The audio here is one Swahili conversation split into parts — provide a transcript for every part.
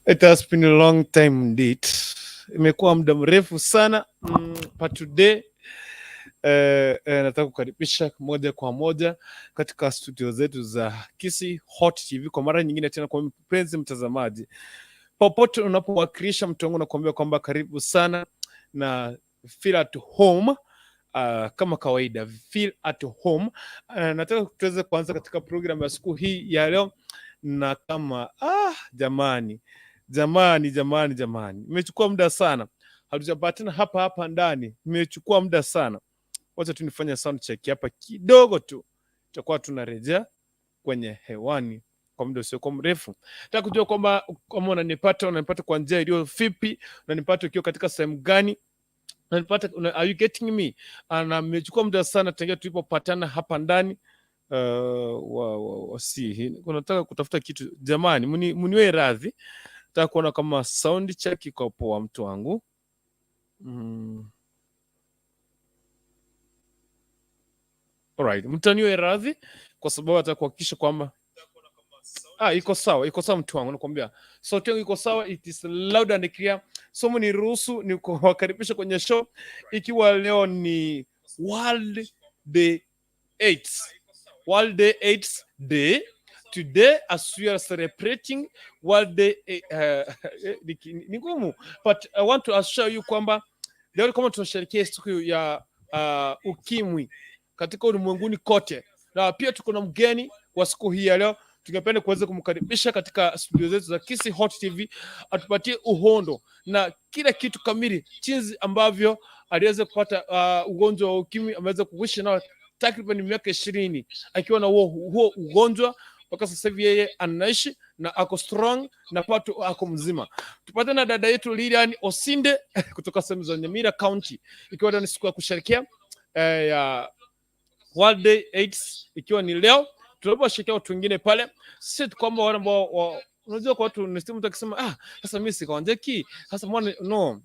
It has been a long time indeed. Imekuwa muda mrefu sana. But today nataka kukaribisha moja kwa moja katika studio zetu za Kisi Hot TV kwa mara nyingine tena. Kwa mpenzi mtazamaji, popote unapowakilisha mtu wangu, nakuambia kwamba karibu sana na feel at home. Kama kawaida feel at home. Nataka tuweze kuanza katika program ya siku hii ya leo, na kama jamani, imechukua muda sana, hatujapatana hapa ndani, imechukua muda sana. Wacha tu nifanye sound check hapa kidogo tu, tutakuwa tunarejea kwenye hewani kwa muda usio mrefu. Nataka kujua kwamba kama unanipata kwa njia iliyo vipi, unanipata ukiwa katika sehemu gani, unanipata, are you getting me? Na imechukua muda sana tangia tulipopatana hapa ndani. Nataka kutafuta kitu jamani, muniwe radhi. Nataka kuona kama sound check iko poa mtu wangu. Alright, mtaniwe radhi kwa sababu nataka kuhakikisha kwamba iko sawa mtu wangu, nakwambia sauti yangu iko sawa, it is loud and clear. So mniruhusu nikuwakaribisha kwenye show, ikiwa leo ni World Day AIDS Day. Today, as we are celebrating World Day, ni ngumu, but I want to assure you kwamba leo kama tunasherehekea siku ya ukimwi katika ulimwenguni kote, na pia tuko na mgeni wa siku hii ya leo. Tungependa kuweza kumkaribisha katika studio zetu za Kisi Hot TV, atupatie uhondo na kila kitu kamili, jinzi ambavyo aliweza kupata ugonjwa wa ukimwi. Ameweza kuishi nao takriban miaka 20 akiwa na huo ugonjwa. Mpaka sasa hivi yeye anaishi na ako strong na pato ako mzima. Tupate na dada yetu Lilian Osinde kutoka sehemu za Nyamira County, ikiwa ni siku ya kusherehekea ya World Day AIDS, ikiwa ni leo. Tunapowasherekea watu wengine pale, sisi kwamba wale ambao unajua, kwa watu mtu akisema sasa mimi sikaonjeki sasa mwana no.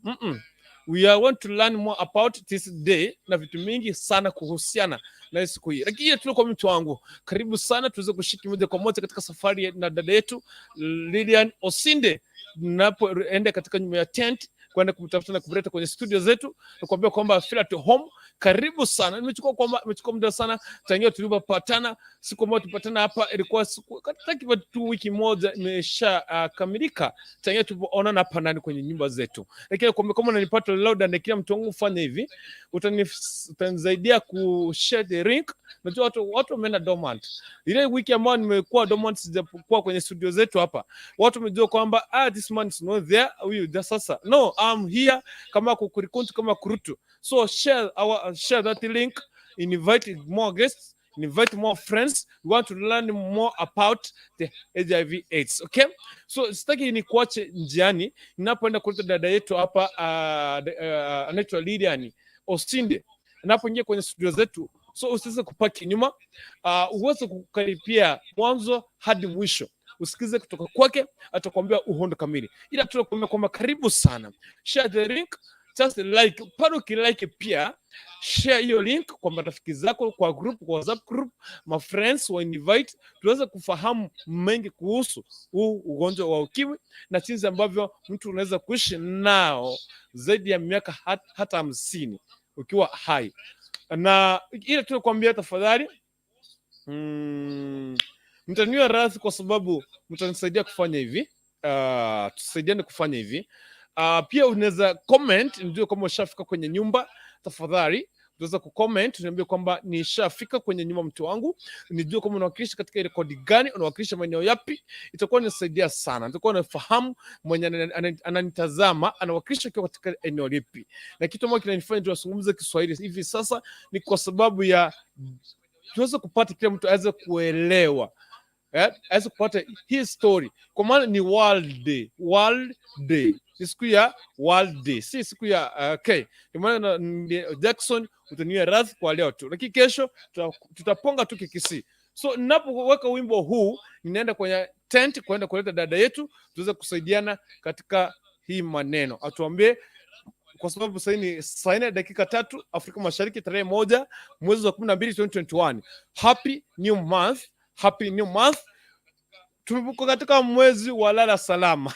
We are want to learn more about this day na vitu mingi sana kuhusiana na siku hii. Lakini tu kwa mtu wangu, karibu sana tuweze kushiriki moja kwa moja katika safari na dada yetu Lilian Osinde, napoenda katika nyumba ya tent kwenda kumtafuta na kumleta kwenye studio zetu, na kuambia kwamba feel at home. Karibu sana. Imechukua muda sana tangia tulipopatana. Siku moja tupatana hapa ilikuwa takriban 2 wiki moja imesha kamilika tangia tulipoonana hapa ndani kwenye nyumba zetu. Lakini kama unanipata leo na kila mtu wangu, fanya hivi, utanisaidia ku share the link. Najua watu wameenda dormant. Ile wiki ambayo nimekuwa dormant, sijakuwa kwenye studio zetu hapa, watu wamejua kwamba this man is not there, huyu sasa no, I'm here kama kukurikunt kama kurutu. So share that link, invite more guests, invite more friends. We want to learn more about the HIV AIDS, okay? So sitaki ni kuache njiani ninapoenda kuleta dada yetu hapa anaitwa Lilian Osinde, napoingia kwenye studio zetu. So usiweze kupaki nyuma, uweze kukaribia mwanzo hadi mwisho, usikize kutoka kwake, atakwambia uhondo kamili. Ila tunakuambia kwamba karibu sana, share the link, just like like pia share hiyo link kwa marafiki zako, kwa group, kwa WhatsApp group, my friends wa invite, tuweze kufahamu mengi kuhusu huu ugonjwa wa ukimwi na jinsi ambavyo mtu unaweza kuishi nao zaidi ya miaka hata 50 ukiwa hai. Na ile tunakuambia tafadhali, mtaniwa radhi kwa sababu mtanisaidia kufanya hivi, tusaidiane kufanya hivi. Pia unaweza comment, ndio kama ushafika kwenye nyumba, tafadhali unaweza kucomment niambie kwamba nishafika kwenye nyumba mtu wangu, nijue kama unawakilisha katika rekodi gani, unawakilisha maeneo yapi. Itakuwa inasaidia sana, nitakuwa nafahamu mwenye ananitazama anawakilisha kwa katika eneo lipi. Na kitu ambacho kinanifanya tuwazungumze Kiswahili hivi sasa ni kwa sababu ya tuweze kupata kila mtu aweze kuelewa, aweze kupata hii story, kwa maana ni World Day. Ni siku ya World Day, si siku ya okay. Kwa maana Jackson utaniwa radhi kwa leo tu, lakini kesho tutaponga tu kikisi. So ninapoweka wimbo huu, ninaenda kwenye tent kwenda kuleta dada yetu, tuweze kusaidiana katika hii maneno. Atuambie, kwa sababu sasa ni saa dakika 3 Afrika Mashariki, tarehe 1 mwezi wa 12 2021. Happy new month. Tumevuka katika mwezi wa lala salama.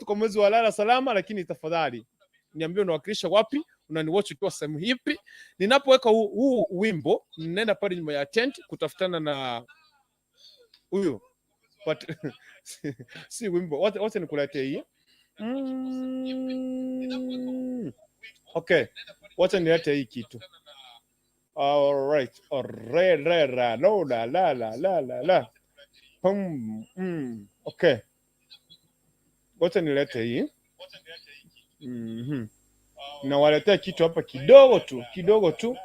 tuko mwezi wa lala salama, lakini tafadhali niambie unawakilisha wapi, unaniwatch ukiwa sehemu hipi. Ninapoweka huu wimbo, ninaenda pale nyuma ya tent kutafutana na huyu si wimbo, wacha nikuletee hii. Okay, wacha nilete hii kitu. Alright, orera, no, la. Okay, wacha nilete hii. Nawaletea kitu hapa kidogo tu,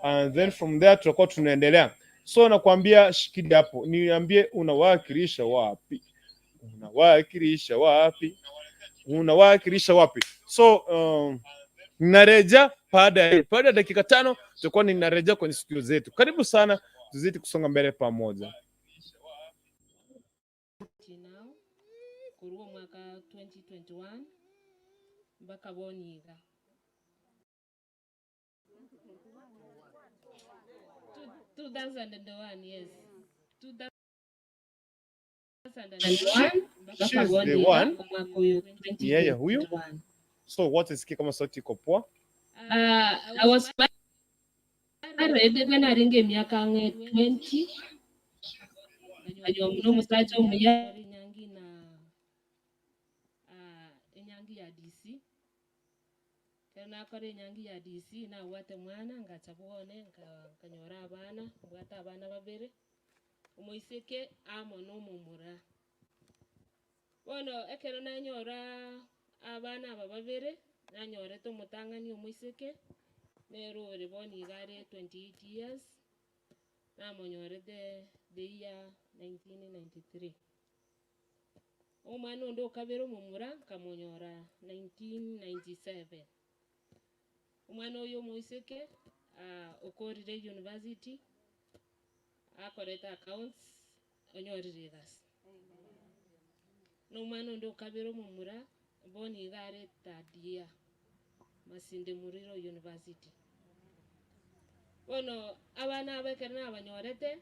and then from there tutakuwa tunaendelea. So nakwambia shikilia hapo, niambie unawakilisha wapi, unawakilisha wapi. So nareja baada ya dakika 5 tutakuwa ninareja kwenye studio zetu. Karibu sana, tuzidi kusonga mbele pamoja. Kuruo mwaka 2021 mpaka boniga 2001, yes, 2001 mpaka boniga mwaka huyo 2021. So what is kama sauti iko poa? I was married when I ringe miaka 20 ayo musacha umuya nyangi na enyangi ya DC kana kore nyangi ya DC na wate mwana ngachabone nkanyora abana bwata abana babere umuiseke amo no mumura bono ekero nanyora abana babere nanyore to mutangani umuiseke nero reboni gare 28 years na monyore the year 1993. Omwana ndo kabero mumura kamonyora 1997. Omwana oyo muiseke okorire university akoreta accounts onyorire gas. No mwana ndo kabero mumura boni gare tangia masinde muriro university. Bueno, abana abekerna abanyorete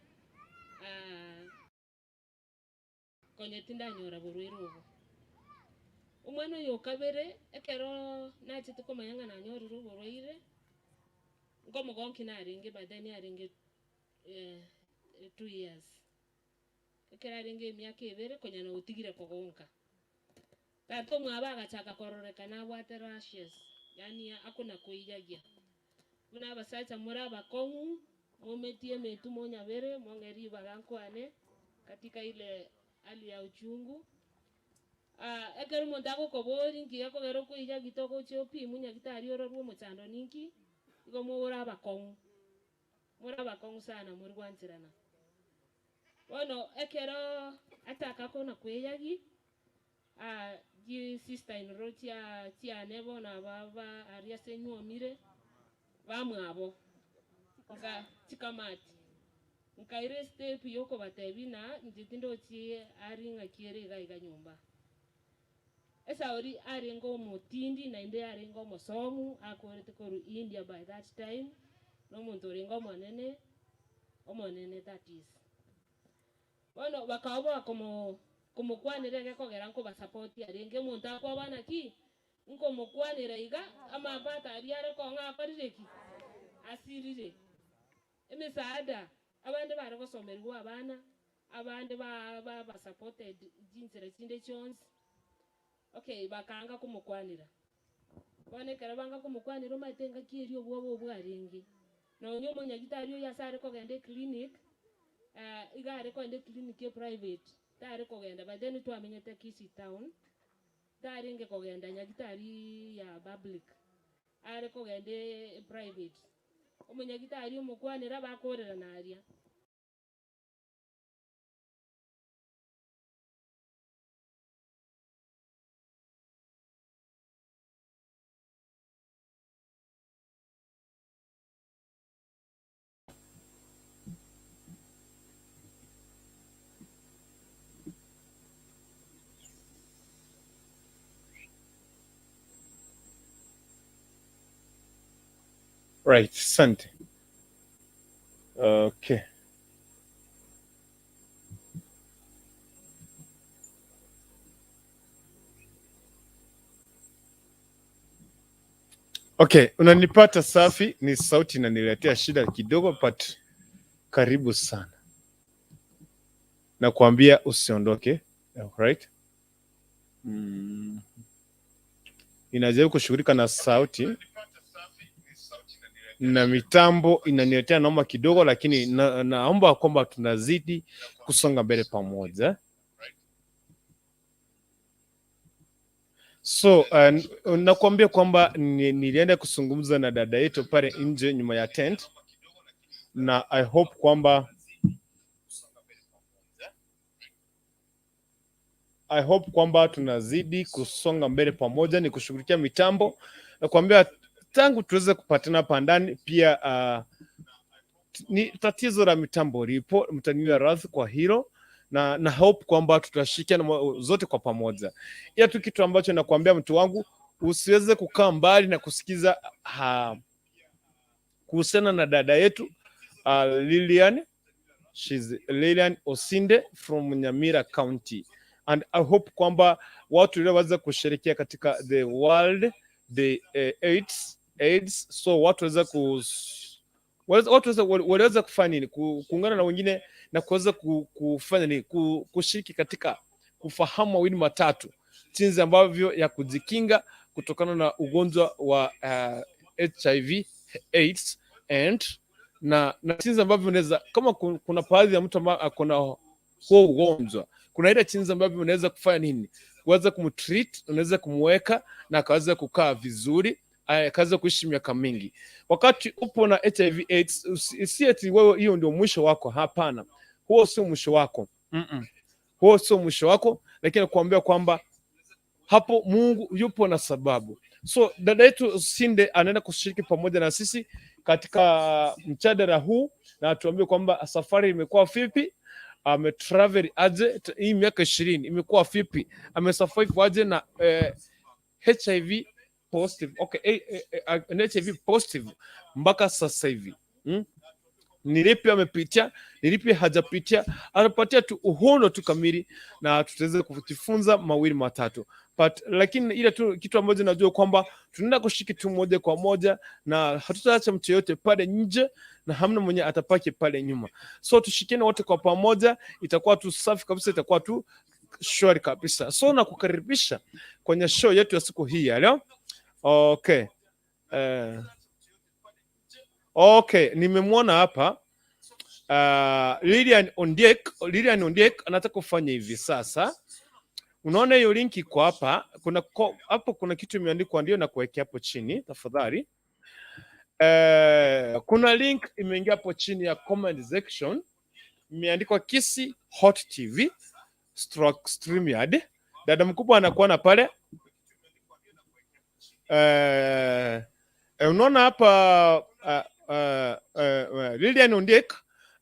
konyetinda nyora buruirugo. Umwana yo kabere ekero nachite komanyanga na nyoriro buruire ngomo gonki na ringe badani aringe 2 years. Ekero aringe miaka 2 konyana utigire kogonka. Tato mwaba agachaka kororeka na bwate rashes. Yani akuna kuijagia. Muna basacha mura bakongu mumetie metu monyabere mongeri bagankwane katika ile hali ya uchungu. Ekero montako kobori ngiya kogero kuija gitoko chopi munya gitari ororwo mochando ninki igo mura bakongu sana muri gwanzirana. Bueno ekero ataka kona kweyagi ji sister in rotia tia nebo na baba aria senyuomire bamwabo nga chikamati nkaire step yoko batebina njitindo chi aringa kiere gaiga nyumba esa ori aringo motindi na inde aringo mosomu akorete koru India by that time no muntu ringo omonene that is bueno bakabo como kwanire ge kogera nko ba support aringe muntu akwa bana ki nko mokwanira iga ama bata ariare ko nga parireki asirire emisaada abandi bari gosomerwa abana abandi ba supported jinzire sinde chons. Okay, bakanga kumukwanira bone kera banga kumukwanira matenga kiri obwo bwaringi no nyo monya gitario yasare ko gende clinic igare ko gende clinic private tare ko genda but then to amenyete kisi town tare nge ko genda nyagitari ya public are ko gende private omenya gitari omukwanira bakorera naria. Right, asante. Okay. Okay, unanipata safi, ni sauti inaniletea shida kidogo, but karibu sana. Na kuambia usiondoke, right? Inajaribu kushughulika na sauti na mitambo inaniletea noma kidogo, lakini naomba kwamba tunazidi kusonga mbele pamoja. So nakuambia kwamba nilienda kuzungumza na dada yetu pale nje nyuma ya tent, na I hope kwamba tunazidi kusonga mbele pamoja, ni kushughulikia mitambo. Nakuambia tangu tuweze kupatana hapa ndani pia ni tatizo la mitambo lipo, mtaniwa radhi kwa hilo, na hope kwamba tutashirikiana zote kwa pamoja. Ila tu kitu ambacho nakuambia mtu wangu, usiweze kukaa mbali na kusikiza kuhusiana na dada yetu she's Lilian Osinde from Nyamira County, and I hope kwamba watu leo waweza kusherehekea katika the world the AIDS, so watu waweza kufanya nini, kuungana na wengine na kuweza kufanya nini, kushiriki katika kufahamu mawili matatu jinsi ambavyo ya kujikinga kutokana na ugonjwa wa HIV AIDS, and na jinsi ambavyo unaweza, kama kuna baadhi ya mtu ambaye akona huo ugonjwa, kuna ile jinsi ambavyo unaweza kufanya nini, kuweza kumtreat, unaweza kumweka na akaweza kukaa vizuri, akaweza kuishi miaka mingi. Wakati upo na HIV AIDS, si eti wewe hiyo ndio mwisho wako. Hapana, huo sio mwisho wako. Huo sio mwisho wako, lakini nakuambia kwamba hapo Mungu yupo na sababu. So dada yetu Sinde anaenda kushiriki pamoja na sisi katika mjadala huu, na tuambie kwamba safari imekuwa vipi, ametravel aje hii miaka 20, imekuwa vipi, amesurvive aje na HIV positive. Okay, HIV positive mpaka sasa hivi. Nilipi amepitia, nilipi hajapitia, anapatia tu uhondo tu kamili, na tutaweza kujifunza mawili matatu. Lakini ile tu kitu ambacho najua kwamba tunaenda kushiki tu moja kwa moja, na hatutaacha mtu yote pale nje, na hamna mwenye atapaki pale nyuma. So tushikiane wote kwa pamoja, itakuwa tu safi kabisa, itakuwa tu shwari kabisa. So nakukaribisha kwenye show yetu ya siku hii ya leo. Okay. Okay, nimemwona hapa Lilian Osinde anataka kufanya hivi sasa. Unaona hiyo link iko hapa, kuna kitu imeandikwa, ndio na kuwekea hapo chini tafadhali. Kuna link imeingia hapo chini ya comment section, imeandikwa Kisi Hot TV /StreamYard. Dada mkubwa anakuona pale. Unaona hapa Lilian Osinde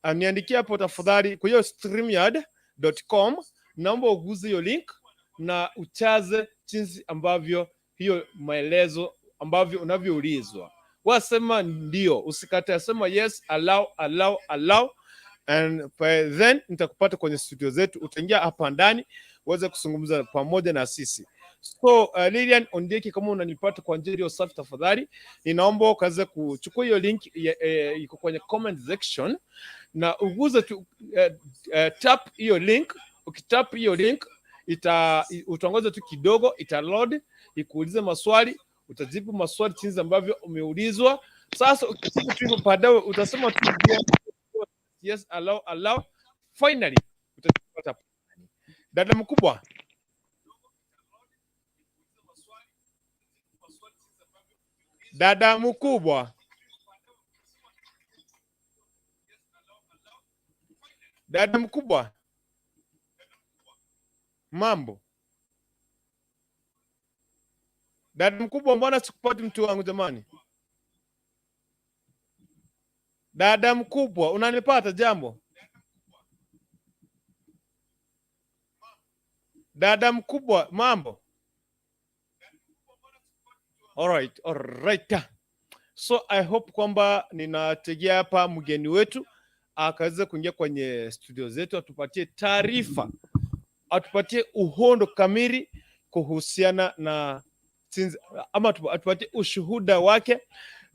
aniandikia hapo tafadhali kwa hiyo streamyard.com. Naomba uguze hiyo link na uchaze jinsi ambavyo hiyo maelezo ambavyo unavyoulizwa. Wasema ndio, usikate, sema yes, allow, and then nitakupata kwenye studio zetu, utaingia hapa ndani uweze kuzungumza pamoja na sisi. So Lilian Osinde, kama unanipata kwa njia hiyo safi, tafadhali ninaomba ukaweze kuchukua hiyo link iko kwenye comment section, na uguze tu tap hiyo link. Ukitap hiyo link utaongoza tu kidogo, ita load, ikuulize maswali, utajibu maswali jinsi ambavyo umeulizwa. Sasa ukijibu tu hivyo, baadaye utasema tu yes, allow, finally utapata. Dada mkubwa, mambo. Dada mkubwa, mbona sikupati mtu wangu jamani? Dada mkubwa, unanipata? Jambo dada mkubwa, mambo. Alright. So I hope kwamba ninategea hapa mgeni wetu akaweza kuingia kwenye studio zetu, atupatie taarifa, atupatie uhondo kamili kuhusiana na since, ama atupatie ushuhuda wake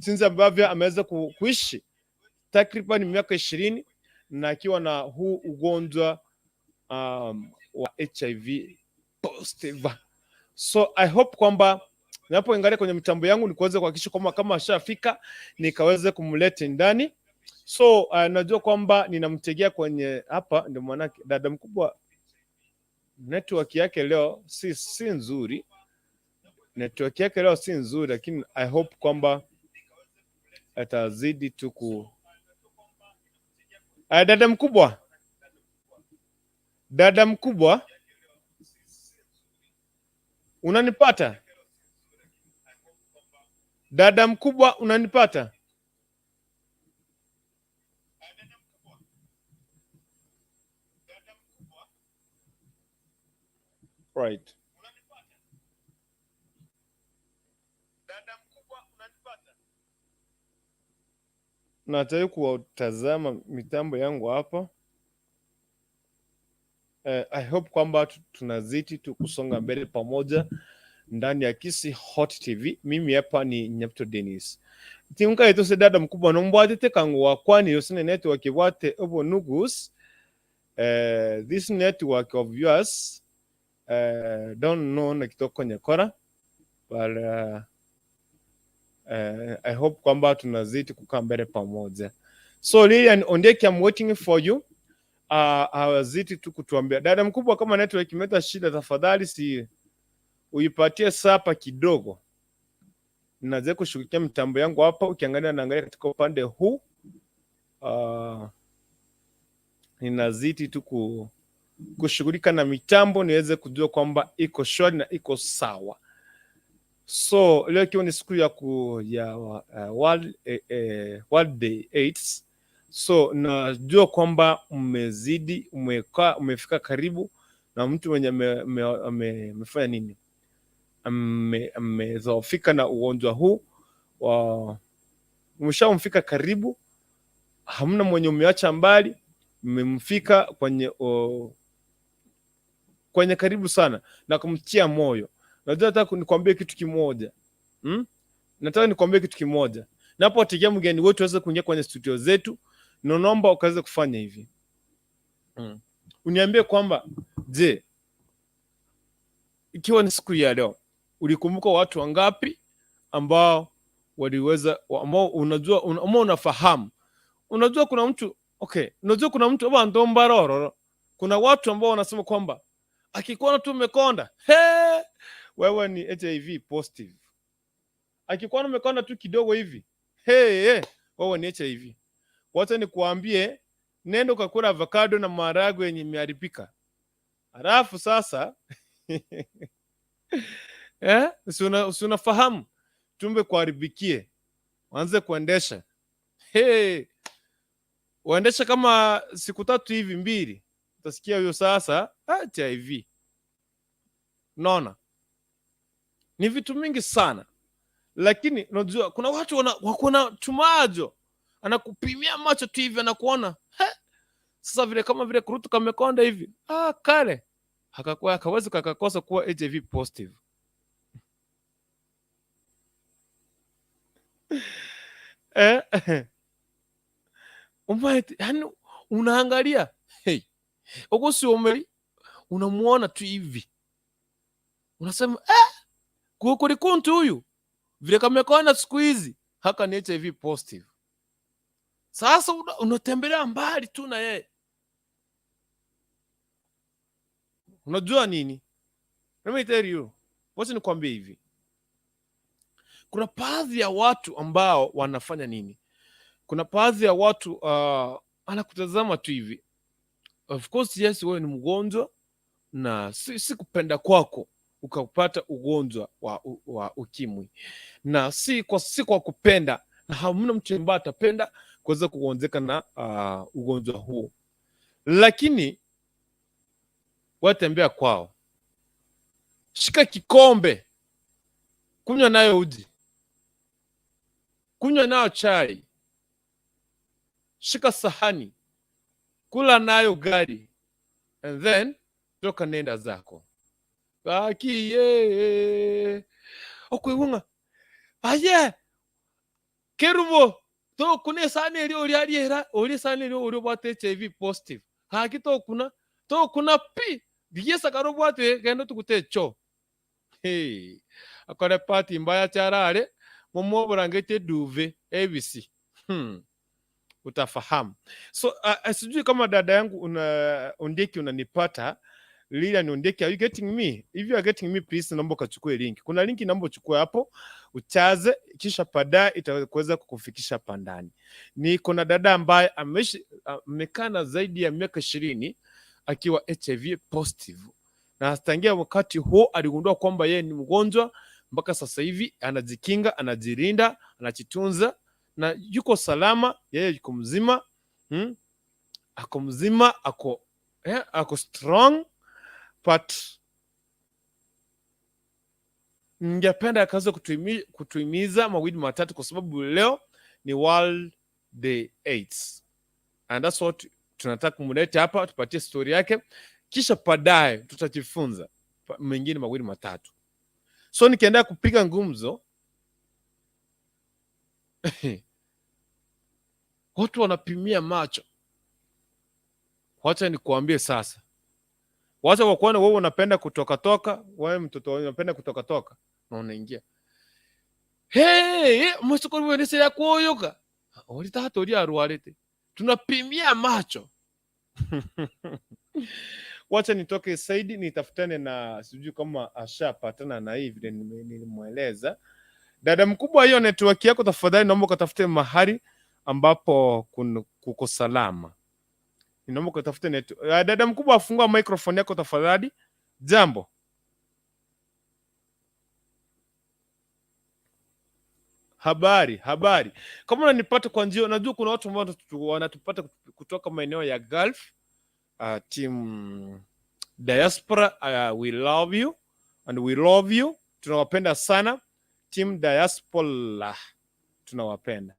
since ambavyo ameweza kuishi takriban miaka 20 na akiwa na huu ugonjwa wa HIV positive. So I hope kwamba ninapoangalia kwenye mitambo yangu nikuweze kuhakikisha kwamba kama ashafika nikaweze kumleta ndani. So najua kwamba ninamtegea kwenye hapa, ndio maana dada mkubwa network yake leo si nzuri. Network yake leo si nzuri, lakini I hope kwamba atazidi tu dada mkubwa, unanipata? Dada mkubwa, unanipata? Right. Nataka kuwatazama mitambo yangu hapa. I hope kwamba tunazidi tu kusonga mbele pamoja ndani ya Kisi Hot TV. Mimi hapa ni Nyapto Dennis. Tiunka yetu se dada mkubwa nombwate tekangu wakwani yosine network wate obo nugus. This network of yours don't know na kitoko nyakora, but I hope kwamba tunazidi kukaa mbele pamoja. So Lilian Osinde, I'm waiting for you. Hawazidi tu kutuambia. Dada mkubwa, kama network imeta shida, tafadhali si uipatie sapa kidogo. Ninaweza kushughulikia mitambo yangu hapa. Ukiangalia naangalia katika upande huu, ninazidi tu kushughulika na mitambo niweze kujua kwamba iko shwari na iko sawa. So leo ikiwa ni siku ya World Day AIDS. So najua kwamba umefika karibu na mtu mwenye amefanya nini, amezofika na ugonjwa huu, umeshamfika karibu, hamna mwenye umeacha mbali, mmemfika kwenye karibu sana na kumtia moyo. Nataka nikwambie kitu kimoja. Nataka nikwambie kitu kimoja. Napotegea mgeni wetu aweze kuingia kwenye studio zetu, naomba ukaweze kufanya hivi. Uniambie kwamba je, ikiwa ni siku ya leo, ulikumbuka watu wangapi ambao waliweza, ambao unajua, ambao unafahamu. Unajua kuna mtu, unajua kuna mtu ambao ndombaroro. Kuna watu ambao wanasema kwamba akikuona tu umekonda, wewe ni HIV positive. Akikuona umekonda tu kidogo hivi, wewe ni HIV. Wacha nikuambie, nenda ukakula avocado na maharagwe yenye imeharibika. Halafu sasa unafahamu tumbe kuharibikie, waanze kuendesha. Waendesha kama siku 3 hivi 2, utasikia huyo sasa HIV. Naona ni vitu mingi sana, lakini unajua kuna watu wakona tumajo, anakupimia macho tu hivi, anakuona sasa vile kama vile kurutu kamekonda hivi, kale hakawezi kakakosa kuwa HIV positive. Yani unaangalia, uko si umeli, unamuona tu hivi, unasema kukuri kuntu huyu vile kamekonda siku hizi, haka ni HIV positive. Sasa unatembelea mbali tu na yeye. Unajua nini? Let me tell you. Wacha nikwambie hivi. Kuna baadhi ya watu ambao wanafanya nini? Kuna baadhi ya watu anakutazama tu hivi. Of course yes, wewe ni mgonjwa na si kupenda kwako ukapata ugonjwa wa ukimwi. Na si kwa kupenda, na hamna mtu ambaye atapenda kuweza kugonjeka na ugonjwa huo. Lakini watembea kwao, shika kikombe, kunywa nayo uji, kunywa nayo chai, shika sahani, kula nayo gari, and then toka nenda zako. okwewunga aye kerubo to kune sane ri ori ariera ori sane ri ori bwate HIV positive haki to kuna pi bigesa karo bwate gendo tukute cho hey akore party mbaya charare momo burangete duve ABC utafahamu. So sijui kama dada yangu Ondeki unanipata. Lilian Ondeki, are you getting me? If you are getting me, please naomba kachukue link. Kuna linki naomba uchukue hapo, uchaze, kisha baadaye itaweza kukufikisha pandani. Ni kuna dada ambaye amekana zaidi ya miaka 20 akiwa HIV positive. Na tangia wakati huo aligundua kwamba yeye ni mgonjwa, mpaka sasa hivi anajikinga, anajirinda, anajitunza na yuko salama, yeye yuko mzima, ako mzima, ako strong, but ningependa akaanza kutuimiza mawili matatu kwa sababu leo ni World Day AIDS. And that's what tunataka kumleta hapa, tupatie story yake, kisha baadaye tutajifunza mengine mawili matatu. So nikiendelea kupiga ngumzo watu wanapimia macho. Wacha nikuambie sasa. Wacha kwa kuona wewe unapenda kutoka, wewe mtoto unapenda kutoka na unaingia. Hey, msukuru wewe nisi ya kuoyoka. Olita hatori arwarete. Tunapimia macho. Wacha nitoke Zaidi nitafutane na sijui kama ashapatana na hii vile nilimueleza. Dada mkubwa, hiyo network yako tafadhali naomba ukatafute mahali ambapo kuko salama. Ninaomba ukatafute network. Dada mkubwa, afungua microphone yako tafadhali. Jambo. Habari. Kama unanipata kwa njia, najua kuna watu ambao wanatupata kutoka maeneo ya Gulf. Team Diaspora, we love you and we love you. Tunawapenda sana. Team Diaspora, tunawapenda.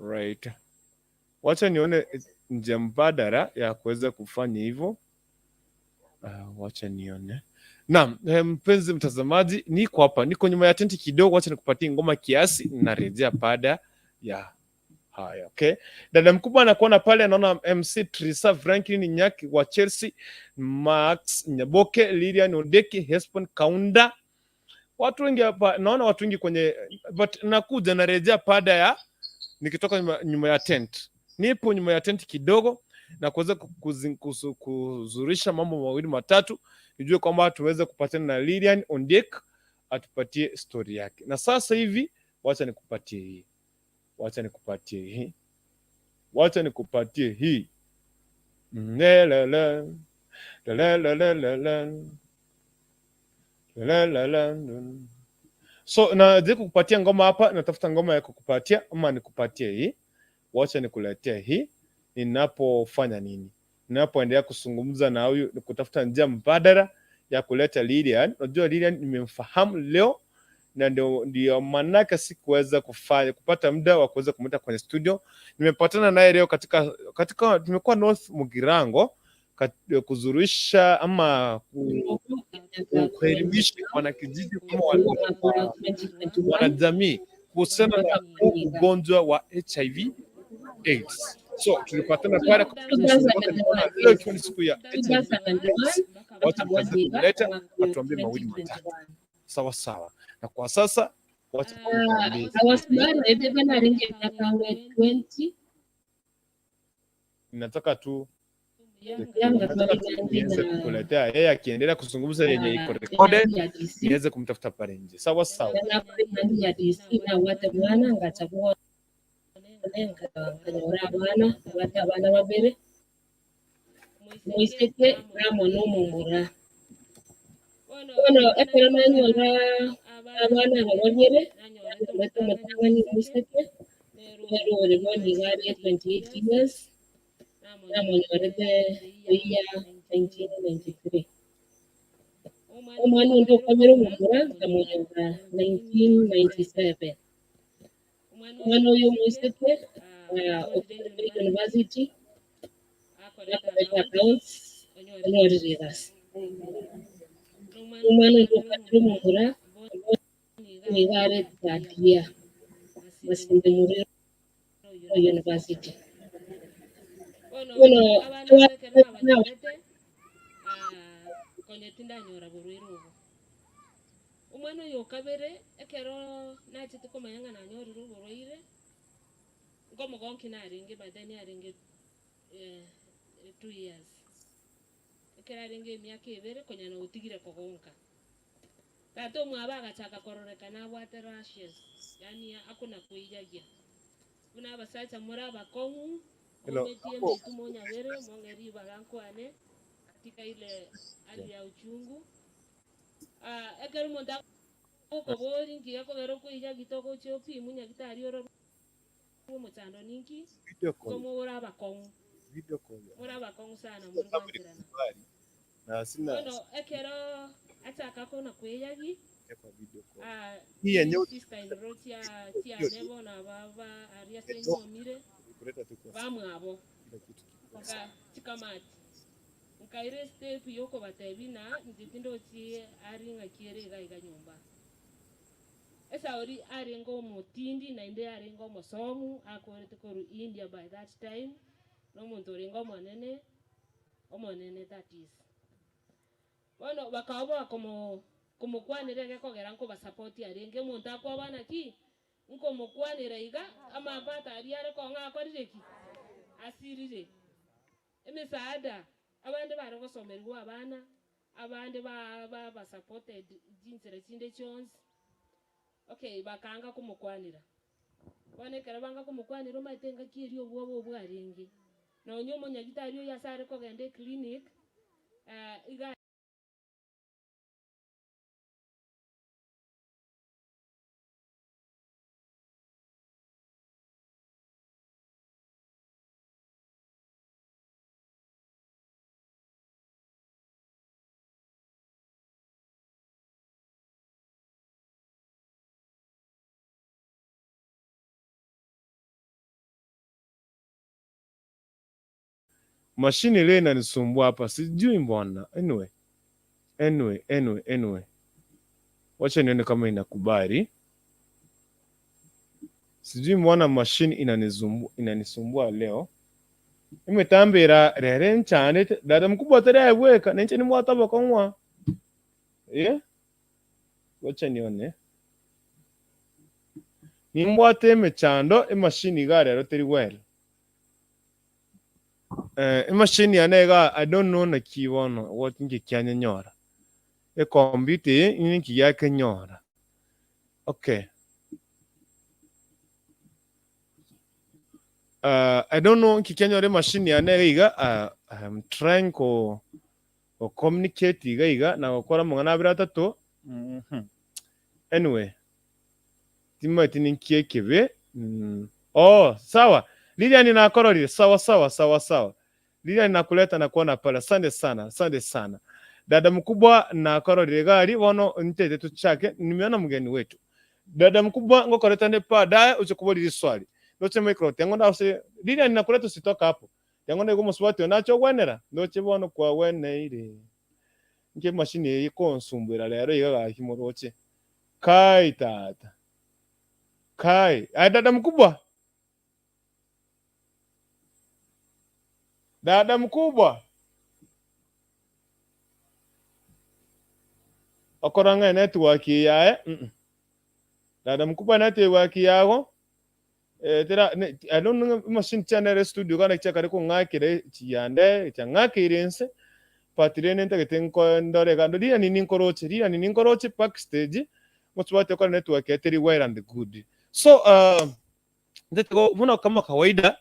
Right. Wacha nione njia mbadala ya kuweza kufanya hivyo. Wacha nione. Naam, mpenzi mtazamaji, niko hapa, niko nyuma ya tenti kidogo, wacha nikupatie ngoma kiasi na rejea baada ya haya, okay? Dada mkubwa anakuona pale, anaona MC Trisa Franklin Nyaki wa Chelsea, Max Nyaboke, Lilian Ondeki, Hespon Kaunda. Watu wengi hapa, naona watu wengi kwenye, but nakuja na rejea baada ya nikitoka nyuma ya tent. Nipo nyuma ya tent kidogo na kuweza kuzurisha mambo mawili matatu, nijue kwamba tuweze kupatana na Lilian Ondeki atupatie story yake. Na sasa hivi wacha nikupatie hii. Wacha nikupatie hii. La la la la la la la la la. So na je kukupatia ngoma hapa, natafuta ngoma ya kukupatia ama nikupatie hii. Wacha nikuletea hii. Ninapofanya nini? Ninapoendelea kuzungumza na huyu, kutafuta njia mbadala ya kuleta Lilian. Unajua Lilian nimemfahamu leo, na ndio manaka sikuweza kupata muda wa kuweza kumleta kwenye studio. Nimepatana naye leo katika tumekuwa North Mugirango kuzurisha ama kuelimisha wanakijiji kama wanajamii kuhusiana na ugonjwa wa HIV AIDS. So tulipatana pale kwa leo ikiwa ni siku ya 2021 wacha mkazi kuleta atuambie mawili matatu. Sawa sawa. Na kwa sasa wacha nataka tu niweze kukuletea yeye akiendelea kuzungumza yenye iko recorded niweze kumtafuta pale nje. Sawa sawa. Moiseke ramo no mungura. Bueno, espero no nyora abana babonyere. Leto matangani moiseke. Pero le boni gari 28 years. Ramo nyora the year 1993. Umano ndo kamero mungura kamo nyora 1997. Umano yo moiseke Oxford University. Accounts onyoririras umano ndokatiro mungura nigare tangia masinde muri university bueno abana konye tinda nyora burwirugo umano yokabere ekero nachite komanyanga na nyoriro burwire ngomo gonki naringe badani aringe 2 years. Ekeraringe miaka ibere konya no utigire kogonka. Tato mwaba agachaka kororeka na water rashes. Yani hakuna kuijagia. Kuna abasacha muraba kongu. Umetie mtu monya bere mongeri bagankwane katika ile hali ya uchungu. Ekero monda ko bori ngiya ko bero kuija gitoko chopi munya gitari oro mutando ninki. Komo uraba kongu. Video call. Uraba kongu sana muri kwantirana. Na sina. Bueno, ekero ataka kona kweyagi. Kwa video call. Hii yenyewe sister in rotia tia nebo na baba aria senyo mire. Kuleta tu kwa. Bamwabo. Oka chikamati. Nkaire step yoko batebina nditindo ti ari ngakire ga nyumba. Esa ori ari ngo motindi na inde ari ngo mosomu akorete koru India by that time. No muntu ringo monene omonene that is. Bueno, bakaba como kwanire ge kogera nko basupport arenge muntu akwabana ki nko mukwanire iga ama bata ariare ko nga akorire ki asirire emisaada abandi bari gosomerwa abana abandi ba supported jinsere chinde chons okay bakanga kumukwanira bone kera banga kumukwanira maitenga kiri obwo bwarenge no nyomo nyagitario yasare ko gende clinic iga mashine ile inanisumbua hapa sijui mbona. Anyway. Wacha nione kama inakubali. Sijui mbona mashine inanisumbua leo. Imetambira reren chane dada mkubwa tere aiweka nenche ni mwata bakongwa. Wacha nione. Ni mwate mechando mashine igare roteri well. Machine yanega I don't know na kiwono what ngi kyanya nyora. Computer ngi yake nyora. Okay. I don't know ngi kyanya machine yanega I'm trying ko communicate iga na gukora mungana abira atatu. Anyway. Timati ninkie kebe. Oh, sawa. Lilian nakororire sawa. Lilian nakuleta na kuona pala. Asante sana. Dada mkubwa nakororire gari wono ntete tuchake nimeona mgeni wetu. Dada mkubwa ngokoreta ne pada uchokubodi swali. Noche micro tengo na use Lilian nakuleta usitoka hapo. Tengo na gumo swati onacho gwenera. Noche bono kwa wene ile. Nge mashine iko nsumbira lero iga himoroche. Kai tata. Dada mkubwa. Dada mkubwa okoranga network yae dada mkubwa network yao tera I don't know machine channel studio kana chakare ko ngakire chiyande changakirense patirene ntagetenko ndore gando dia nini nkoroche backstage mutwate kwa network ya teri wire and good so ndetego muna kama kawaida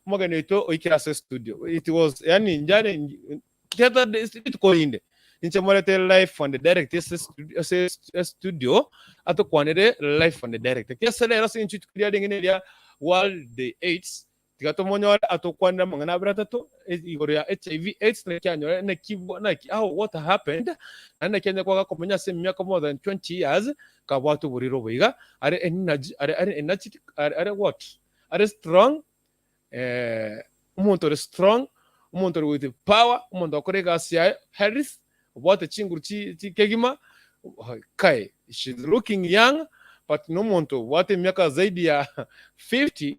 mwagani ito oikirase studio it was yani njane theater it ko inde nchamorete live on the direct studio ato kwanere live on the direct kesele rasi nchitu kudia ngene ya world the 8 tigato monyo ato kwanira mangana bratato igoro ya HIV AIDS na kyanyo na kibo na what happened na kenya kwa komenya se miaka more than 20 years ka watu buriro biga are energy are energy are what are strong umuntu strong umuntu with power umuntu akorega asia health what chinguru chi kegima kai she's looking young but no muntu what miaka zaidi ya 50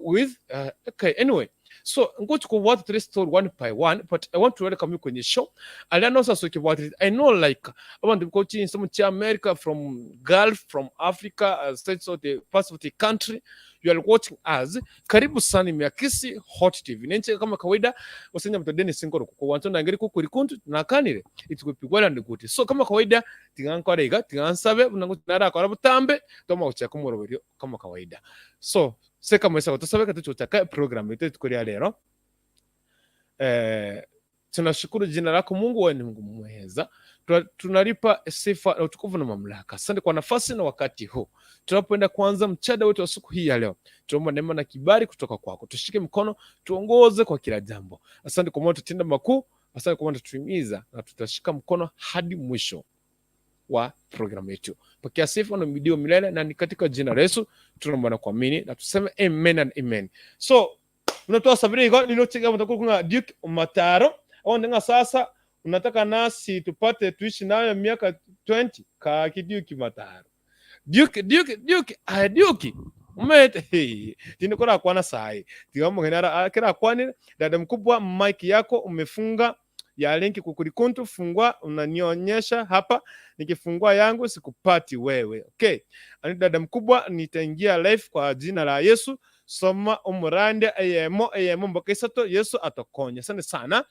with okay anyway so go to what three story one by one but I want to welcome you kwenye show and I know so about it I know like I want to go to some America from Gulf from Africa states of the parts of the country you are watching us karibu sana miakisi hot TV nenche kama kawaida usenya mtodeni singoro kwa wanto na ngeri kukurikuntu na kanire itukupigwala ndikuti so kama kawaida tingankorega tingansabe unangutinara kwa butambe toma ucha kumurobero kama kawaida so seka mwesa tusabe tuchotaka program yetu tukoria lero tunashukuru jina lako Mungu wewe ni Mungu mweza tunalipa sifa na utukufu na mamlaka asante kwa nafasi na wakati huu tunapoenda kuanza mchada wetu wa siku hii ya leo tuomba neema na kibali kutoka kwako tushike mkono tuongoze kwa kila jambo asante kwa maana tutenda makuu asante kwa maana tutuimiza na tutashika mkono hadi mwisho wa programu yetu pokea sifa na midio milele na ni katika jina la Yesu tunaomba na kuamini na tuseme amen and amen so unatoa sabiri iko ninocheka mtakuru kuna Duke Mataro au ndenga sasa unataka nasi tupate tuishi nayo miaka 20 ka Duke Mataro Duke umete tinakora kwana sai tiwamo genera kira kwani dada mkubwa mic yako umefunga ya linki kukurikuntu fungua unanionyesha hapa nikifungua yangu sikupati wewe okay ani dada mkubwa nitaingia live kwa jina la Yesu soma umurande ayemo mbokesato Yesu atokonya asante sana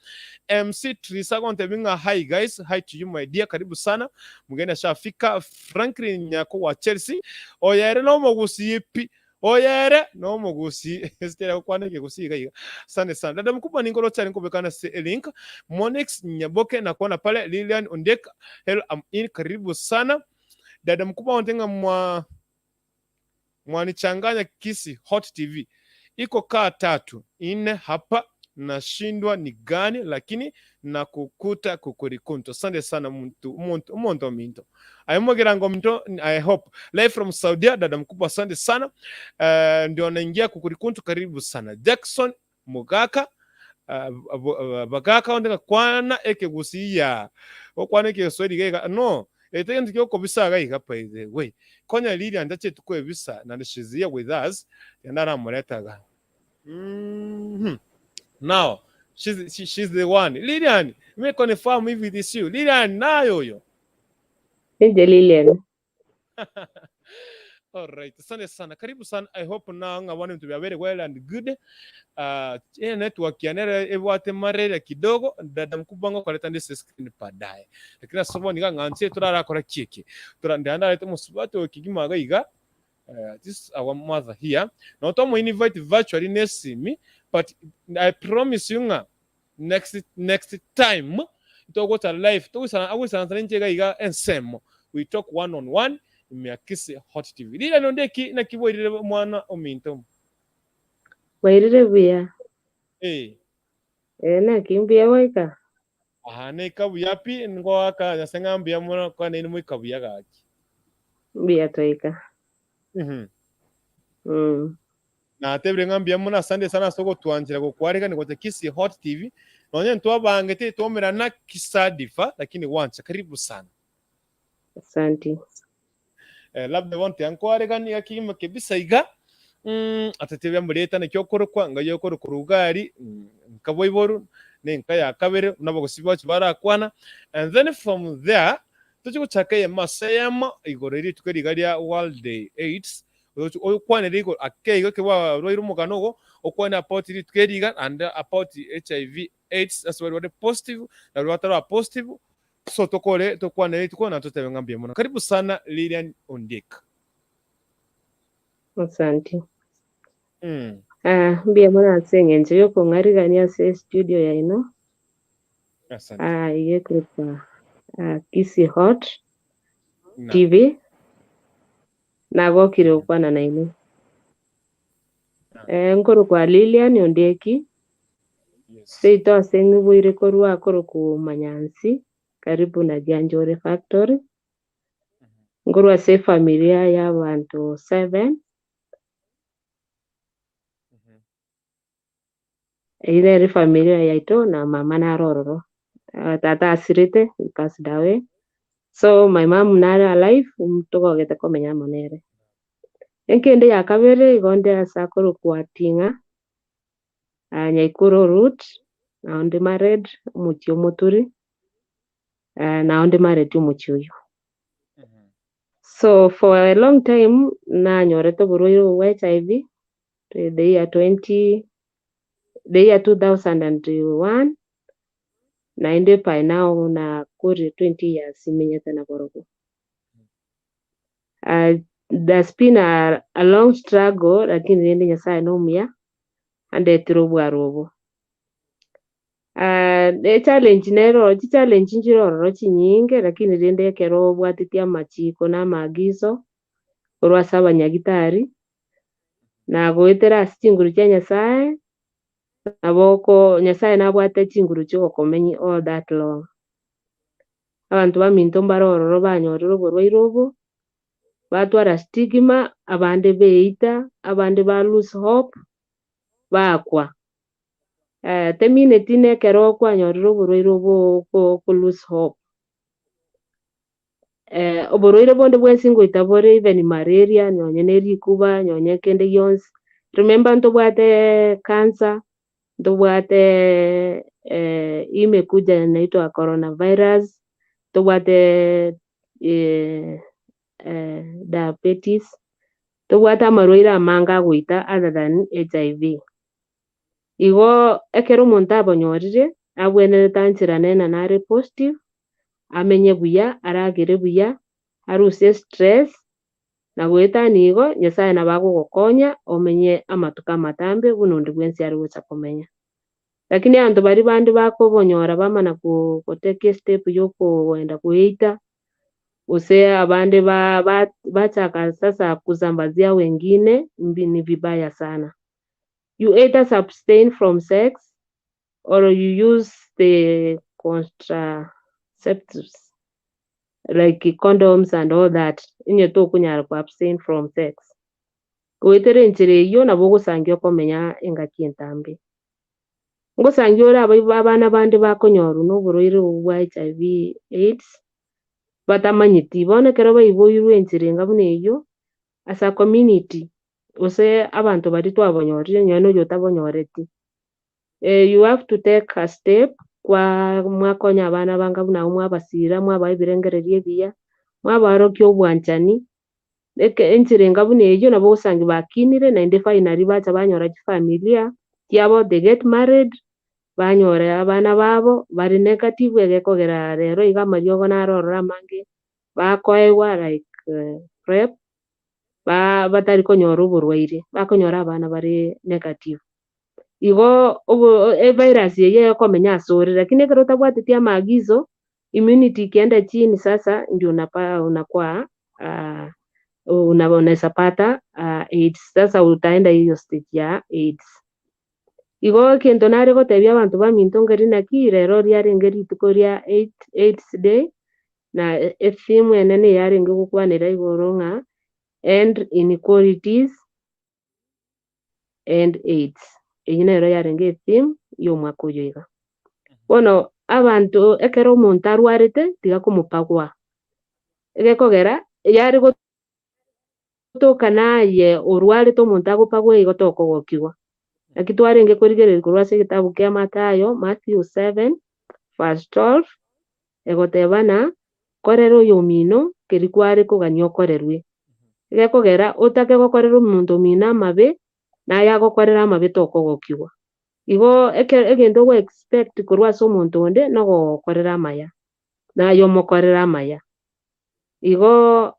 MC Trisa konte binga hi guys hi to you my dear karibu sana mgeni ashafika Franklin nyako wa Chelsea oyere no mogusi yipi oyere no mogusi estera kwaneke kusiga higa asante sana dada mkubwa ningolo cha nikobekana link Monix Nyaboke na kuona pale Lilian Osinde hello I'm in karibu sana dada mkubwa ontenga mwanichanganya kisi hot TV iko kaa 3 4 hapa nashindwa ni gani lakini nakukuta kukurikunto asante sana umuntu minto ayimogerango mto I hope live from Saudi dada mkubwa asante sana ndio naingia kukurikunto karibu sana Jackson Mugaka bagaka ondeka kwana ekegusiya okwana ekesori gega no etendi kyoko bisaga igapa ize we konya Lilian ndache tukwe bisa na ndishizia with us yanara muletaga now she's the one Lilian me confirm if it is you Lilian nayo yo nje Lilian all right asante sana karibu sana I hope now I want him to be very well and good network yanere ebwate marere kidogo dada mkubwa ngo kaleta ndise screen padaye lakini somo ni nganze turara kora kiki turandanda leta musubatu kigima gaiga this our mother here not to invite virtually next me but I promise you next time to go to live to awisa nje gaiga ensemo we talk one on one miakisi hot TV lila nondeki na kiboirire mwana ominto wairire buya na kimbia waika ne kabuyapi ngo aka yasenga mbia mwana kwa nini mu kabuya gaki mbia toika na tebre ngambia mwana asante sana soko tuanjira ko kwarika niko kisi hot TV nonye ntwabangete tomera na kisadifa lakini wancha karibu sana asante labda wonte ankware ni yakima kebisa iga atatebya mureta na cyokoro kwa nga yokoro ku rugari kaboiboru nenka ya kabere nabo gosiba barakwana, and then from there tuchi guchaka ye masayama igoreri tukerigaria World Day AIDS okwane rigo akeigo kewa roiru muganogo okwane about iri tukeriga and about HIV AIDS as well positive na watara positive. So tukwana tutebe ngambie muna. Karibu sana Lilian Osinde. Asante. Mbia mwana sengenje yoko ngarigania se studio ya ino. Asante. Yekrupa Kisi Hot TV na gokire ukwana na ino. Nkoro kwa Lilian Osinde. Seito sengi bwire korwa akoro ku Manyansi karibu na Janjore Factory. Ngorwa se familia ya bantu 7. Ile familia yaito na mama na rororo. Tata asirite passed away. So my mom nara alive mtoko gete komenya monere. Enkende ya kabere igonde asakoro kwa tinga. Nyaikuro root na onde married mutio moturi. Na onde married muchoyo. So for a long time na nyoreto buruyo HIV the year 2001 na inde by now na kuri 20 years imenyete na borogo. There's been a long struggle lakini rende nyasaye nomia ande tirobwa robo. The challenge njiro chinyinge lakini rende kero bwatitia machiko na magizo urwa saba nyagitari na goetera chinguru cha nyasaye aboko nyasaye nabwate chinguru cyo komenyi all that long. Abantu baminto mbarororo banyorero borwairobo batwara stigma abande beita abande ba lose hope bakwa. Temine tine kero kwa nyorero borwairobo ko lose hope. Oboroirobo nde bwensingo itabore even malaria nyonye neri kuba nyonye kende yons. Remember ntobwate cancer tobwate imekuja inaitwa coronavirus, tobwate diabetes, tobwate amarwaire amanga gwita other than HIV. Igo ekero omonto abonyorire abwenere tanchira nena nare positive amenye buya aragere buya aruse stress na gweta nigo nyasaye nabagogokonya omenye amatuka matambe bunondi bwensi ari gocha komenya. Lakini antu bari bandi bakobonyora bamana kuteke step yoko wenda kuita use abandi bachaka sasa kuzambazia wengine ni vibaya sana. You either abstain from sex or you use the contraceptives like condoms and all that inye to kunyara ku abstain from sex. Kuitere nchire iyo nabo gusangio komenya engaki entambe. Ngosangio abana bandi bakonyoru no buroire bwa HIV AIDS batamanyiti bone kero bayiboyirwe nchire ngabune iyo as a community ose abantu bari twabonyorire nyono yotabonyoreti. You have to take a step kwa mwakonya abana bangabuna mwabasira mwabayibirengererie biya mwabarokyo obwanchani enchire ngabune iyo nabo gusangi bakinire na inde finally bacha banyora familia yabo they get married banyora abana babo bari negative egekogera rero igamario narorora mange bakoewa like prep batari konyora uburwaire bakonyora abana bari negative. Igo virus yeye komenya asore lakini kero tabwatitia maagizo immunity kienda chini sasa ndio unakuwa unaweza pata AIDS. Sasa utaenda hiyo stage ya AIDS. Igo kento nare gotebia abantu baminto ngeri naki rero riari ngeri tukoria AIDS day na theme enene yari ngukwanira igoro nga end inequalities and AIDS. Ine rero yari nge theme yo mwaka uyoiga. Bono abantu ekero omonto arwarete tiga kumupagwa. Egekogera yari gotoka naye orwarete omonto agopagwa igotoko gokiwa. akitwarenge kurigereri kurwase kitabu kia Matayo Matthew 7:12 egotebana korero yomino kerikware kuganyo korerwe gekogera utake gokorera omonto mina amabe naye agokorera amabe tokogokiwa igo egento go expect kurwase omonto onde no gokorera amaya naye omokorera amaya igo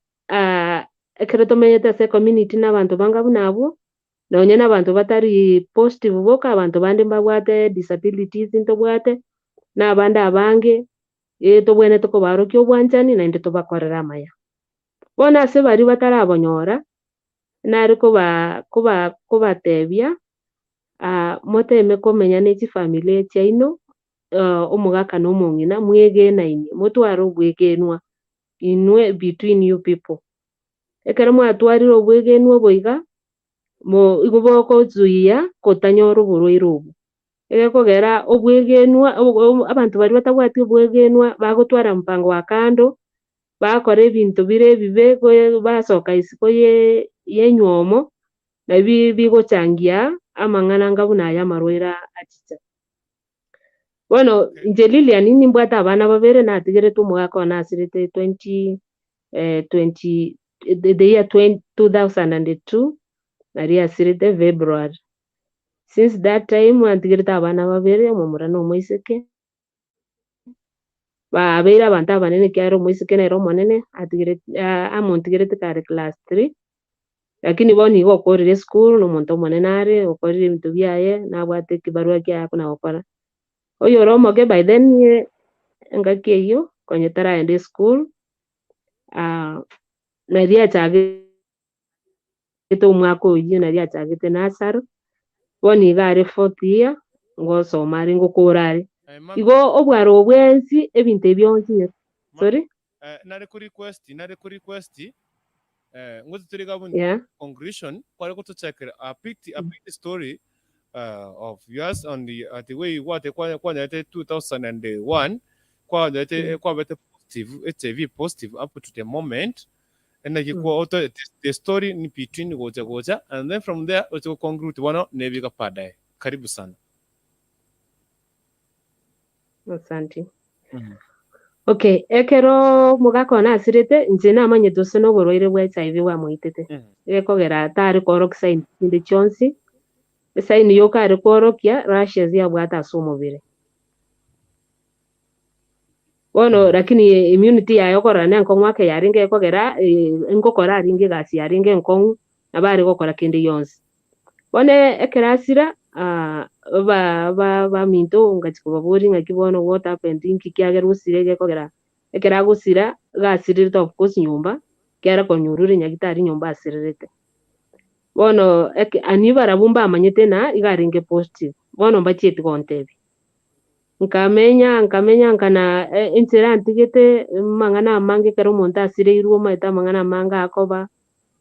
ekero tomenyete ase community n'abanto banga buna abwo nonye n'abanto batari positive boka abanto bande mbabwate disabilities ntobwate n'abande abange tobwene tokobarokia obwanchani naende tobakorera amaya bono ase baria batarabonyora nare kobatebia moteme komenya na chifamily chiaino omogaka na omong'ina mwegenainie motware obwegenwa inwe between you people ekero mwatwarire obwegenwa oboiga igo bokozuia kotanyora oborwaire obo egekogera obwegenwa abanto baria batabwati obwegenwa bagotwara mpango wa kando bakora ebinto bire ebibe basoka isiko yenywomo na bigochangia amang'ana anga buna aya amarwaire achicha bono inche Lilian nimbwate abana babere natigerete omogaka one asirete 20 the year 2002 nari asirete February. Since that time antigerete abana babere omomura na omoiseke babeire abanto abanene kiaro omoiseke nere omonene amontigerete kare class 3 lakini bono igo okorire school nomonto omonene are okorire ebinto biaye nabwate ekibarua kiaye akona gokora oyore omoke by then engaki eyio konya taraende school nari achagete omwaka oyio nari achagete nursery bono iga are 4th year ngosoma are ngokora are igo obware obwensi ebinto ebionsi sorry nare ku request ngozi turi gabun conclusion kware kutuchekera a pity story of yours on the way you what kwa 2001 kwa positive HIV positive up to the moment and the story in between goja and then from there to conclude one nebiga padaye karibu sana. Asante. Okay, ekero mugaka ona asirete nje namanyete ose n'oborwaire bwa HIV bwamoitete egekogera tari kworokia inde chionsi esaini yoka ari kworokia rashes yabwata ase omobere bono lakini immunity yayo korana nkong'wake yaringe ekogera nkokora aringe gasi yaringe nkong'u nabari gokora kende yonsi bono ekero asira baminto ngachikobabori ng'akibono what happened inki kiagera gosira egekogera ekero agosira gasirire of course nyomba kiara konyurure nyagitari nyomba asirerete bono ani barabumba amanyete na igaringe positive bono mbachieti gontebi nkamenya nkana enchera antigete mang'ana amange kero omonto asireirwe maete amang'ana amange akoba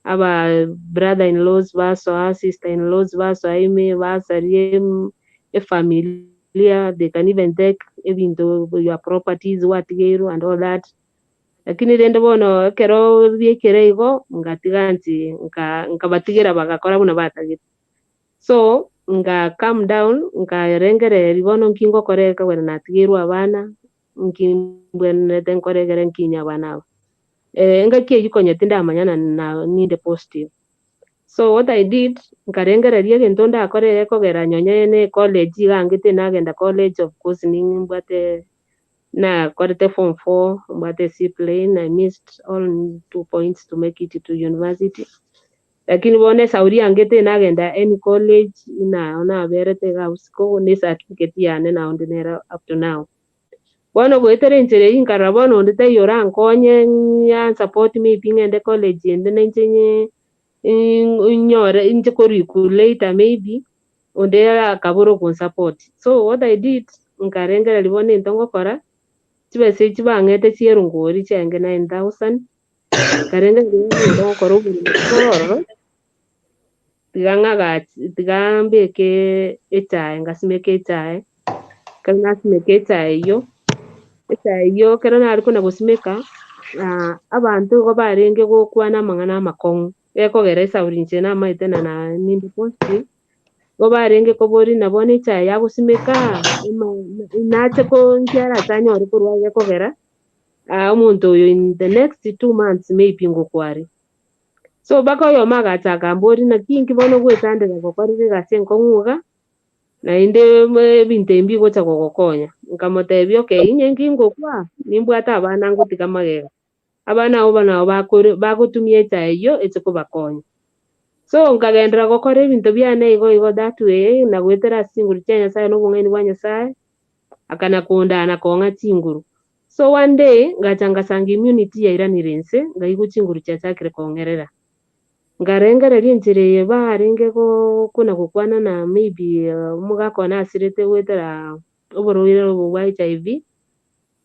aba brother in laws basoa sister in laws basoa ime basarie familia they can even take ebinto your properties watigeirwe and all that lakini rende bono kero biekere igo ngatiga nti nkabatigira bagakora buna batagete so nga calm down nkarengereri bono nkingokoreka wena natigirwe abana nkimbwenete nkoregere nkinya abana abo engaki eyikonyete ndamanyana na ninde positive so what I did nkarengereria egento ndakorere kogera nyonye ne college igangete nagenda college of course nimbwate na korete form 4 mbwate C plane I missed all 2 points to make it to university lakini bone sauri angete nagenda any college ona berete gausiko ne certificate yane na ondinera up to now bono goetere inchere inkara bono ndete yora nkonye ya support me pingende college ende nenyenye nyore inje koriku later maybe onde akaburo kon support so what I did nkarengera libone ntongokora chibese chibangete chierungori chenge 9000 karengera ntongokora uburo tigambe ke echae ngasimeke echae kana simeke echae yo kero nari kuna gusimeka abantu go barenge gokwana amang'ana amakong'u gekogera esauri inche namaete na ninde positive gobarenge kobori nabone cha ya gusimeka nache ko nkiara tanyo kurwa ya kogera umuntu uyu in the next 2 months maybe ngokwari so bako yo magachaka mbori na kingi bono gwetandega gokorire gase nkonguga na inde binte mbi gocha gogokonya nkamotebio ke inyengi ngokwa nimbwata abana ngutika magega abana abo nao bagutumia cha iyo echiko bakonya so nkagendera gokora ebinto biane igo that way na gwetera singuru cia nyasaye n'obung'aini bwa nyasaye akana kundana kong'a chinguru so one day ngacha ngasanga immunity yairanire nse ngaigwa chinguru chiachakire kong'erera ngarengereria enchera eye barenge kuna gukwana na maybe mugakona asirete gwetera oborwaire obo bwa HIV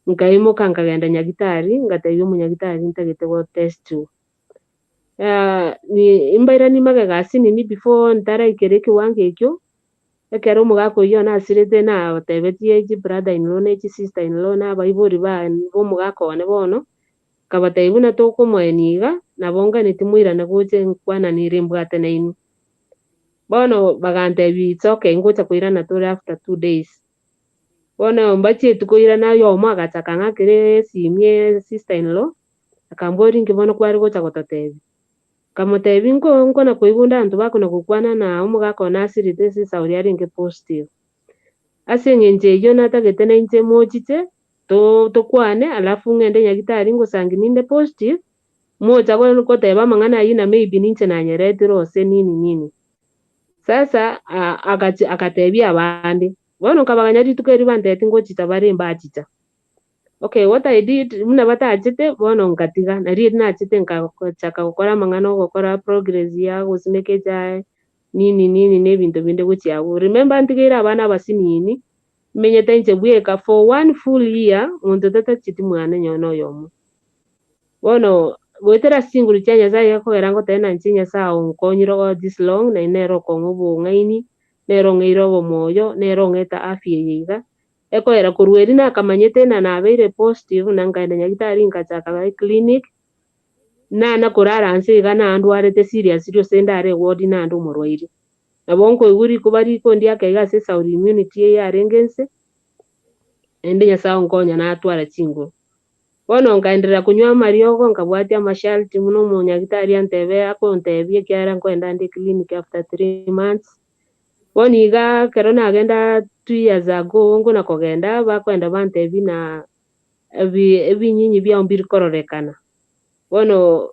nkaimuka nkagenda nyagitari ngatebia omunyagitari ntagete go test imbaira ni magega sinini before ntaraikere kiwango ekio ekero omogaka oyio nasirete nabatebetie echi brother in law na echi sister in law nabaibori omogaka one bono kabatebia buna tokomoenia iga nabo nganeti moirane goche nkwananire mbwate nainu bono bagantebia it's okay ngocha koirana tore after 2 days bono mbachietu koirana yomo agachaka ng'akere simie sister in law akambori nki bono kwari gocha gototebia kamotebia nkona koigunda antu bakona gokwana na omogaka one asirete sisa oria arenge positive ase eng'encho eyio natagete na inche mochiche tokwane alafu ng'ende nyagitari ngosangi ninde positive mocha goteba amang'ana ayio na maybe ninche nanyeretire ose nini sasa akatebia abande bono nkabaganya rituko erio banteti ngochicha bare mbachicha okay what I did muna batachete bono nkatiga nari nachete nkachaka gokora amang'ana ogokora progress ya gosimeka echae nini nebinto binde gochiabu remember ntigeire abana abasinini menyete inche bweka for 1 full year omonto tatacheti mwana nyono oyomo bono gwetera singuru chia nyasaye gekogera ngotena nchi nyasaye onkonyire this long na inero kong'a obong'aini nero ng'eire obomoyo nero ng'eta afya yeiga ekogera korwa eri nakamanyete na nabeire positive na nkaenda nyagitari nkachaka clinic nana korara nse iga nandwarete serious riose ndare ward nande omorwaire nabo nkoigwa rikuba rikondi akaiga ase sauri immunity yarenge nse ende nyasaye onkonya natwara chinguru bono nkaenderera kunywa amariogo nkabwatia amasharti muno omunyagitari antebe akontebia ekiagera nkoenda ndi clinic after 3 months bono iga kero nagenda 2 years ago ngona kogenda bakwenda bantebi na ebinyinyi biao mbirikororekana bono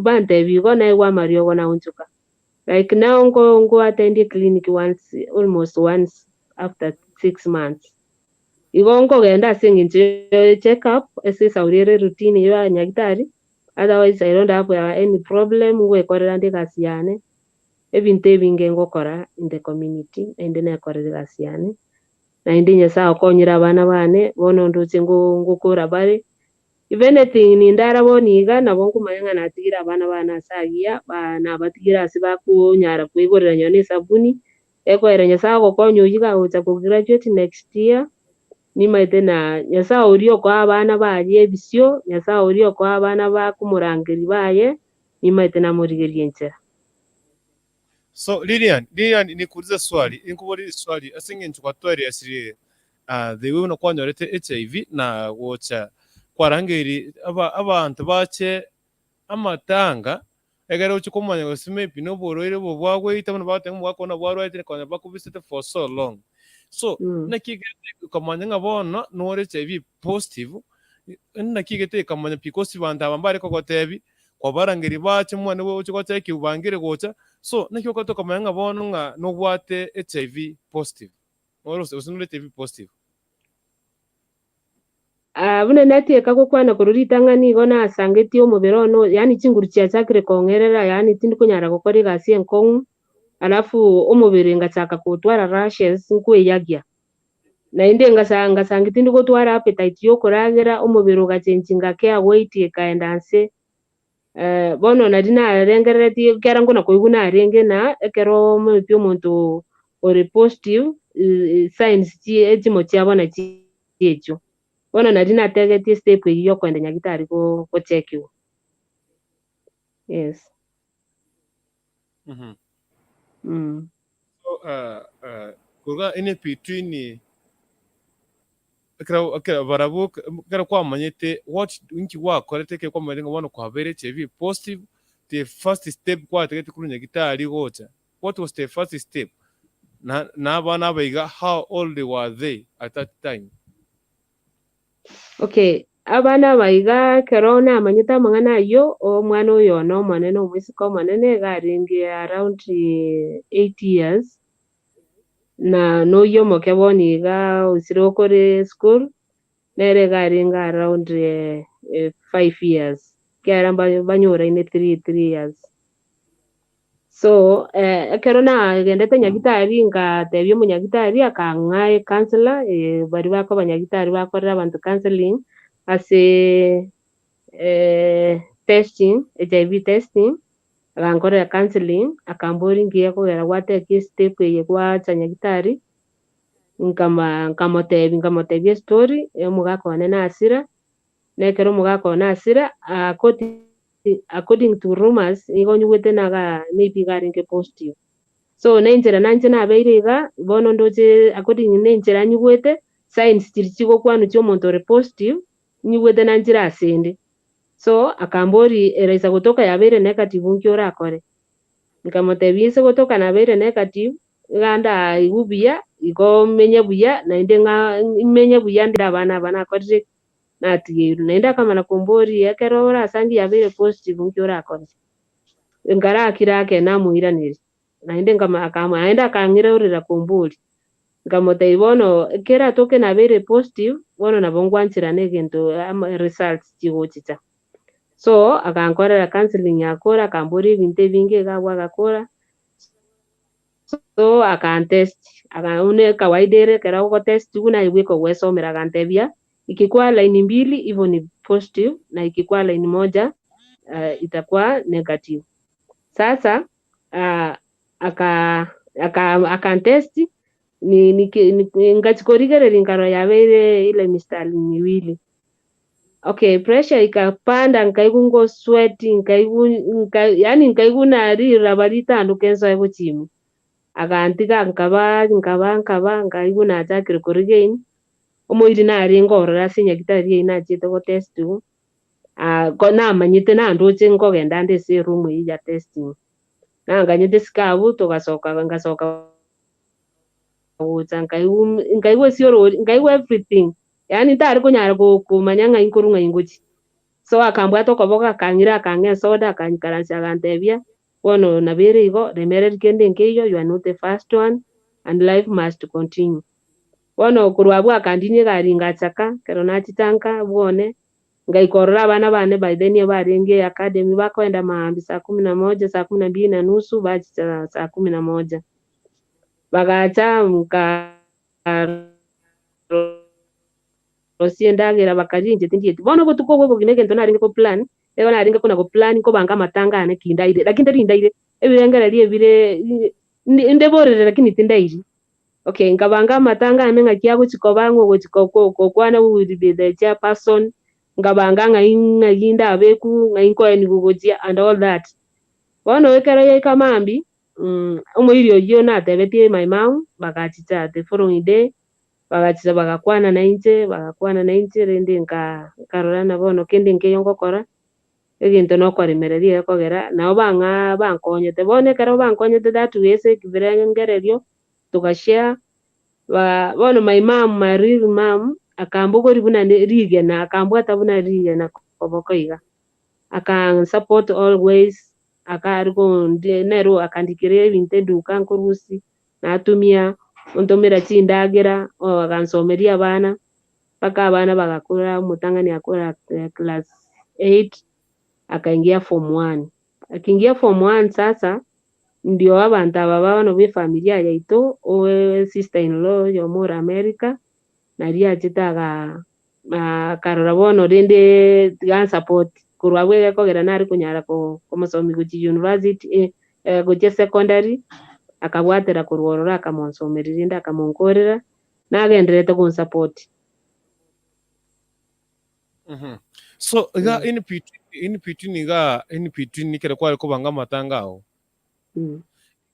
bantebi igo naigwa amariogo naunchuka like now ngo attend clinic almost once after 6 months igo nkogenda ase eng'encho check up ase saurire routine ya nyagitari otherwise I don't have any problem ngwekorera ndi gasi yane ebinto ebinge ngokora in the community ende nekorera gasi yane na indi nyasaye okonyire abana bane bono nduche ngokora bare if anything nindara boniga nabo nkumanya ng'a natigira abana bane ase agiya nabatigira ase bakunyara kwigorera nyono esabuni ekoera nyasaye ogokonya oyio gagocha kograduate next year nimaete na nyasaye oria okoa abana baye ebisio nyasaye oria okoa abana bakumurangeri baye nimaete namorigeria enchera. So Lilian nikuulize swali inkubori swali ase eng'encho gwatware asire the way nokwanyorete HIV na gocha kwarangeri abantu bache amatanga egera uchikomanya gosime pino borwaire bo bwagweita bono batenge mwakona bwarwaite konya bakubisite for so long so nakigete komanya ngabona nore HIV positive nakigete komanya because banda bambare kogotebi kwabarangeri bache mwana we uchigocha ekibangire gocha so nakyo kato komanya ngabona nga nobwate HIV positive orose usunule HIV positive buna natieka gokwana kororiitang'ani igo nasangetie omobere ono yani chinguru chiachakire kong'erera yani tindi konyara gokora egasi enkong'u alafu omobere ngachaka gotwara rashes nkweyagia naende ngasanga tindi gotwara appetite yokoragera omobere ogachenjinga care weight ekaenda nse bono nari narengereretie kera nkona koigwa narenge na ekero maybe omonto ore positive signs echimo chiabona chiechio bono nari nategetie step eyio yokwenda nyagitari gochekiwa yes. So kurga ine pitini kira barabu kira kwa manyete what inki wa korete ke kwa malenga wano kwa bere HIV positive. The first step kwa tegete kurunya gitari gocha. What was the first step? Na bana baiga, how old were they at that time? Okay, abana baiga kerona amanyita mangana yo omwana oyo no mwana no mwisiko manene garingi around 8 years na no yo mokeboni ga usiro kore school nere garinga around 5 years kera banyora ine 3 years. So kerona gendete nyagitari ngatebye munyagitari akangae counselor bari bako banyagitari bakorera abantu counseling ase testing HIV testing akankorera counseling akambori ngiye kugera gwateki step ye gwacha nyagitari nkamotebia story mugakone na asira nekero mugakone asira according to rumors igonyugwete naga maybe garinge positive. So nenjera nanje nabeiriga bono ndoje according nenjera nyugwete signs chirichigo kwanu chyo muntu ore positive nyugwete nanjira asende. So akambori eraisa kutoka yabere negative nkiora akore nkamotebise kutoka nabere negative ganda igubia iko menye buya na inde nga menye buya ndira bana akorje natigiru naenda kama na kombori yakerora asangi yabere positive nkiora akore ngara akirake namuiraniri naende ngama akama aenda kangira urira kombori ngamote ibono kera toke nabere positive bono nabongwanchira negento results chigochicha. So akankorera counseling yakora akambori binte binge gagwa gakora. So akantest akaune kawaidere kera uko test kuna iweko wesomera akantebia ikikuwa line mbili hivyo ni positive na ikikuwa line moja itakuwa negative. Sasa akantest ni ngachikorigere ngaro yabere ile mistari miwili. Okay, pressure ikapanda nkaigungo sweating yani nkaiguna rira barita kenso ego chimi akantika nkaba nkaiguna atakire korigain omoiri nari ngorora sinya gitari ina chite go test na manyite na ndoche ngogenda ndese room ya testing na nganyite sikabu ngasoka nkaiwe sioro nkaiwe everything yani tari kunyara kumanya ngainkuru ngaingochi. So akambwa tokoboka akangira akange soda akankaransia akantebia bono nabere igo remere kende nkeyo you are not the first one and life must continue. Bono kurwabu akandinye garinga chaka kerona chitanka bone ngaikorora abana bane by then barenge academy bakoenda maambi saa 11 saa 12:30 bachicha saa 11 bagacha osiendagira bakarinje tindieti bono gutuko gwo ginege ntonaringe ko plan ego naringe kuna ko plan ko banga matanga ane kindaire lakini ndarindaire ebirengererie bire ndeborere lakini tindaire. Okay ngabanga matanga ane ngakia guchikobango guchikoko kwana will be the chairperson ngabanga ngainda abeku ngainko eni gugojia and all that. Bono wekero ye kamambi omoirio yo na tebetie my mom bagachicha the following day bagachicha bagakwana nainche rende nkarorana bono kende nkeyongokora eginto no kwaremereria kogera nao banga bankonyete bone kero bankonyete that wese kibirengererio tugashare bono my mom my real mom akambugori buna rigena akambwata buna rigena kobokoiga akan support always akargo nero akandikire binte duka nkorusi natumia ontomera chindagira akansomeria abana paka abana bagakura mutangani akora class 8 akaingia form 1 akiingia form 1 sasa ndio abantu aba bano be familia yaito o sister in law yo muri America naria chitaga karora bono rende gan support kurwabwe kogera nari kunyara ko musomi guchi university guchi secondary akabwatira kurworora akamonsomerera nda akamonkorera nagenderete kun support. So ga in between ni kera kwa ko banga matangao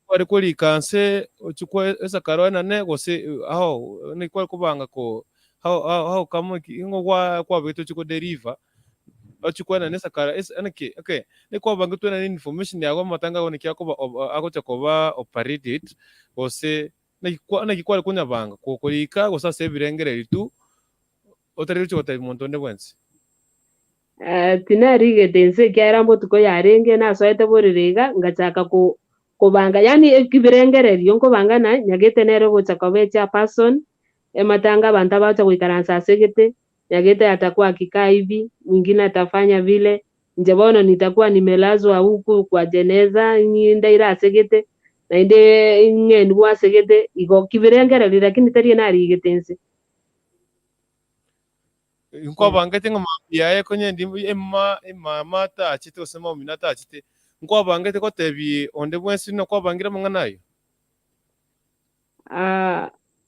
kwari kuri kanse chukwa esa karwana ne gose aho ni kwari kubanga ko how kama ingo kwa beto chuko deriva achukwa na nesa kara esa anake okay ni kwa banga tu na information ya matanga ko nikia ko ako chakoba operated gose na kwari kunya banga ko kurika gosa se birengere tu otari chuko tai montonde bwensi tinarige dense kyara mbotu ko yarenge na soete borerega ngachaka kubanga yani kibirengere yonko bangana nyagete nero gochaka becha person matanga banta bacha kuikaransa segete nyagete atakuwa akikaa hivi, mwingine atafanya vile, njebono nitakuwa nimelazwa huku kwa jeneza ndaira segete na inde ngenwa segete iko kibirengere lakini tari narigetense inko banga tenga mabiaye konye ndi emma mata achite osema minata achite inko banga te ko tebi onde bwensi no ko bangira manganayo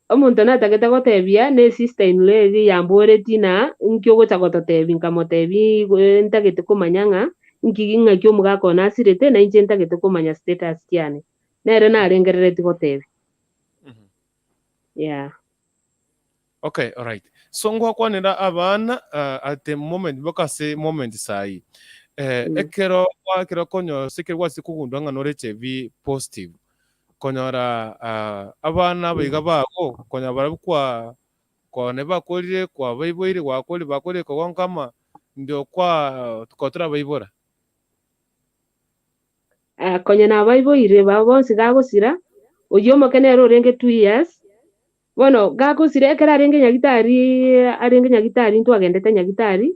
omuntu natagete gotebia ne sister inle yamboreti na nkyo gocha gototebi nkamotebi ntagete kumanyanga nkiginga kyo mugako nasirete na inje ntagete kumanya status kyane nere narengerereti gotebi yeah okay all right so ngwa kwanira abana at the moment bakase moment sai ekero konyo sikirwa sikugundwa nga nore HIV positive konyora abana biga bago konya barabukwa kone bakorire kwa baiboire bakore ko kama ndio kwa tukotora baibora konya na baiboire babonsi gagosira uyomo kenero renge 2 years bono gagosira ekera renge nyagitari ntwagendete nyagitari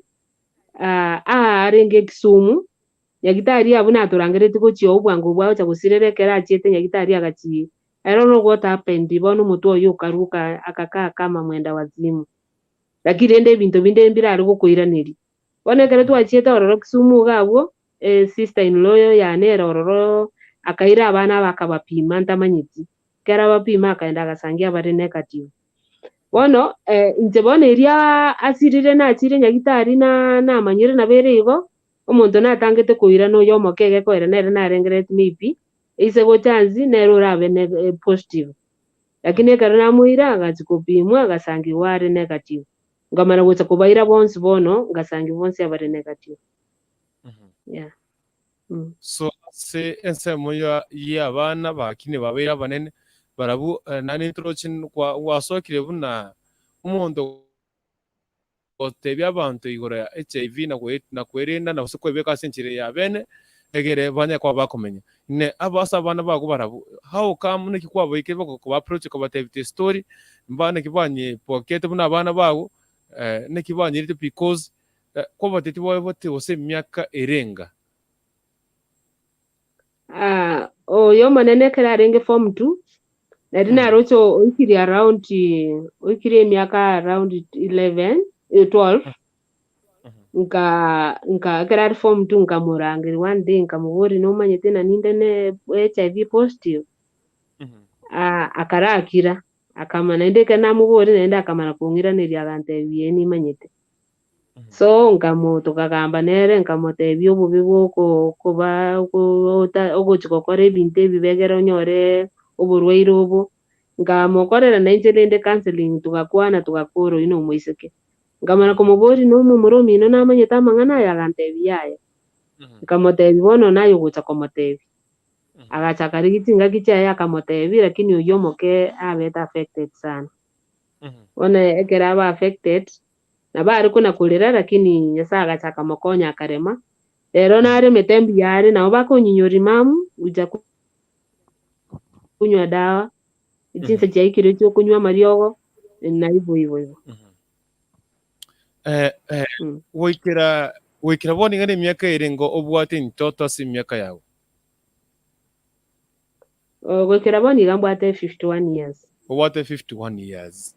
arenge Kisumu nyagitari abuna aturangerete gochio obwango bwao cha gusirerekera achiete nyagitari agachi I don't know what happened bono mutu oyo karuka akakaa kama mwenda wazimu lakini ende bintu binde mbira ari gukuiraniri bono kere twachiete ororo Kisumu gabo sister in law yanera ororo akaira abana bakabapima ntamanyiti kera bapima akaenda agasangia bari negative bono njebona iria asirire na achire nyagitari na manyire na bere igo omuntu natangete kuira no yomo kege kwere nere narengerete mipi ise go chance nero rabe positive lakini kare na muira agachikopimwa agasangi ware negative ngamara gocha kubaira bonsi bono ngasangi bonsi abare negative yeah so se ense moya abana bakine babera banene barabu nani introduction kwa wasokire buna umuntu otebya abantu igora HIV na kwerinda na usikwebeka senchire ya bene egere banya kwa bakomenya ne abasa abana bago barabu how come ne kikwa boike bako kwa approach ko batebite story mbana kibanye pocket buna abana bago ne kibanye rite because ko bateti bote ose miaka erenga yo manene kera renge form 2 na dina rocho oikiri around oikiri miaka around 11 12 nka kera form 2 nkamurangiri one day nkamubori no manyete na ninde ne HIV positive akarakira akamana ndeke namubori nenda akamana kungira neri agantebie ni manyete so tukagamba nere nkamotebia obubi bwoko kuba ogochikokora ebintu ebibegera onyore oborwaire obo ngamokorera nainche rende counseling tugakwana tugakora ino mwiseke ngamana kumubori no mumuromi no namanyete amang'ana aya agantebia aya nkamotebi bono nayo gocha komotebi agachaka rigitinga kichaya akamotebi lakini uyomoke abeta affected sana bona ekera aba affected na bari kuna kulira lakini nyasa agachaka mokonya akarema rero nare metembi yare nao bakonyinyori mamu uja kunywa dawa itinse jaikire cyo kunywa mariogo na hivyo wikira boni ngane miaka irengo obwate ntoto si miaka yawe wikira boni gambwate 51 years obwate 51 years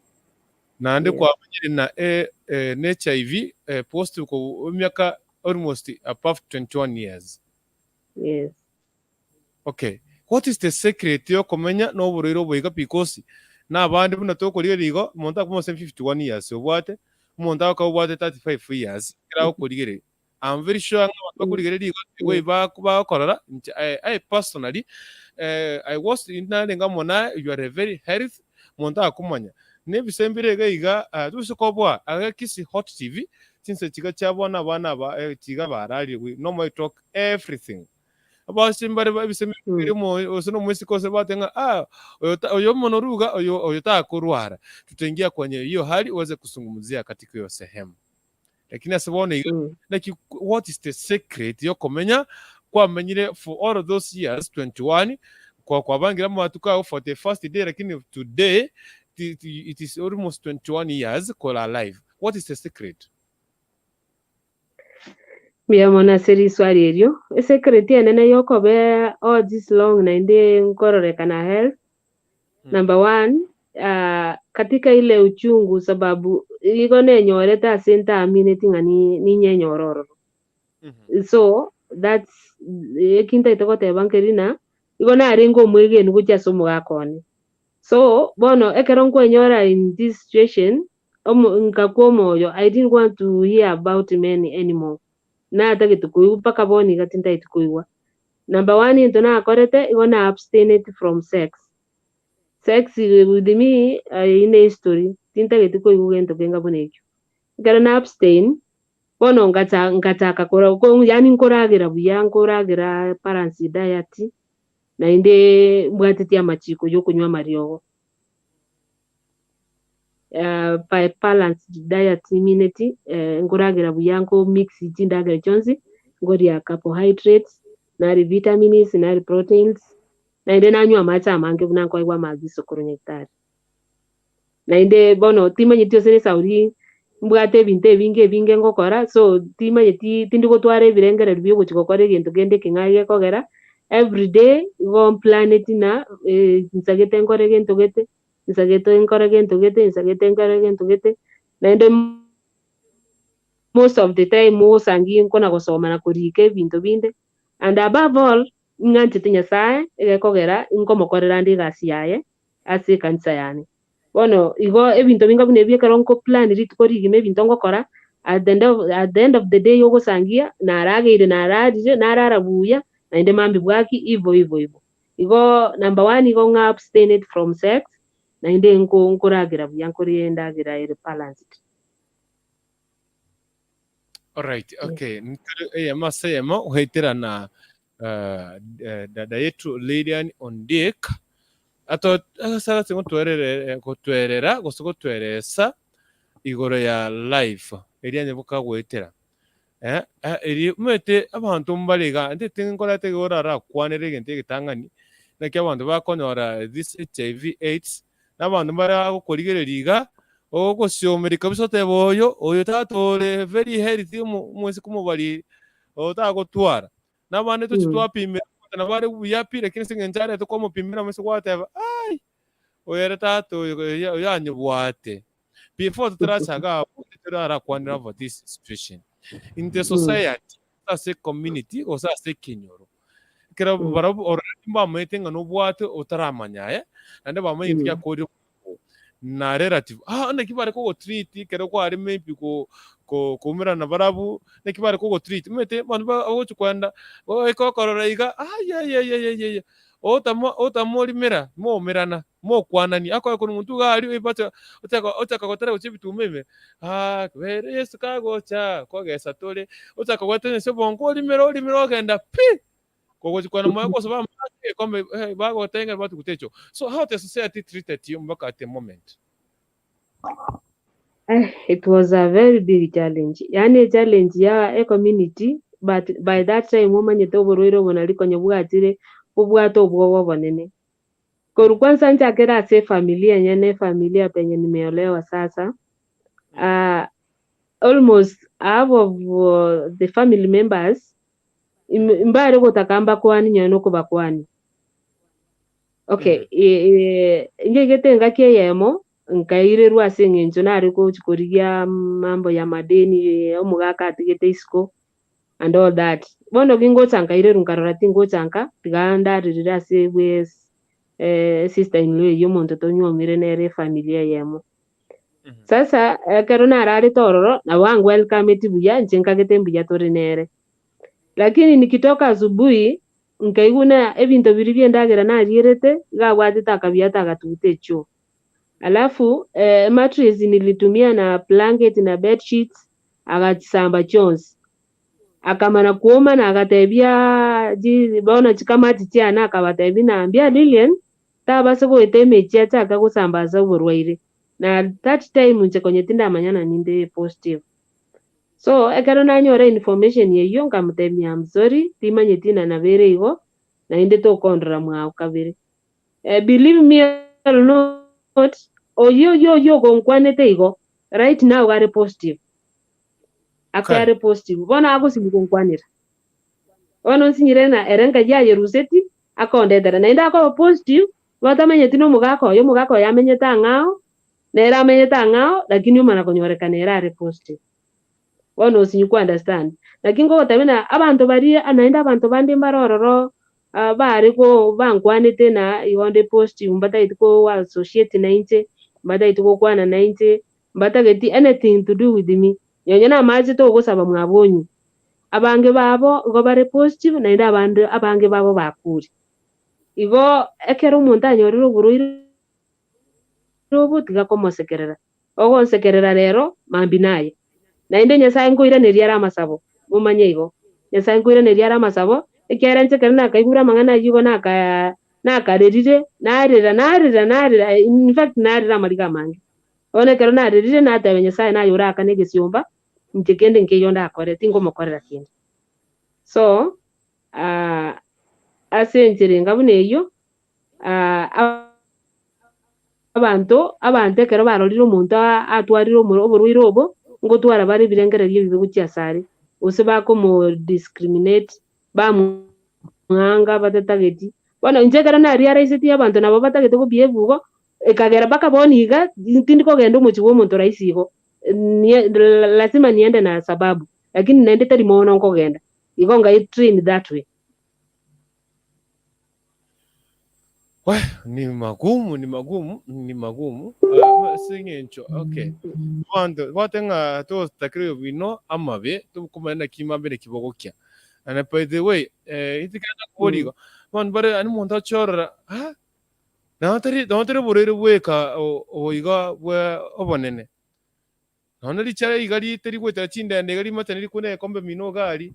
na ndi kwa manyire na HIV positive ko miaka almost above 21 years yes okay what is the secret yo komenya no buriro boiga because na abandi buna to kuri rigo monta ko 51 years obwate monta ko obwate 35 years kira ko rigere I'm very sure ngo bakuri rigo we ba korora I personally I was in nga mona you are a very healthy monta akumanya ne bisembire gaiga tusukobwa aga kisi hot tv since chiga chabona bana ba chiga barali we normally talk everything about simbare bisembire mo osono mwesi kose batenga oyo monoruga oyo takurwara tutaingia kwenye hiyo hali uweze kusungumzia katika hiyo sehemu lakini asibone like what is the secret yo komenya kwa menyire for all of those years 21 kwa bangira matuka 41st day lakini today it is almost 21 years call alive. What is the secret? Mia mona seri swali elio secret ene yoko be all this long na inde nkorore kana health. Number one, katika ile uchungu sababu iko nenyoreta senta amineti ngani ninye nyororo. So that's kinta itokote bankerina iko na arengo mwege nukuja somo gakoni. So bono ekerongo enyora in this situation nkakuwa moyo I didn't want to hear about men anymore. Na atake tukuyu paka boni gatinta itukuiwa. Number one into na akorete iko na abstain from sex. Sex with me in a story tinta getiko igugento kenga bonekyo ngara na abstain bono ngata kakora ko yani nkoragira buya nkoragira parents diet na inde mbwatiti amachiko yo kunywa mariogo by balanced diet immunity nkoragira buya nko mix tindagira chonzi ngoria carbohydrates na vitamins na proteins na inde nanywa amacha amange bunanko igwa mazi sokoro nyektari na inde bono timanyitio sene sauri mbwate binte binge ngokora so timanyiti tindiko tware birengere byo guchikokora egento gende kingaige kogera every day go planet na nsagete nkore gento gete nsagete nkore gento gete nsagete nkore gento gete na inde most of the time musangi nkona gusoma na kurike bintu binde and above all ngantete nyasaye egekogera inkomokorera ndi gasi yaye ase kanisa yani bono igo ebintu binga bune byekeronko plan ritukori gime bintu ngokora at the end of the day yogo sangia na aragire na ararije na ararabuya na inde mambi bwaki ivo igo number 1 igo nga abstain from sex na inde nkoragira buya nkorienda gira ire balanced. All right, okay. Masema uhitira na dada yetu Lilian Osinde ato sara singo twerera gusoko tweresa igoro ya life erianye buka gwetera eri mwete abantu mbaliga ndete ngora tegora ra kwanere gente gitangani na kya abantu bakonyora this HIV AIDS n'abantu bara gukorigereriga ogosyomerika bisote boyo oyo tatore very healthy mwese kumubali otagotwara n'abandi tuchitwapimira na bari buyapi lakini singenjare tukomupimira mwese kwateba ai oyere tato yanyubwate before tutarachaga turara kwanira for this situation in the society as a community or as a kinyoro kera barabu already bametenga no bwate utaramanya ande bamenye kodi na relative ande kibare ko treat kera ko ari maybe ko kumira na barabu ne kibare ko treat mete bantu ba kwanda ko kororaiga ya otamori mera mo merana mo kwanani ako ko muntu gari ibata utaka kotara uchibitu meme where yes kago cha ko gesa tole utaka kwatene se bongo limero genda pi ko kwana moyo ko sababu kombe bago tenga batu kutecho. So how the society treated you mbaka at the moment? It was a very big challenge. Yani challenge ya a community, but by that time woman yetoboroiro monaliko nyobwatire ubwato ubwogo bonene. Kwa kwanza nchakera ase familia nyene familia penye nimeolewa sasa. Almost half of the family members mbare gotakamba kwani nyono kubakwani. Okay, ngegete ngakie yemo nkairerwa ase ngenjo nari ko chikorigia mambo ya madeni omugaka atigete isko and all that. Bono gingo chanka ireru nkarora tingo chanka tiganda ririra ase wes sister in law yo monto tonyo mirenere familia yemo. Sasa karona arari tororo na wangu welcome tibuya njenka gete mbuya torinere. Lakini nikitoka asubuhi nkaiguna ebinto biri byendagera narierete gabwatite akabiata agatute cho. Alafu mattress nilitumia na blanket na bed sheets agasamba chonsi. Akamana kuoma na agatebia bona chikama tichiana akabatebi na ambia Lilian tabase goite mechi ataka gusambaza uburwaire. Na that time nchekonye tinda manyana ninde positive. So ekero nanyora information yeyo nkamutemia I'm sorry timanye tina na bere igo na inde to kondra mwao kabere. Believe me or not yo gonkwanete igo right now are positive. Akare positive. Bona ago simugonkwanira. Ono sinyire na erenga ya yeruseti akondetera na inde ako positive batamanye tino mugako yamenyeta ngao na era amenyeta ngao lakini umana konyorekana era are positive. Ono sinyiku understand. Lakini ko tabina abantu bari anaenda abantu bandi mbarororo bari ko bankwanete na iwonde positive mbata itiko wa associate na inte mbata itiko kwana na inte mbata geti anything to do with me yonyana maji to gusaba mwabonyi abange babo go bari positive na ida abange babo bakuri igo ekero umuntu anyorira uburuire robo tigakomosekerera ogonsekerera rero mambi naye na inde nyasaye ngoiranĩria aramasabo mumanye igo nyasaye ngoiranĩria aramasabo ekera nchekera na kaigura mang'ana yigo nakarerire narira in fact narira mariga mangi one kero narerire natebe nyasaye nayura akane gĩciũmba nchekende nkeyo ndakore tingomokorera kindu so ase nchirenga buna eyo abantu ekero barorire omonto atwarire oborwaire obo ngotwara bari birengererio biguchia sare ose bakomo discriminate bamwanga batatageti bona njekera na realize abantu nabo batagete kubehave ugo ekagera baka boniga tindiko genda umuchi wo muntu raisi igo lazima niende na sababu lakini nende tari mono nkogenda igo ngai train that way. Ni magumu singencho okay wando watenga to takrio bino amabe to kumana kimabere kibogokya and by the way itikana koligo man bare ani monta chora na tari borere weka oiga we obonene na lichara igari tari gweta chinda ndegari mataniri kune kombe mino gari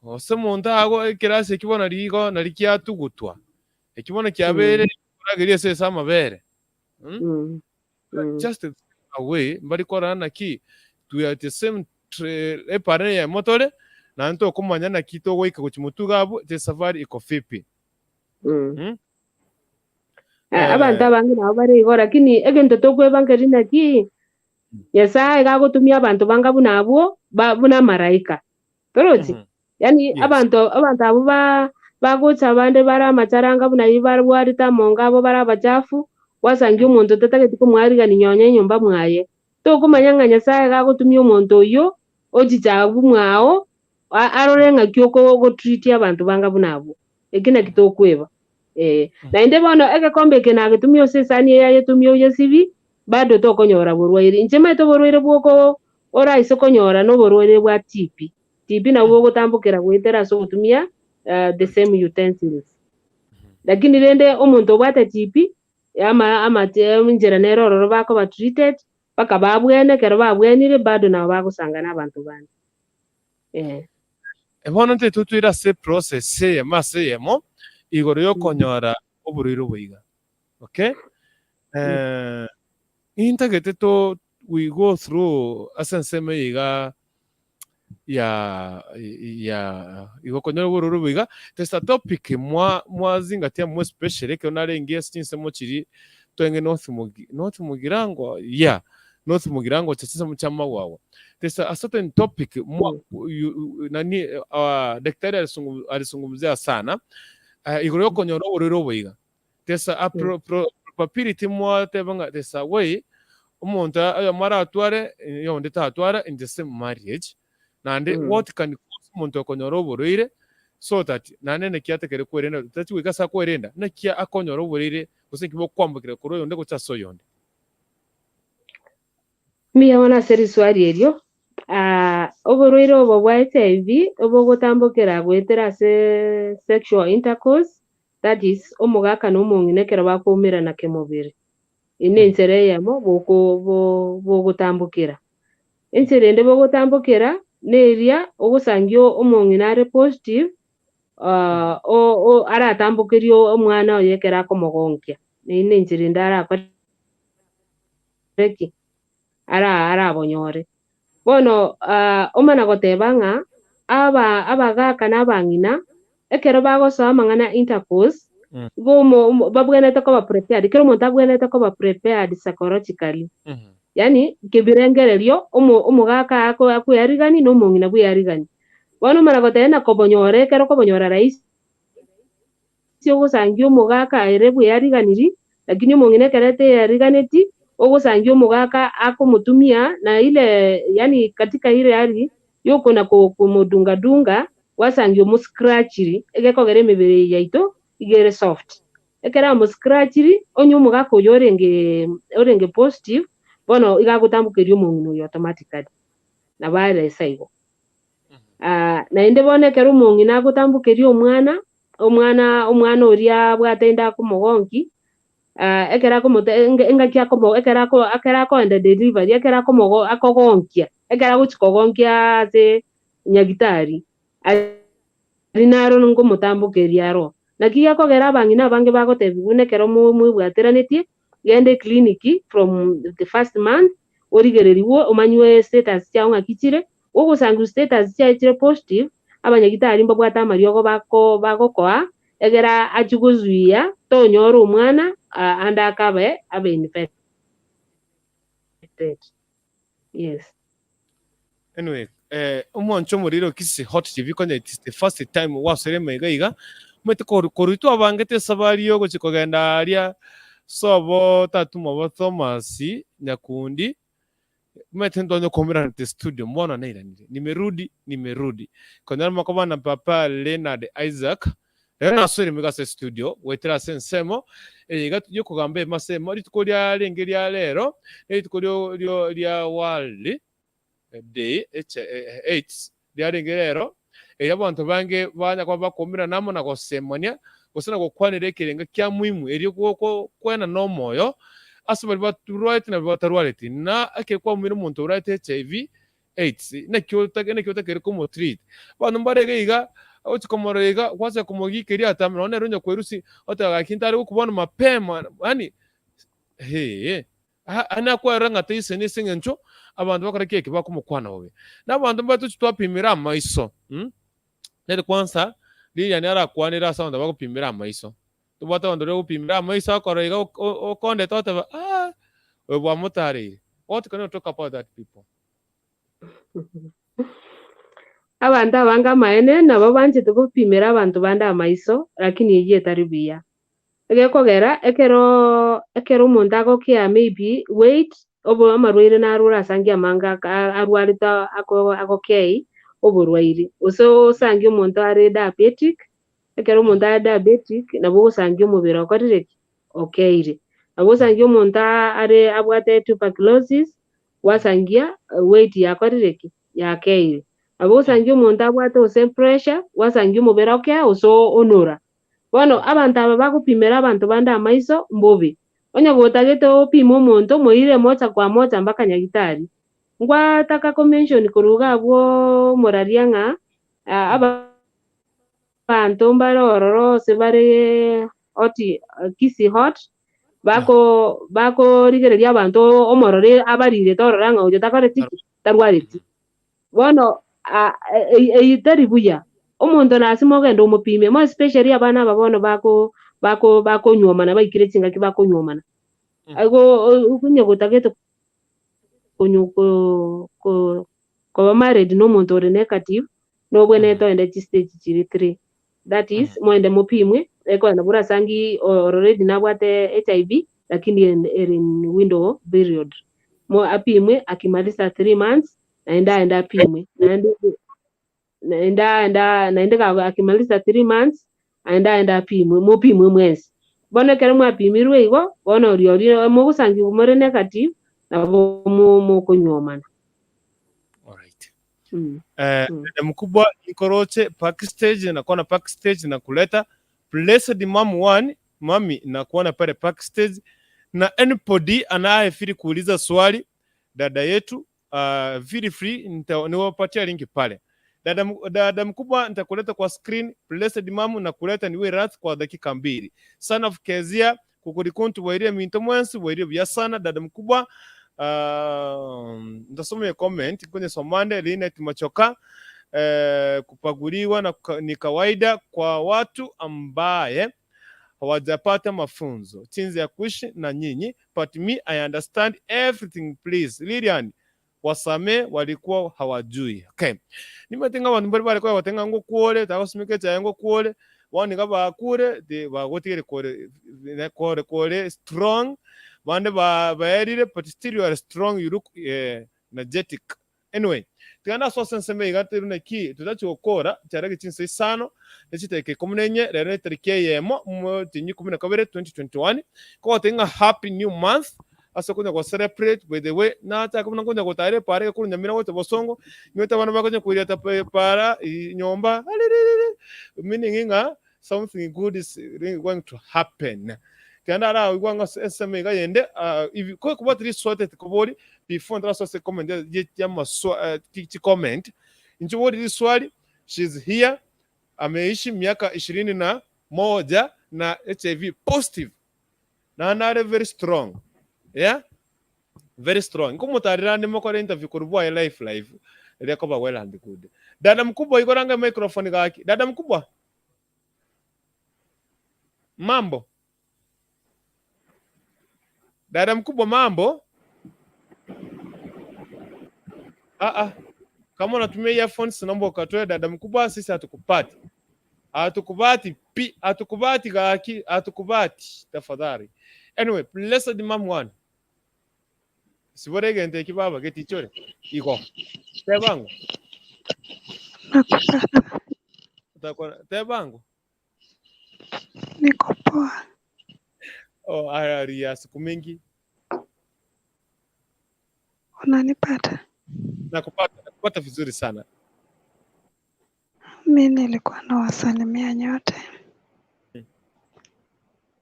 ose monta ago kirase kibona rigo na likia tugutwa ekibona kyabere kurageria sesa amabere just a way mbari korana ki tu at the same pare ya motore na nto kumanya na kito goika kuchimutugabu te safari iko fipi abantu abangi nabo bari igo lakini egento tokwebangeri naki nyasaye gagotumia abantu bangabu nabo buna maraika toroti yani abantu abo bagocha abande bara amacharanga buna ibarwarita mongabo bara abachafu wasangia omonto tatageti kumwariga ninyonya nyomba mwaye tokumanya ng'a nyasaye gagotumia omonto oyo ochichabu mwao arore ng'aki okogotreat abantu bangabu nabo ekina kitokweba na inde bono egekombe kenagetumia osesani yayetumia oyesibi bado tokonyora borwaire inchemaete borwaire bwoko oraise konyora noborwaire bwa TB nabwo gotambukira gwetera so gutumia the same utensils lakini rende omonto obwate TB ama njera nerororo bako ba treated baka babwene kero babwenire bado nabo bagusangana abantu bandi bono nte tutwira se process yemo igoro yo konyora oburwaire buiga okay intagete to we go through asenseme iga ya igo konyora oburwaire buiga testa topic mwazingatia mwe special ke onarengia sinse mochiri twenge north mugirango north mugirango chasisa mchama wawo testa a certain topic nani daktari alisungumzia sana igoro yo konyora oburwaire buiga tesa probability mwate banga tesa way umuntu ayo mara atware yonde tatwara in the same marriage nande what can cause umuntu akonyora oburwaire so that nane kiatekere kwerenda tati wikasa kwerenda nakia akonyora oburwaire gusinkibo kwambukira kuro yonde guchaso mia wana seri swali elio oborwaire obo bwa HIV obogotambukira gwetera sexual intercourse, that is omogaka n'omong'ina ekero bakuumirana kimubiri ine enchera eyemo bogotambukira enchera ende bogotambukira neria ogosangia omong'ina are positive aratambukirio omwana oyo ekero akomogonkia ine enchera ende arakoreki arabonyore bono omana goteba ng'a abagaka n'abang'ina ekero bagosoa amang'ana intercourse babwenete koba prepared kero omonto abwenete koba prepared psychologically yani kebirengererio omogaka akweyarigani n'omong'ina bweyarigani bono omana goteba nakobonyora ekero kobonyora rahisi ogosangia omogaka aire bweyariganiri lakini omong'ina ekero teyariganeti ogosangia omogaka akomotumia na ile yani katika ile hali yokona kumudunga wasangia omuscratchiri egekogera emibiri yaito igere soft ekero amuscratchiri onye omogaka oyo orenge positive bono igagotambukeria omong'ina oyo automatically nabaresa igo naende bono ekero omong'ina agotambukeria omwana oria abwate ende akomogonki ekero engaki ekero akoenda delivery ekero akogonkia ekero agochi kogonkia ase nyagitari ari naro ngomotambukeria aro naki gekogera abang'ina abange bagotebi buna ekero mwibwateranetie gende kliniki from the first month origereriwe omanywe status chiao ng'aki chire ogosangia status chiao chire positive abanyagitari mbabwate amariogo bagokoa egera achigozuia tonyora omwana ande abe infected. Yes. Anyway, omwancho moriro kisi hot TV konya it is the first time wasere mega mete korutu abangete sabari yogo chikogenda aria sobo tatuma bo Thomas Nyakundi mete ndonyo komera na studio mbona nairanire nimerudi konya makoba na papa Leonard Isaac rena sori megase studio wetera sensemo gatuje kugambe masemo ari tukoria rengeria lero tukorio lya world day AIDS lyarengerero abantu bange banya kwa bakomira namo na gosemania gosana gokwanira ekirenga kya muimu eri kwena no moyo asubali baturwate na batarwate na akekwa mumira umuntu urate HIV AIDS na kyota kere komo treat bantu mbarege iga ochikomorega kwaza kumogikeria atamira one runyo kwerusi otagakintari ukubona mapema yani ana kwaranga teise nisengencho abantu bakora keke bakumukwana wowe n'abantu batuchi twapimira amaiso nere kwanza Lilian arakwanira sound bakupimira amaiso tubata abantu rero gupimira amaiso akorega okonde tota we mutari. What can you talk about that people? Abantu abanga maene nabo banchete gupimira abantu banda amaiso lakini iye taribia egekogera ekero omonto agokia maybe weight obo amarwaire narura asangia manga arwarita agokei oborwaire oso sangia omonto are diabetic ekero omonto are diabetic nabo osangia omobere okorireki okeire nabo osangia omonto are abwate tuberculosis wasangia weight yakorireki yakeire nabo osangia omonto abwate ose pressure wasangia omobere okea oso onora bono abantu aba bagupimira abantu banda amaiso mbobe onya gotagete opima omonto moire moja kwa moja mpaka nyagitari ngwataka convention kuruga abwo moraria ng'a abantu mbarororo se bare oti kisi hot bako rigereria abantu omorore abarire torora ng'a ojo takore tiki tarwareti bono eitari buya omonto nasimo ogenda omopime mo especially abana ababono bako nywomana baikire chingaki bako nywomana ago kunye gotagete koba married n'omonto ore negative nobwene toende stage chiri 3 that is moende mopimwe ekwenda burasangi already nabwate HIV lakini in window period mo apimwe akimaliza 3 months naenda apimwe naenda akimaliza 3 months aenda apimwe mopimwe mwezi bono kero mwapimirwe igo bono orio mogusangi umore negative nabo mo kunywomana. All right. Dada mkubwa ikoroche backstage na kuona backstage na kuleta blessed mom one mami na kuona pale backstage, na anybody anayefiri kuuliza swali dada yetu feel free, niwapatia link pale. Dada mkubwa nitakuleta kwa screen blessed mom na kuleta niwe rat kwa dakika 2 sana of kezia kukurikuntu wairie minto mwensi wairie bya sana dada mkubwa. Nitasoma comment kwenye somande Linet Machoka. Kupaguliwa na ni kawaida kwa watu ambaye hawajapata mafunzo jinsi ya kuishi na nyinyi, but me I understand everything please. Lilian, wasame walikuwa hawajui. Okay, nimetenga wantu mbali walikuwa watenga ngo kuole takosimike cha ngo kuole wani kaba kure de bagotire kore strong bande baerire, but still you are strong, you look energetic. Anyway, tiganda so senseme igatiru na ki tutachi okora cyarage cinse isano neciteke komunenye rero tariki yemo mu tinyi 12 2021 ko tenga happy new month asa kunya kwa celebrate by the way na ata kumuna kunya kutare pare ko nyamira wote bosongo nyota bana bakonya kuria para nyomba meaning nga something good is really going to happen. Kanda ara wanga sma ga yende if ko kuba tri sorted ko bori before ndra so se comment ya maso comment incho bori this swali, she's here, ameishi miaka 21 na HIV positive na ana very strong, yeah, very strong. Ko mutarira ni moko interview ko rubo live ile ko ba well and good. Dada mkubwa iko ranga microphone gaki. Dada mkubwa, mambo? Dada mkubwa, mambo? Kama unatumia earphones naomba ukatoe. Dada mkubwa, sisi hatukupati. Hatukubati gaki, hatukubati tafadhali. Anyway, blessed mom one. Siborege ndeki baba geti chore. Iko. Tebangu. Nakupata. Utakona tebangu. Niko poa. Oh, aya siku mingi. Unanipata? Nakupata vizuri sana. Mimi nilikuwa nawasalimia nyote.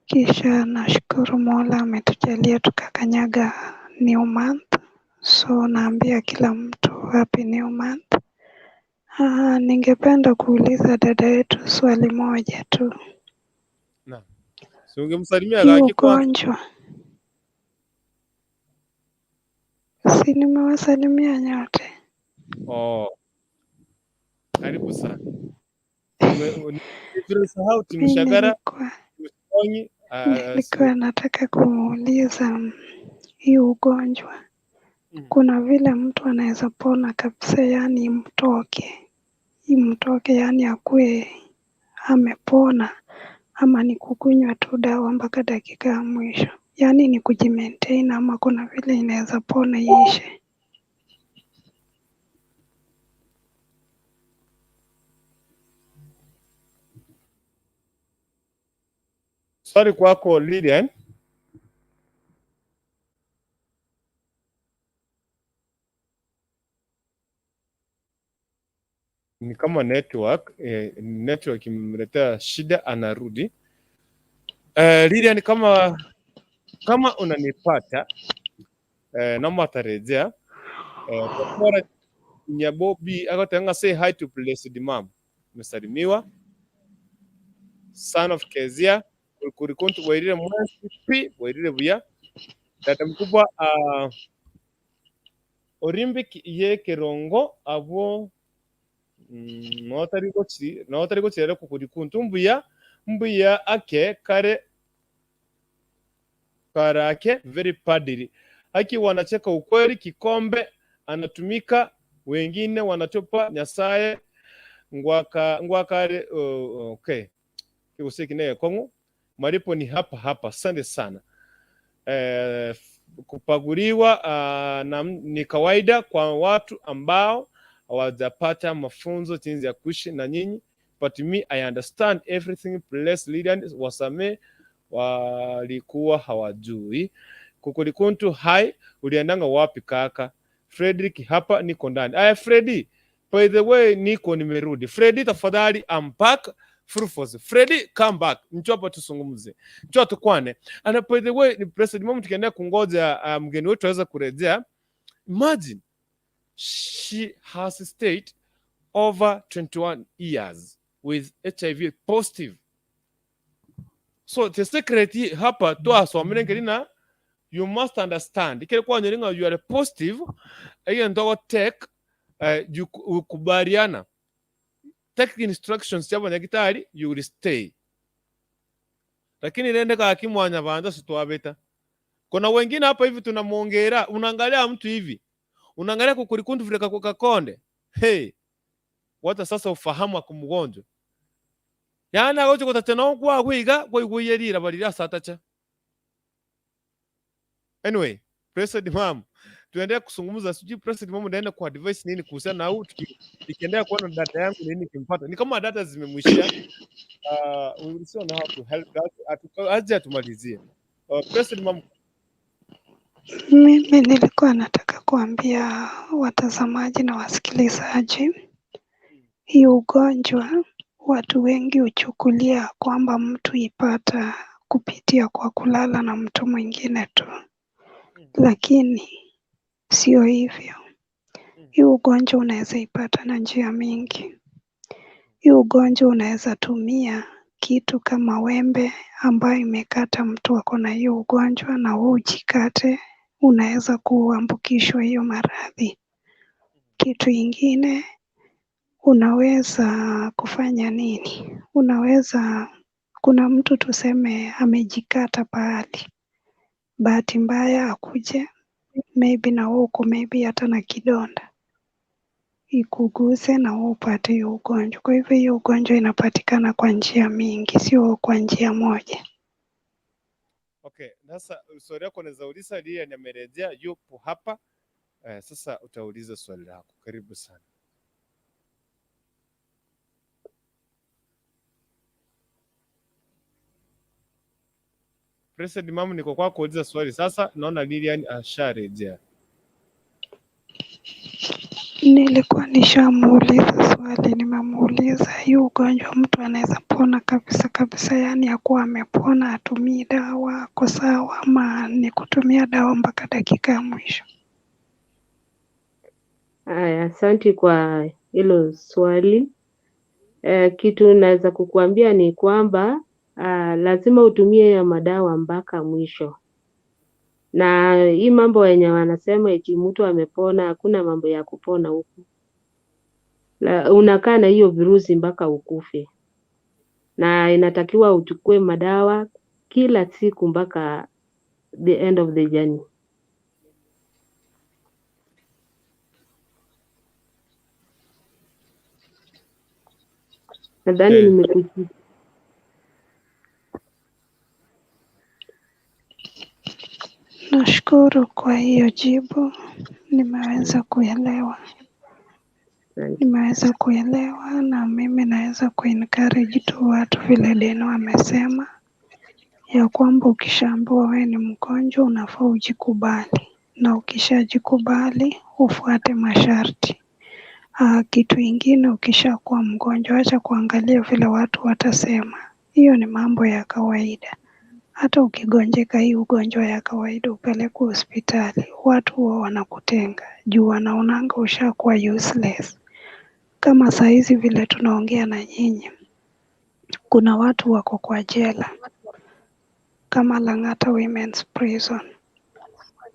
Kisha nashukuru Mola ametujalia tukakanyaga new month. So naambia kila mtu happy new month. Ningependa kuuliza dada yetu swali moja tu. Naam. Si ungemsalimia gaki kwa ugonjwa. Si nimewasalimia nyote. Oh. Karibu sana. Nilisahau tumeshagara. Nilikuwa nataka kumuuliza hii ugonjwa. Kuna vile mtu anaweza pona kabisa, yani imtoke yani akue amepona, ama ni kukunywa tu dawa mpaka dakika ya mwisho? Yani ni kujimaintain ama kuna vile inaweza pona iishe? Sorry kwako Lilian. Ni kama network imemletea shida, anarudi. Lilian, kama unanipata naomba tarejea kwa nyabobi akatanga say hi to blessed mom. Msalimiwa son of Kezia kurikuntu wairire mwasi wairire buya dada mkubwa Olympic ye kerongo abo notari gochi rero kurikuntu mbuya ake karake very padiri haki wanacheka ukweli kikombe anatumika, wengine wanatopa nyasaye ngwakare okay kiusiki naye kongo malipo ni hapa. Asante sana. Kupaguliwa ni kawaida kwa watu ambao hawajapata mafunzo jinsi ya kuishi na nyinyi, but me I understand everything. Bless Lilian, wasame walikuwa hawajui. Kukulikuntu hai, uliendanga wapi kaka? Frederick hapa niko ndani. Freddy, by the way, niko nimerudi. Freddy, tafadhali unpack Frufos. Freddy, come back. Njoo hapa tusungumze. Njoo tukwane. And by the way, ni president mom tukiendelea kungoja mgeni wetu aweza kurejea. Imagine she has stayed over 21 years with HIV positive. So the secret hapa to asomene ngelina, you must understand. Ikile kwa nyoringa you are positive, hiyo ndio take kubariana. Take instructions yabo nyagitari, you will stay. Lakini nende ka kimwanya banda sitwabeta. Kuna wengine hapa hivi tunamuongera, unaangalia mtu hivi. Unaangalia kukulikundu vile kakonde. Hey. Wata sasa ufahamu akumgonjwa. Yani agoje kutatena kwa kwiga kwa kuyerira balira satacha. Anyway, President Mom, tuendelea kusungumza, sijui President Mom ndaenda kwa advice nini kuhusiana na au tukiendelea kuona data yangu nini kimpata. Ni kama data zimemwishia. We will see on how to help that. Aje tumalizie. President Mom, mimi nilikuwa nataka kuambia watazamaji na wasikilizaji, hii ugonjwa watu wengi huchukulia kwamba mtu ipata kupitia kwa kulala na mtu mwingine tu, lakini sio hivyo. Hii ugonjwa unaweza ipata na njia mingi. Hii ugonjwa unaweza tumia kitu kama wembe ambayo imekata mtu ako na hiyo ugonjwa na wewe ujikate, unaweza kuambukishwa hiyo maradhi. Kitu ingine unaweza kufanya nini? Kuna mtu tuseme amejikata pahali, bahati mbaya akuje maybe na wewe uko maybe hata na kidonda, ikuguse na wewe upate hiyo ugonjwa. Kwa hivyo hiyo ugonjwa inapatikana kwa njia mingi, sio kwa njia moja. okay, sasa swali yako naweza uliza, Lilian amerejea yupo hapa. Sasa utauliza swali lako. Karibu sana. President Mom, niko kwako kuuliza swali sasa. Naona Lilian asharejea. Nilikuwa nishamuuliza swali, nimemuuliza hii ugonjwa mtu anaweza pona kabisa kabisa, yani akuwa amepona atumie dawa kwa sawa, ama ni kutumia dawa mpaka dakika ya mwisho? Haya, asante kwa hilo swali. Kitu naweza kukuambia ni kwamba lazima utumie ya madawa mpaka mwisho. Na hii mambo yenye wanasema eti mtu amepona, hakuna mambo ya kupona huku. Unakaa na hiyo virusi mpaka ukufe. Na inatakiwa uchukue madawa kila siku mpaka the end of the journey. Nadhani nimekujibu. Nashukuru kwa hiyo jibu, nimeweza kuelewa na mimi naweza kuencourage tu watu vile Deno amesema ya kwamba ukishaambiwa wewe ni mgonjwa unafaa ujikubali, na ukishajikubali ufuate masharti. Kitu ingine, ukishakuwa mgonjwa acha kuangalia vile watu watasema. Hiyo ni mambo ya kawaida. Hata ukigonjeka hii ugonjwa ya kawaida upelekwe hospitali, watu huwa wanakutenga juu wanaonanga ushakuwa useless. Kama saa hizi vile tunaongea na nyinyi, kuna watu wako kwa jela kama Lang'ata Women's Prison,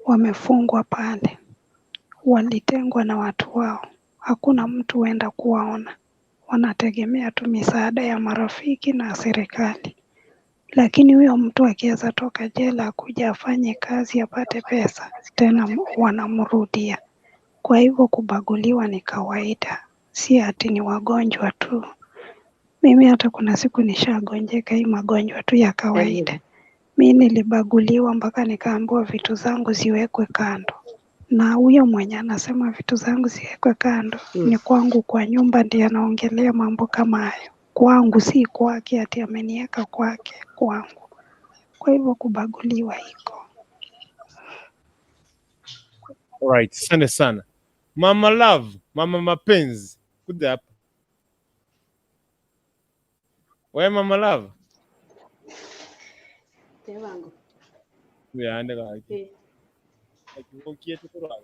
wamefungwa pale, walitengwa na watu wao, hakuna mtu huenda kuwaona, wanategemea tu misaada ya marafiki na serikali. Lakini huyo mtu akiweza toka jela akuja afanye kazi apate pesa, tena wanamrudia. Kwa hivyo kubaguliwa ni kawaida, si ati ni wagonjwa tu. Mimi hata kuna siku nishagonjeka hii magonjwa tu ya kawaida. Mimi nilibaguliwa mpaka nikaambiwa vitu zangu ziwekwe kando. Na huyo mwenye anasema vitu zangu ziwekwe kando ni kwangu kwa nyumba, ndiye anaongelea mambo kama hayo. Kwangu, si kwake ati ameniweka kwake, kwangu. Kwa hivyo kubaguliwa iko. Alright, asante sana. Mama Love, mama mapenzi. kuja hapa. Wewe mama love. Tewangu. Yaende kaki. Eh, Akiwokie tukura.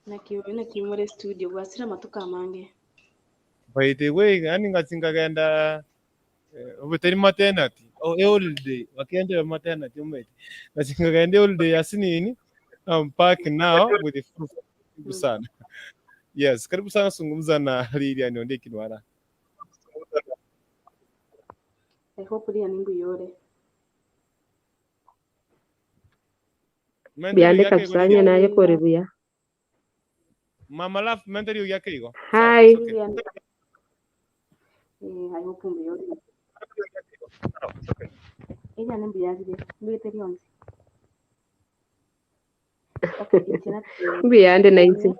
na kimure studio gwasira matuka mange. Baite we yani ngasinga genda ubuteri maternity. Oh, holiday. Wakienda maternity umete. Ngasinga genda holiday asinini. I'm back now with the fruit. Karibu sana. Yes, karibu sana zungumza na Lilian Osinde Kinwara. I hope ria ningu yore. Biande kabisa naye kore buya. Mama love mentally yake iko. Hi. Lilian. I hope umbe yore. Ella nembi yazide. Mbete rionzi. Okay, ichina. Biande na isi.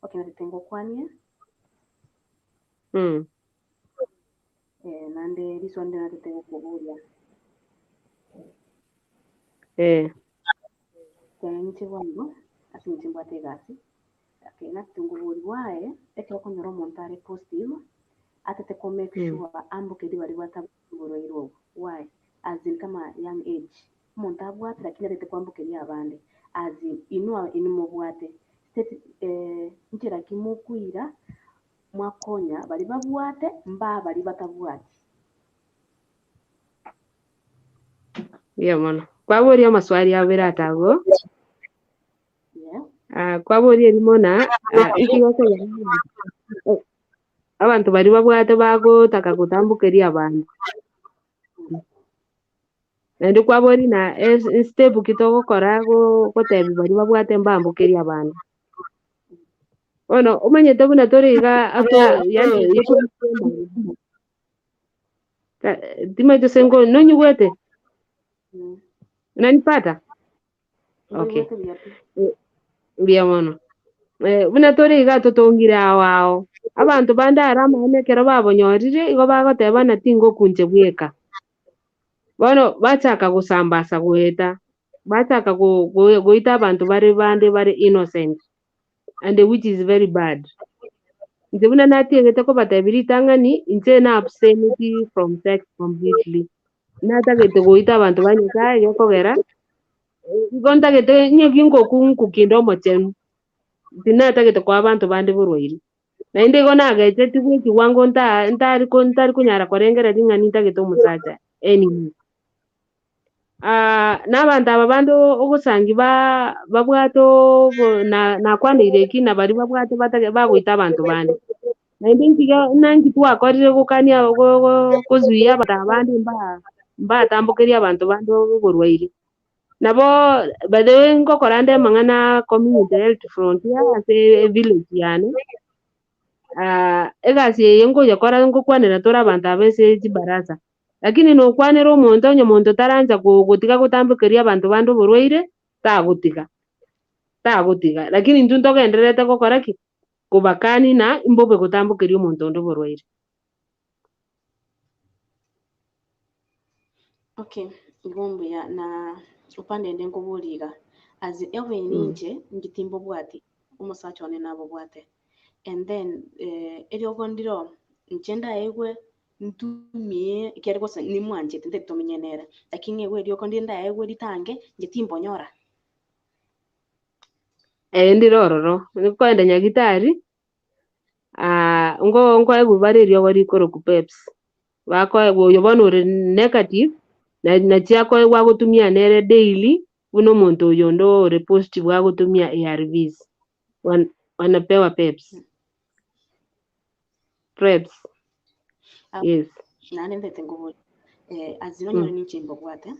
Okay, na tengo kwanye. Nande risonde na tengo kuburia. Nche wangu asinche mbate gasi. Okay, na tengo buri wae eke okonyoro montare positive. Atete ko make sure ambo kedi bari bata ngoro iro. Why? As in kama young age. Monta bwate lakini atete ko ambo kedi abande. As in inua inimo bwate. State nchira kimukwira mwakonya bari babwate mba bari batabwate. Yeah mwana. Kwaboria maswali ya biratago. Kwaboria limona ikiyose abantu bari babwate bagotaka gutambukeria abantu. Nandi kwabori na step kitoko korago kotebi bari babwate mbambukeria abantu. Ono umanyete buna toriga ato yani dima josengo nonyugwete. Unanipata? Okay. Bia mono. Buna toriga totongira wao. Abantu bandara maonekero babonyorire igo bagoteba na tingo kunje bweka. Bono bachaka gusambasa gueta. Bachaka goita abantu bari innocent. And which is very bad. Nze buna nategete ko batebiri tangani nze na abstain from sex completely. Natagete goita abantu banyika yokogera. Gontagete nyegingo kunkukindo mochenu. Dinatagete kwa abantu bandi burwairi. Na inde gona gaite tibwiki wango ntari kunyara korengera lingani ntagete umusacha. Anyway. N'abantu aba bandu ogusangi babwato na kwanire kina bari babwate bagwita abantu bandi. Na inde nkiga nangi twakorire gukania kuzuia abandi mba tambukeria abantu bandi burwairi. Nabo bade ngokorande mangana community health frontier ase village yani. Egasi yengo yakora ngokwanira tora abantu abese jibaraza. Lakini no kwanira omuntu taranja gutika gutambukeria abantu bandu burwaire tagutika. Lakini ntu ntogenderete gukora ki kubakani na imbobe gutambukeria omuntu ndu burwaire. Okay, igombe ya na upande ndengo buriga. As ewe ninje ngitimbo bwati umusacha one nabo bwate. And then elio gondiro nchenda egwe ntumie ikiariko ni mwanje tende tomenyenera lakini ewe elio gondinda egwe litange ngitimbo nyora. Ndirororo nikwenda nyagitari ngo egwe barerio bari koro ku peps bako egwe yobonore negative na chiako egwa gutumia nere daily uno muntu yondo repost bwa gutumia ARVs wanapewa peps. Preps. Yes. Nane ndete ngo azino ni chimbo bwate.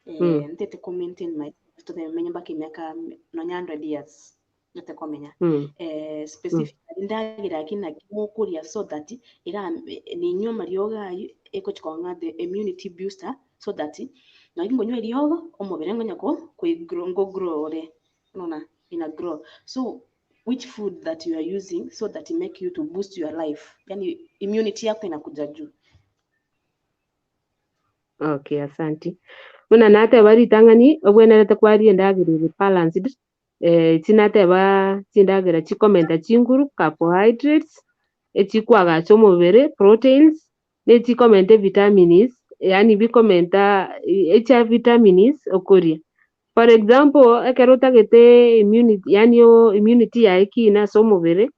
Ndete commenting my to the menya baki miaka no 100 years. Ndete komenya. Specifically ndagira kina kimokuria so that ira ni nyoma ryoga eko chikonga the immunity booster so that na ingo nywe ryoga omubere ngo nyako grow re nona ina grow. So which food that you are using so that it make you to boost your life, yani immunity yako inakuja juu. Okay, asante. Muna nate bari tangani obwenelete kwari ndagirire balanced chinateba chindagera chikomenta chinguru carbohydrates echikwaga chomubere proteins nechikomente vitamins yani bikomenta echa vitamins okoria. For example ekero tagete immunity yani immunity ya ikina somubere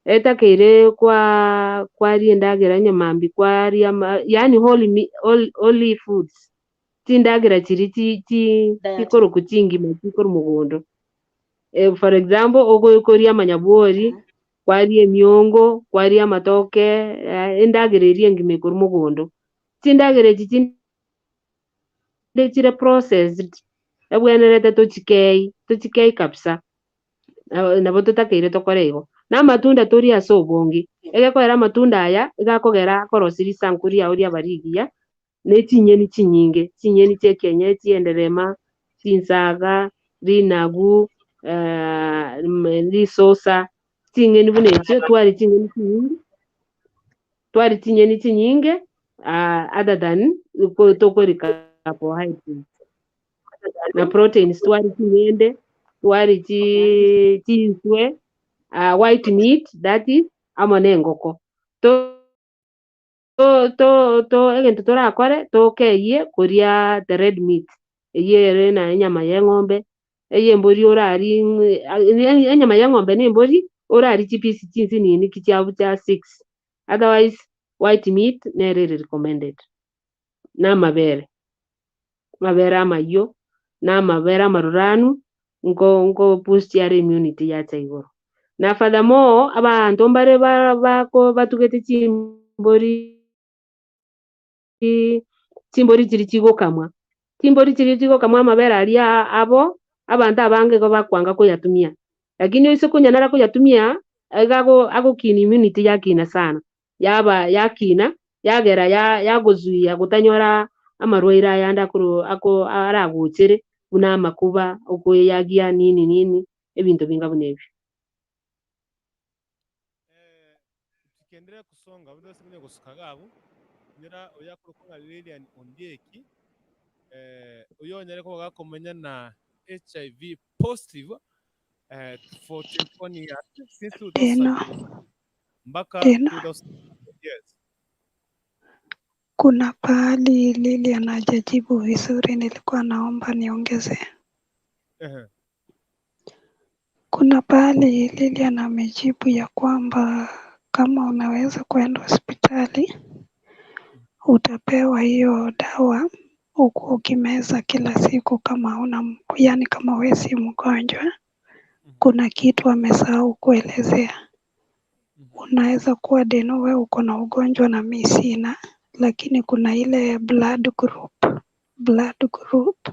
etakeire kwa riendagera nyamambi kwa yani whole foods tindagera chiri chikoro kuchingi machikoro mugondo. For example ogokoria manyabori kwaria miongo kwaria matoke endagera ngime kuru mugondo tindagera chinde chire processed ebwenerete tochikei kabisa nabo tutakeire tokorego na matunda toria sobongi egekorera matunda aya igakogera korosiri sankuria oria barigia ne chinyeni chinyinge chinyeni che kienyeji enderema chinsaga rinagu risosa chinyeni bunecho twari chinyeni chinyinge other than tokori carbohydrates na proteins twari chinyende twari chiswe white meat that is amone engoko egento torakore tokeiye kuria the red meat eyere na enyama ya ng'ombe eyembori orari enyama ya ng'ombe ne embori orari chipisi chinsi nini kichabu cha 6 otherwise white meat nere recommended na mabere amayo na mabere amaruranu ngo boost ya immunity ya igoro na furthermore abantu mbare bako batugete chimbori chiri chigokamwa amabere aria abo abantu abange go bakwanga kuyatumia lakini ise kunyanara kuyatumia agokina immunity yakina sana yaba yakina yagera yagozuia gutanyora amarwaire ayanda ako araguchere buna makuba okuyagia nini ebintu binga bunebyo. Tukiendelea kusonga bado sikunya gusukagabu nyira oyakurukunga Lilian Osinde uyo nyere ko gakomenya na HIV positive for 21 years since 2000 mpaka 2000 years. Kuna pahali Lilian hajajibu vizuri, nilikuwa naomba niongeze. Kuna pahali Lilian amejibu ya kwamba kama unaweza kwenda hospitali utapewa hiyo dawa huku ukimeza kila siku kama kama wewe si mgonjwa. Kuna kitu amesahau kuelezea. Unaweza kuwa deno wewe uko na ugonjwa na mimi sina, lakini kuna ile blood group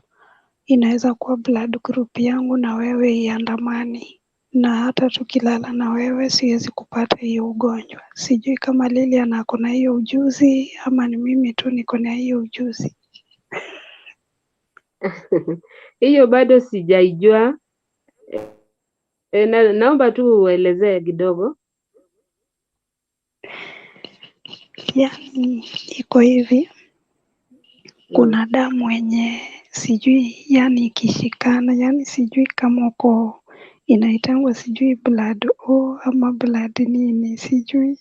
inaweza kuwa blood group yangu na wewe iandamani, na hata tukilala na wewe siwezi kupata hiyo ugonjwa. Sijui kama Lilian ako na hiyo ujuzi ama ni mimi tu niko na hiyo ujuzi. Hiyo bado sijaijua. Naomba tu uelezee kidogo. Yani iko hivi, kuna damu yenye sijui yani ikishikana, yani sijui kama uko inaitangwa sijui blood O ama blood nini sijui,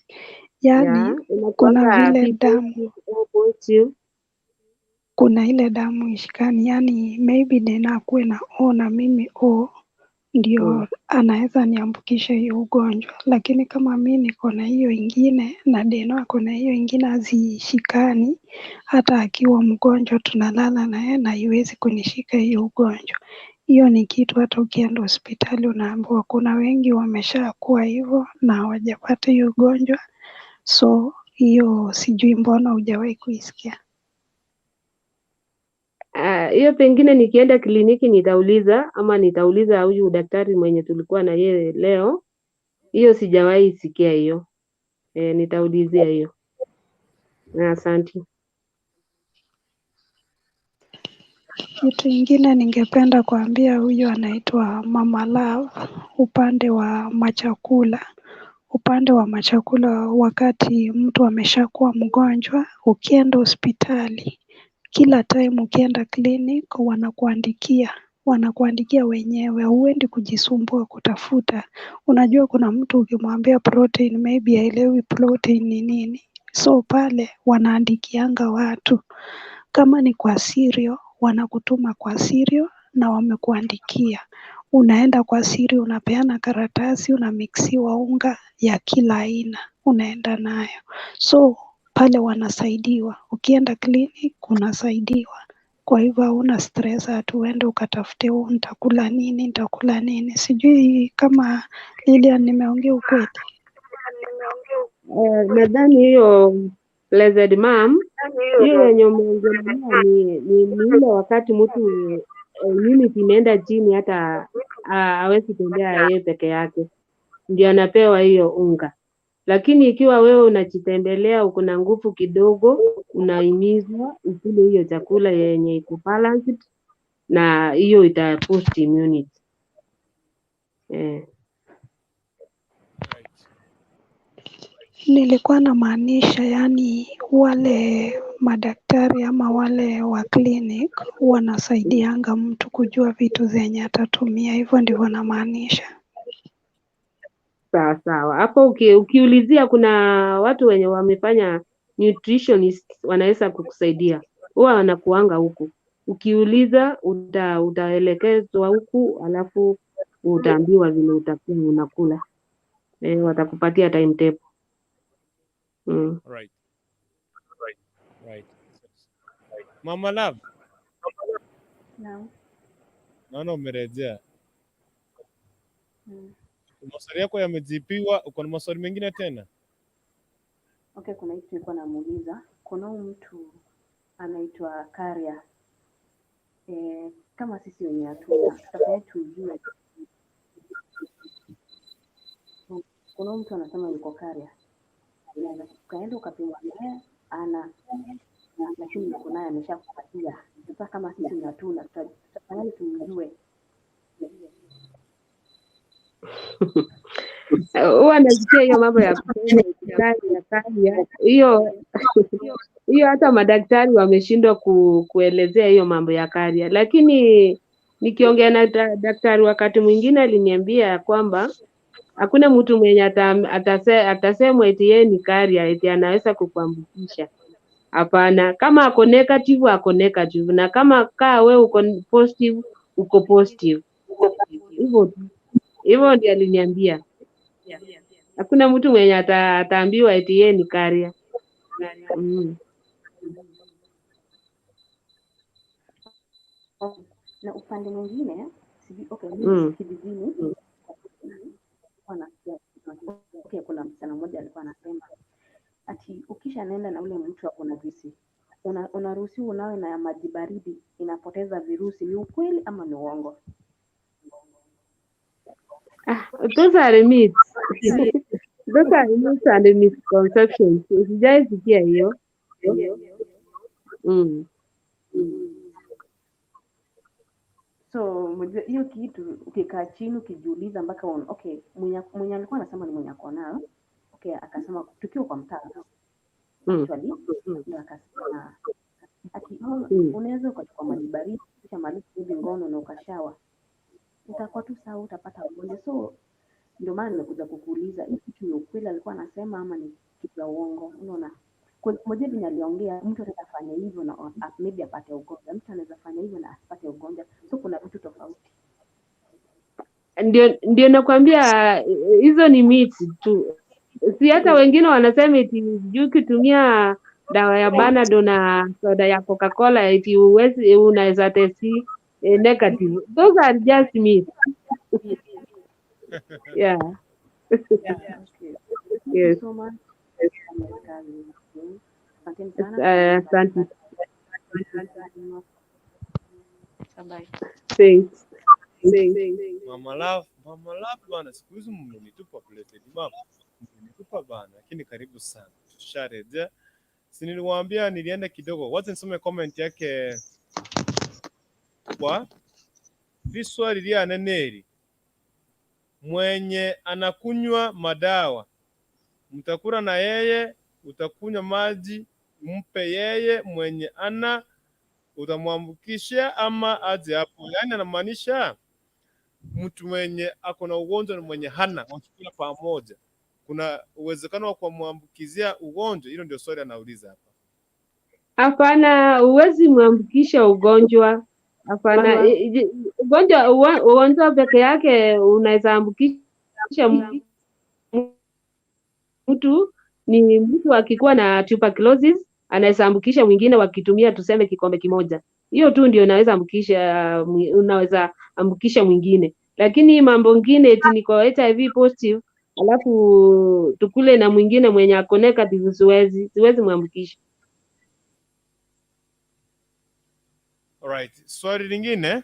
yani kuna vile damu kuna ile damu ishikani, yani maybe Dena akuwe na O na mimi O ndio anaweza niambukisha hiyo ugonjwa, lakini kama mimi niko na hiyo ingine na Dena ako na hiyo ingine hazishikani, hata akiwa mgonjwa tunalala na yeye na haiwezi kunishika hiyo ugonjwa. Hiyo ni kitu hata ukienda hospitali unaambiwa. Kuna wengi wameshakuwa hivyo na hawajapata hiyo ugonjwa, so hiyo sijui mbona hujawahi kuisikia. Hiyo pengine nikienda kliniki nitauliza huyu daktari mwenye tulikuwa na yeye leo. Hiyo sijawahi sikia hiyo. Nitaulizia hiyo. Asante. Kitu ingine ningependa kuambia huyu anaitwa Mama Love, upande wa machakula, wakati mtu ameshakuwa mgonjwa, ukienda hospitali, kila time ukienda clinic wanakuandikia wanakuandikia wenyewe, huendi kujisumbua kutafuta. Unajua kuna mtu ukimwambia protein maybe haelewi protein ni nini, so pale wanaandikianga watu. Kama ni kwa cereal, wanakutuma kwa cereal na wamekuandikia. Unaenda kwa cereal, unapeana karatasi, unamixiwa unga ya kila aina, unaenda nayo. So pale wanasaidiwa, ukienda clinic unasaidiwa. Kwa hivyo hauna stress ati uende ukatafute nitakula nini. Sijui kama Lilian nimeongea ukweli. Nadhani hiyo blessed mom, hiyo yenye umeongelea ni ile wakati mtu immunity imeenda chini, hata hawezi tembea yeye peke yake, ndio anapewa hiyo unga. Lakini ikiwa wewe unajitembelea, uko na nguvu kidogo, unahimizwa ukule hiyo chakula yenye iko balanced, na hiyo ita boost immunity. Nilikuwa namaanisha yani wale madaktari ama wale wa clinic wanasaidianga mtu kujua vitu zenye atatumia, hivyo ndivyo namaanisha. Sawa. Hapo ukiulizia, kuna watu wenye wamefanya nutritionist wanaweza kukusaidia, huwa wanakuanga huku. Ukiuliza utaelekezwa huku, alafu utaambiwa vile utakuwa unakula. Watakupatia timetable. Right. Mama Love. Naam. Naona umerejea. Maswali yako yamejibiwa, uko na maswali mengine tena? Okay, kuna kitu nilikuwa namuuliza. Kuna mtu anaitwa Karia. Kama sisi wenye hatuna, tutafanya tujue. Kuna mtu anasema yuko Karia. Ukaenda ukapimwa naye lakini yuko naye ameshakupatia. Sasa kama sisi wenye hatuna, tutafanya tujue. Huwa nasikia hiyo mambo ya Karia. Hiyo hata madaktari wameshindwa kuelezea hiyo mambo ya Karia, lakini nikiongea na daktari wakati mwingine aliniambia kwamba hakuna mtu mwenye atasemwa eti yeye ni Karia eti anaweza kukuambukisha. Hapana, kama ako negative, na kama wewe uko positive, uko positive. Hivyo ndio aliniambia. Hakuna mtu mwenye ataambiwa eti yeye ni Karia. Na upande mwingine, kijijini, kuna msichana mmoja alikuwa anasema ati ukisha nenda na ule mtu ako na virusi, unaruhusiwa unawe na maji baridi, inapoteza virusi. Ni ukweli ama ni uongo? Those are myths. Those are myths and misconceptions. Sijaisikia hiyo. So hiyo kitu ukikaa chini ukijiuliza mpaka mwenye alikuwa anasema ni mwenye ako nao. Akasema tukiwa kwa mtaa. Actually, ndio akasema ati unaweza ukachukua maji baridi kisha maliza hivi ngono na ukashawa, utakuwa tu sawa, utapata ugonjwa. So ndio maana nimekuja kukuuliza hii kitu ni ukweli alikuwa anasema ama ni kitu ya uongo? Unaona, kwa moja vile aliongea, mtu anaweza fanya hivyo na maybe apate ugonjwa, mtu anaweza fanya hivyo na asipate ugonjwa. So kuna vitu tofauti. Ndio nakwambia hizo ni myths tu. Si hata wengine wanasema eti juu ukitumia dawa ya Panadol na soda ya Coca-Cola eti unaweza testi negative. Those are just myths. Yeah. Yes. So much. Asante. Bye. Thanks. Mama Love bana, siku hizi mmenitupa plated mama. Mmenitupa bana, lakini karibu sana. Tusharejea. Si niliwaambia nilienda kidogo. Wacha nisome comment yake kwa swali lia Neneri. Mwenye anakunywa madawa, mtakula na yeye, utakunywa maji, mpe yeye. Mwenye ana utamwambukisha ama aje hapo? Yani anamaanisha mtu mwenye ako na ugonjwa na mwenye hana wakikula pamoja, kuna uwezekano wa kumwambukizia ugonjwa? Hilo ndio swali anauliza hapa. Hapana, huwezi mwambukisha ugonjwa. Hapana, ugonjwa peke yake unaweza ambukisha mtu ni mtu akikuwa na tuberculosis anaweza ambukisha mwingine wakitumia tuseme kikombe kimoja. Hiyo tu ndio unaweza ambukisha mwingine, lakini mambo ngine eti niko HIV positive alafu tukule na mwingine mwenye ako negative, siwezi mwambukisha. Alright, swali lingine.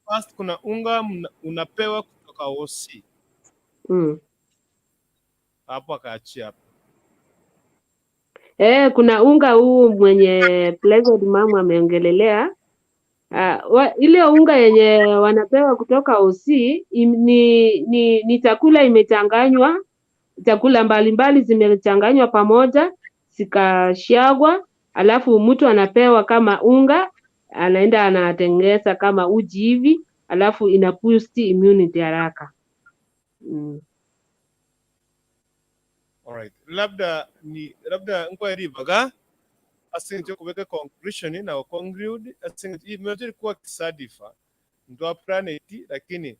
First kuna unga unapewa kutoka OC. Hapo akaachia hapo. Kuna unga huu mwenye Blessed Mama ameongelelea. Ile unga yenye wanapewa kutoka OC ni chakula imechanganywa, chakula mbalimbali zimechanganywa pamoja zikashagwa, alafu mtu anapewa kama unga, anaenda anatengeneza kama uji hivi, alafu ina boost immunity haraka. Alright, labda inquiry baga asinje kubeka conclusion na conclude asinje imejiri kuwa kisadifa ndo planet, lakini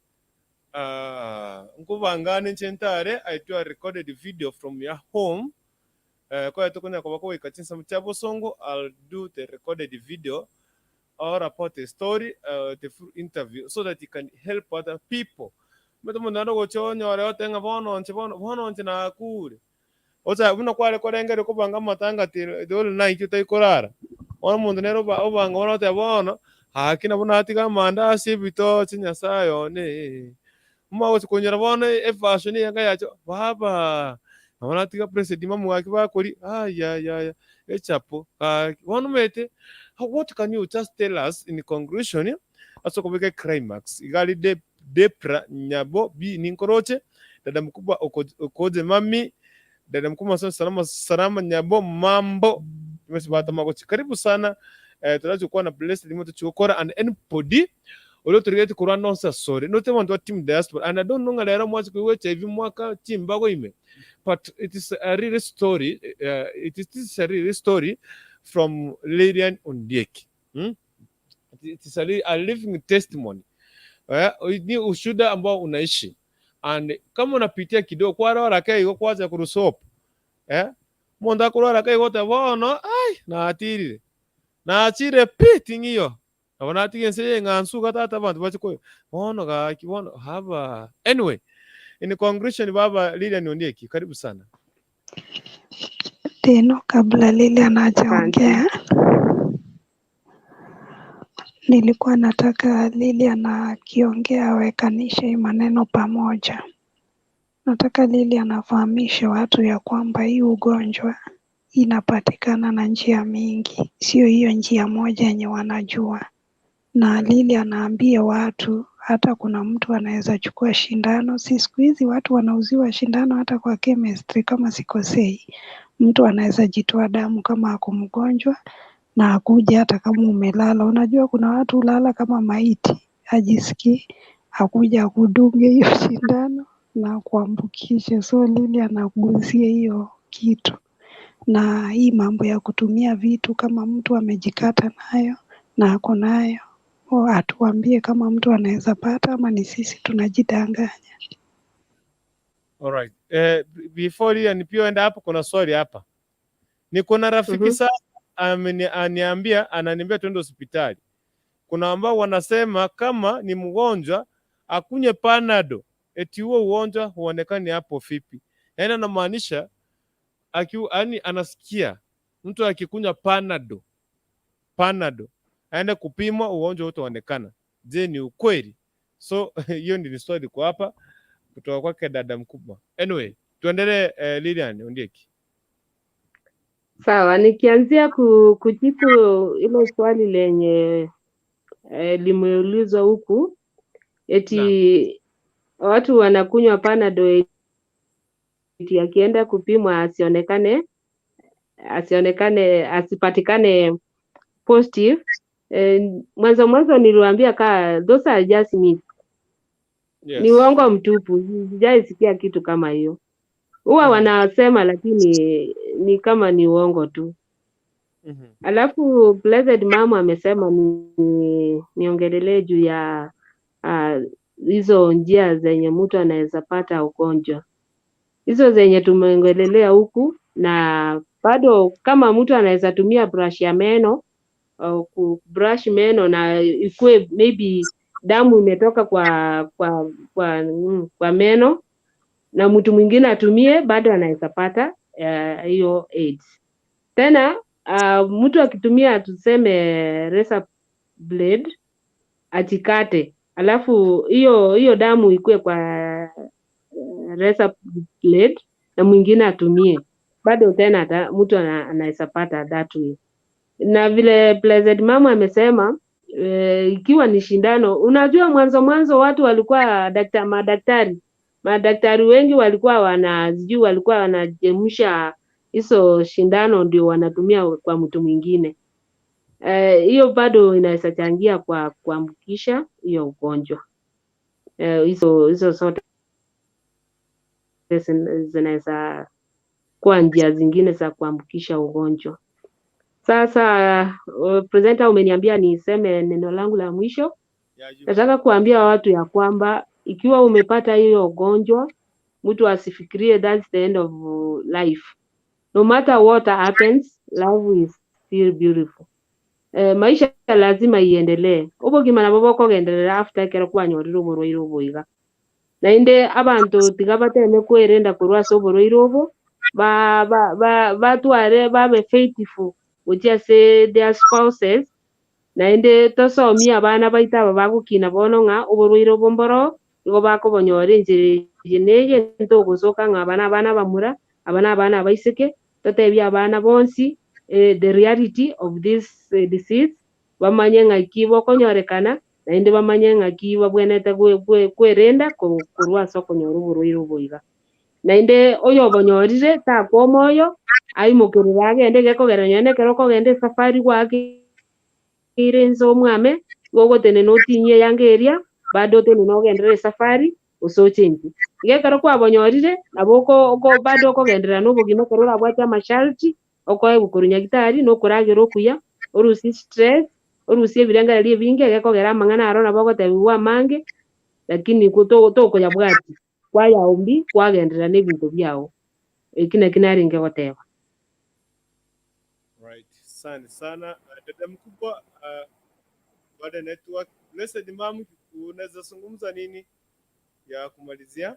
nkubangane nchentare aitwa recorded video from your home. Kwa tukonya kwa kwa ikatinsa mchabo songo, I'll do the recorded video or report a story, the full interview, so that you can help other people. Mtu mndano gochonya wale watenga bono nche na kure oza buno kwale korengere kubanga matanga dole na icyo tayikorara ona mundu nero obanga bona tabona hakina bona atiga manda sibito chinyasayo ne mwago konyera bona fashion yanga yacho baba ona atiga president mamu wake bakori ya echapo bona mete. What can you just tell us in conclusion aso kubeka climax igali depra nyabo bi ninkoroche dada mkubwa okoje mami dada mkubwa salama nyabo mambo tumesibata magochi. Karibu sana. Tunachokuwa na blessed limoto chukora and anybody olo turigeti kurano sa sorry no tema ndo team diaspora and I don't know ngalera mwachi kuwecha hivi mwaka team bago ime, but it is a real story. It is a real story from Lilian Osinde. It is a living testimony. Ni ushuda ambao unaishi, and kama unapitia kidogo kwa wala kai go kwaza kurusop monda kulala kai gote bono na atiri na achire piting hiyo abona atigense ngansu gatata bantu bachiko bono ga kibono haba. Anyway, in conclusion baba Lilian Osinde, karibu sana. Teno, kabla Lilian hajaongea, nilikuwa nataka Lilian akiongea awekanishe maneno pamoja. Nataka Lilian afahamishe watu ya kwamba hii ugonjwa inapatikana na njia mingi, sio hiyo njia moja yenye wanajua. Na Lilian anaambia watu hata kuna mtu anaweza chukua shindano. Si siku hizi watu wanauziwa shindano hata kwa chemistry kama sikosei. Mtu anaweza jitoa damu kama ako mgonjwa na akuja hata kama umelala. Unajua kuna watu ulala kama maiti, hajisikii, akuja akudunge hiyo shindano na kuambukisha. So Lilian anagusia hiyo kitu. Na hii mambo ya kutumia vitu kama mtu amejikata nayo na ako nayo, atuambie kama mtu anaweza pata ama ni sisi tunajidanganya. Alright. Before Lilian pia enda hapo, kuna swali hapa. Niko na rafiki sasa ananiambia twende hospitali. Kuna ambao wanasema kama ni mgonjwa akunye panado eti huo ugonjwa huonekani hapo vipi. Yaani anamaanisha yani anasikia mtu akikunywa panado aende kupimwa ugonjwa utaonekana. Je, ni ukweli? So hiyo ndio story kwa hapa kutoka kwake dada mkubwa. Anyway, tuendelee. Lilian Osinde. Sawa, nikianzia kujibu ile swali lenye limeulizwa huku eti watu wanakunywa panado eti akienda kupimwa asionekane asionekane, asipatikane positive. Mwanzo niliwaambia those are just myths. Yes. Ni uongo mtupu, sijaisikia kitu kama hiyo. Huwa wanasema lakini ni kama ni uongo tu. Alafu Blessed Mama amesema niongelelee juu ya hizo njia zenye mtu anaweza pata ugonjwa. Hizo zenye tumeongelelea huku, na bado kama mtu anaweza tumia brush ya meno au kubrush meno na ikue maybe damu imetoka kwa meno na mtu mwingine atumie, bado anaweza pata hiyo AIDS. Tena mtu akitumia tuseme razor blade atikate, alafu hiyo damu ikue kwa razor blade na mwingine atumie, bado tena mtu anaweza pata that way. Na vile Blessed Mama amesema ikiwa ni shindano, unajua mwanzo watu walikuwa madaktari wengi walikuwa wanajemsha hizo shindano ndio wanatumia kwa mtu mwingine. Hiyo bado inaweza changia kwa kuambukisha hiyo ugonjwa. Hizo zote zinaweza kuwa njia zingine za kuambukisha ugonjwa. Sasa presenter umeniambia niseme neno langu la mwisho. Nataka kuambia watu ya kwamba ikiwa umepata hiyo ugonjwa, mtu asifikirie that's the end of life. No matter what happens, life is still beautiful. Maisha lazima iendelee. Ubugima bwo kugenderera after kero kwanyorira uburwaire ubuiga. Na inde abantu tigabateme kwerenda kurwasa uburwaire ubu batware babe faithful which say their spouses, na inde tosomia abana baita bagukina bono nga uburwaire obomboro igo bakobonyore njire neye ntogusoka nga abana bamura abana baiseke totebia abana bonsi the reality of this disease, bamanye nga kibo konyorekana na inde bamanye nga kibo bwenete kwerenda kurwasa konyora uburwaire obuiga. Na inde oyo bonyorire takwa moyo aimukirira agende gekogeranya kero kogende safari gwake irenzo mwame gogo tene notinye yangeria bado tene nogendere safari usochenji gekero kwa bonyorire naboko bado kogendera n'ubugima kero abwata masharti okoye gukurunya gitari no kuragera okuya orusi stress orusi ebiranga rie binge gekogera mangana aro naboko tebiwa mange, lakini kuto ya bwati kwa yaombi kwagendera n'ebintu byao ekina kinaringe goteba. Right. Sana dada mkubwa baada network. Blessed Mom, unaweza zungumza nini ya kumalizia?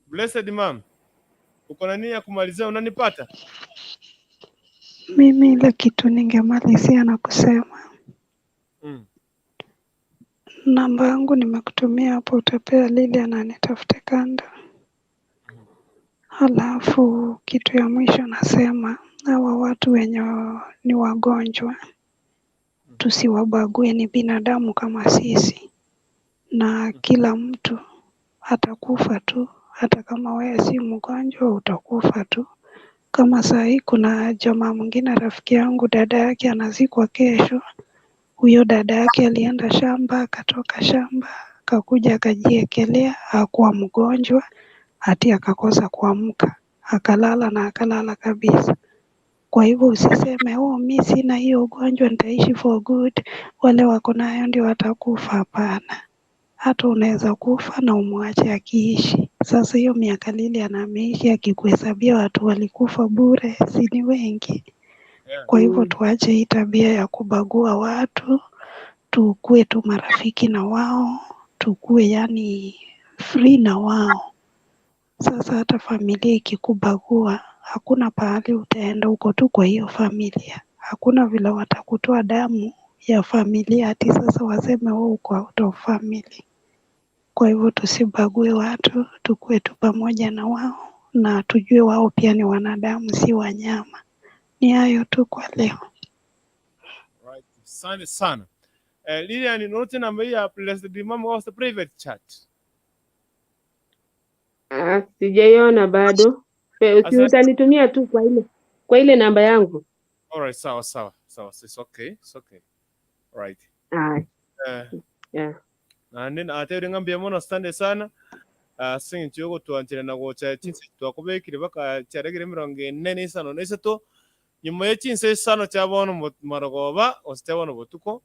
Blessed Mom, uko na nini ya kumalizia? Unanipata? Mimi ile kitu ningemalizia na kusema namba yangu nimekutumia hapo, utapewa Lilian anitafute kando. Halafu kitu ya mwisho nasema hawa watu wenye ni wagonjwa tusiwabague, ni binadamu kama sisi, na kila mtu atakufa tu. Hata kama wewe si mgonjwa utakufa tu. Kama sahi kuna jamaa mwingine rafiki yangu, dada yake anazikwa kesho. Huyo dada yake alienda shamba, akatoka shamba akakuja akajiekelea, hakuwa mgonjwa, hati akakosa kuamka, akalala kabisa. Kwa hivyo usiseme mimi sina hiyo ugonjwa nitaishi for good, wale wako nayo ndio watakufa. Hapana, hata unaweza kufa na umwache akiishi. Sasa hiyo miaka Lilian ameishi akikuhesabia watu walikufa bure, si ni wengi? Kwa hivyo tuache hii tabia ya kubagua watu, tukue tu marafiki na wao, tukue yani free na wao. Sasa hata familia ikikubagua, hakuna pahali utaenda, uko tu kwa hiyo familia. Hakuna vile watakutoa damu ya familia ati sasa waseme uko out of family. Kwa hivyo tusibague watu, tukue tu pamoja na wao na tujue wao pia ni wanadamu, si wanyama. Ni hayo tu kwa leo. Right. Asante sana. Lilian note namba ya blessed mama was the private chat. Sijaiona bado. Si utanitumia tu kwa ile namba yangu. Alright, sawa. It's okay. Right. Yeah. Na nina ateri ngambia mona stande sana. Singi chiyogo tuanchira na gocha chinse twakubekire baka charegire 45 n'esatu nyuma y'echinse sano cyabono maragoba ositabono botuko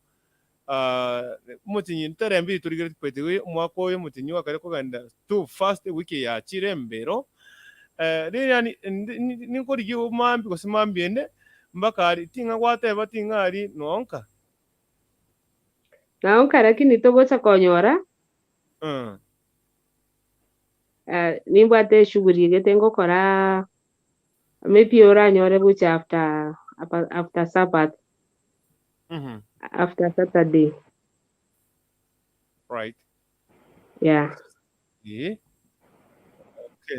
mutinyi ntarembi turigire twetiwe umwaka oyo mutinyi wakare kuganda tu first wiki ya chirembero Lilian ninkori umambi kosimambiende mbakari tinga gwateba tingari nonka lakini togocha konyora nimbwate shughuli igete ngokora maybe oranyore bucha after Sabbath. After Saturday. Right. Yeah. Okay,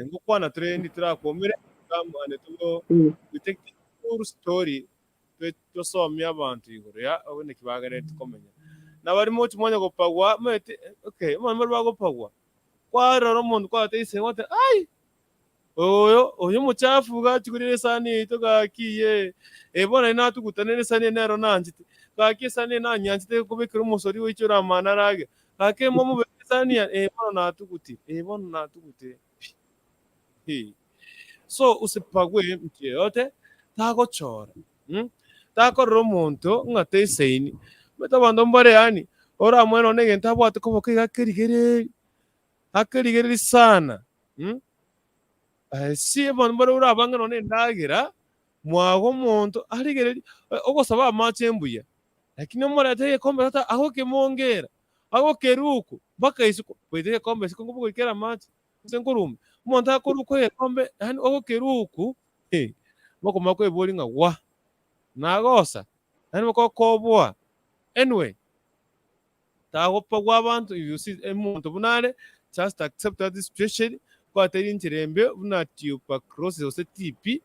ngokwana trend turakomere kamane tugo we take the full story to somya abantu igoro ya abone kibagare tukomenya na bari mu kimwanya gopagwa mete okay mama bagopagwa kwararo umuntu kwateyise wote ai oyo muchafu gachikurire sani to gakiye ebona inatugutanire sani nero nanjite gakiye sani nanyanjite kubikira umusori w'icyo ramana rage gake mo mu sani ebona natugute so usipagwe mtu yote tagochora takorora omonto ng'ateseini beta bando mbare yani ora mweno nege ntabwate koboke gakerigeri sana si abantu bari urabanga none ndagira mwago omonto arigere ogosaba amache embuya lakini omora ateye kombe tata aho kemongera aho keruko baka isuko kwete kombe siko ngobuko ikera amache senkurume umuntu akoruko ye kombe hani aho keruko bako mako ebori nga wa nagosa hani bako kobwa anyway tagopa gwabantu you see omuntu bunare just accept that situation kwa teri ntirembe unatiupa cross ose tipi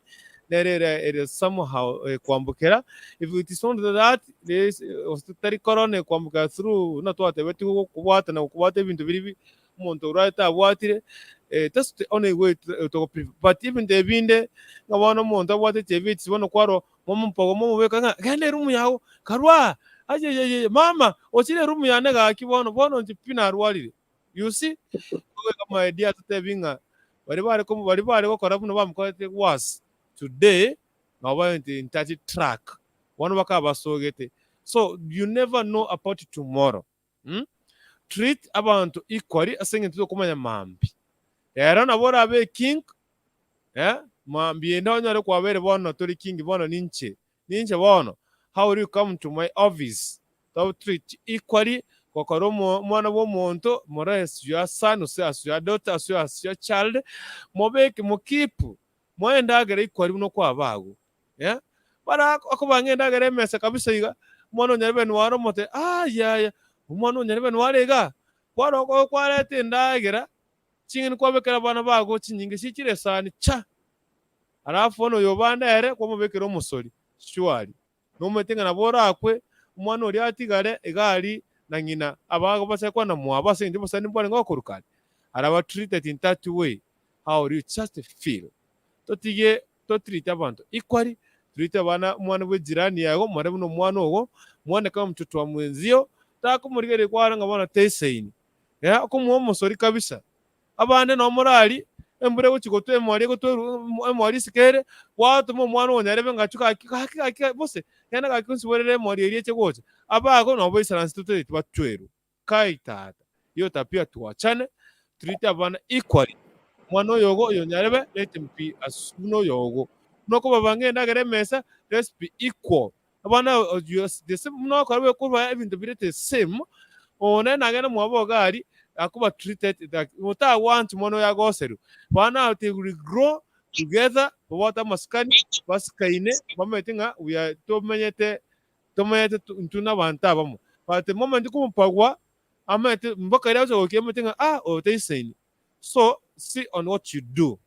nerera somehow kwambukera if it is not that this tari corona kwambuka through na twate beti kubwata na kubwata ibintu biri umuntu urata abwatire that's the only way to but even the binde ngabona umuntu abwate tebiti bono kwaro momumpago momubeka nga gane rumu yawo karwa aje mama ochire rumu yane ga kibono njipina arwalire you see kama idea tutebinga bari bari gukora buno bamukote was today now went in 30 track one bakabasogete so you never know about tomorrow treat abantu equally asenge tuzo kumanya mambi era nabora abe king mambi enda nyare kwabere bono turi king bono ninche bono how will you come to my office to treat equally kokoro mwana w'omuntu mores your son as your daughter as your child mobeke mukipu mwenda agere ikwari no kwabago bara akobanga ndagere mesa kabisa iga mwana nyarebe nwaro mote ya mwana nyarebe nwarega kwaro kwarete ndagera chingin kwabekera bana bago chinyinge shikire sani cha arafu ono yobanda ere kwa mobekera omusori shwari no metenga na bora akwe mwana ori atigare egari na nyina abago basekwa na mwaba sindi bosani mbone ngokurukana araba treated in that way how you just feel totige to treat abantu equally treat abana mwana we jirani yago mware buno mwana ogo mwana kama mtoto wa mwenzio takumurigere kwara ngabona teseini ko musori kabisa abande no morali embure wuchigoto emwari goto emwari sikere watu mu mwana wonyarebe ngachuka bose yana gakunsiborere emwari eriye chegoche abago no boisaransi tutete batweru kaitata yo tapia tuachane treat abana equally mwana yogo yonyarebe let him be as no yogo noko babange ndagere mesa let's be equal abana the same no karwe kuba ibintu birete same one nagena mwabogari akuba treated that what I want mono ya goseru bana they will grow together bota maskani baskaine bametinga we are tomenyete ntuna banta bamo but the moment kumpagwa amete mboka leo so kemetinga they saying so see on what you do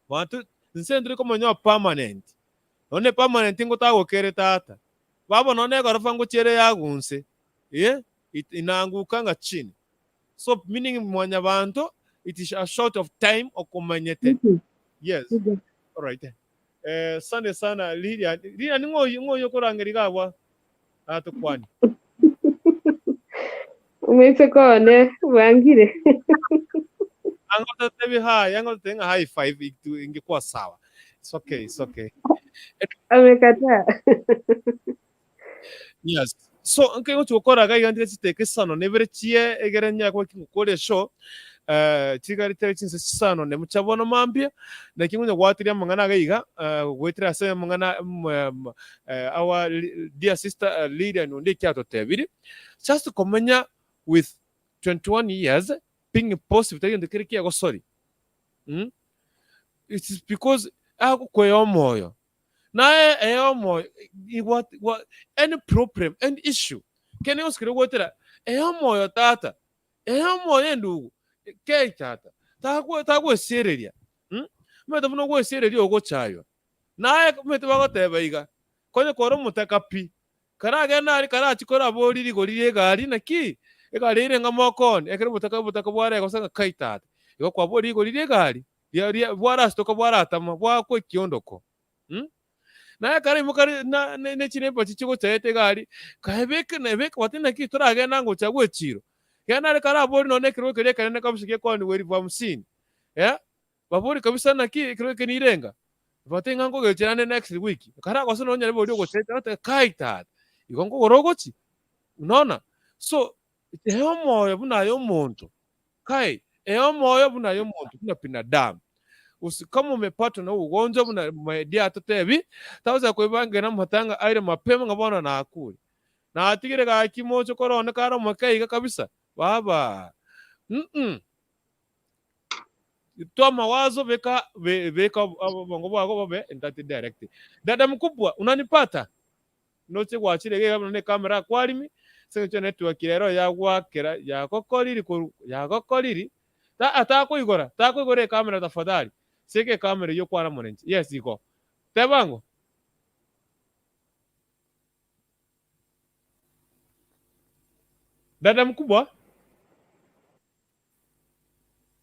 want to nsendri como nyo permanent one permanent ngota gokere tata babo none gorofa nguchere yagunse inaangukanga chini. So meaning mwanya bantu, it is a short of time okumanyete. Yes. All right. Sande sana Lilian. Lilian ngoyo kurangirigabwa atukwani. Umechekone wangire. Angoto tebi tenga high five ingekuwa sawa. It's okay. Amekataa. Yes. So nke ngoto ukora gai gandire siteke sano nebere chie egerenya kwa kingukore show. Chigari terechinse sano ne muchabona mambia na kingunya gwatiria mangana gaiga gwetira se mangana our dear sister Lilian Osinde kyato tebiri just komenya with 21 years being positive tagende kiriki yago sorry. It is because akukweyo moyo na moyo what any problem any issue kene oskire gwetira moyo tata moyo ndugu ke tata takwe sereria mete muno gwe sereria ogo chayo naye mete bagoteba iga konye koro muteka pi karage nari karachikora boriri gorire gari naki egari ire ngamokon ekere butaka bware gosanga kaitata igo kwa boriri gorire gari ya bwara stoka bwara atama bwa kwe kiondoko naye kare mukari na ne chine pachichigo chaete gari kahebeke nebeke watina ki turage nango chagwe chiro yana kara bori none kiro kire kane kabishike kwani weri va msini babori kabisa naki kiro kene irenga vatenga ngo gechane next week kara kwaso nonya bori go chete kaita igongo gorogochi unaona so moyo bunayo muntu kai moyo bunayo muntu kuna binadamu kama umepatwa na ugonjwa buna media totebi taweza kuibangena mhatanga aire mapema ngabona na akuri na atigire ga kimocho korone kara makaiga kabisa baba toa mawazo weka bongo bwako babe entati direct. Dada mkubwa unanipata noche gwachire gega none kamera kwalimi sencho network rero yagwakera yakokoriri ta atakuigora kamera tafadhali seke kamera yo kwana monenje yes iko tebango dada mkubwa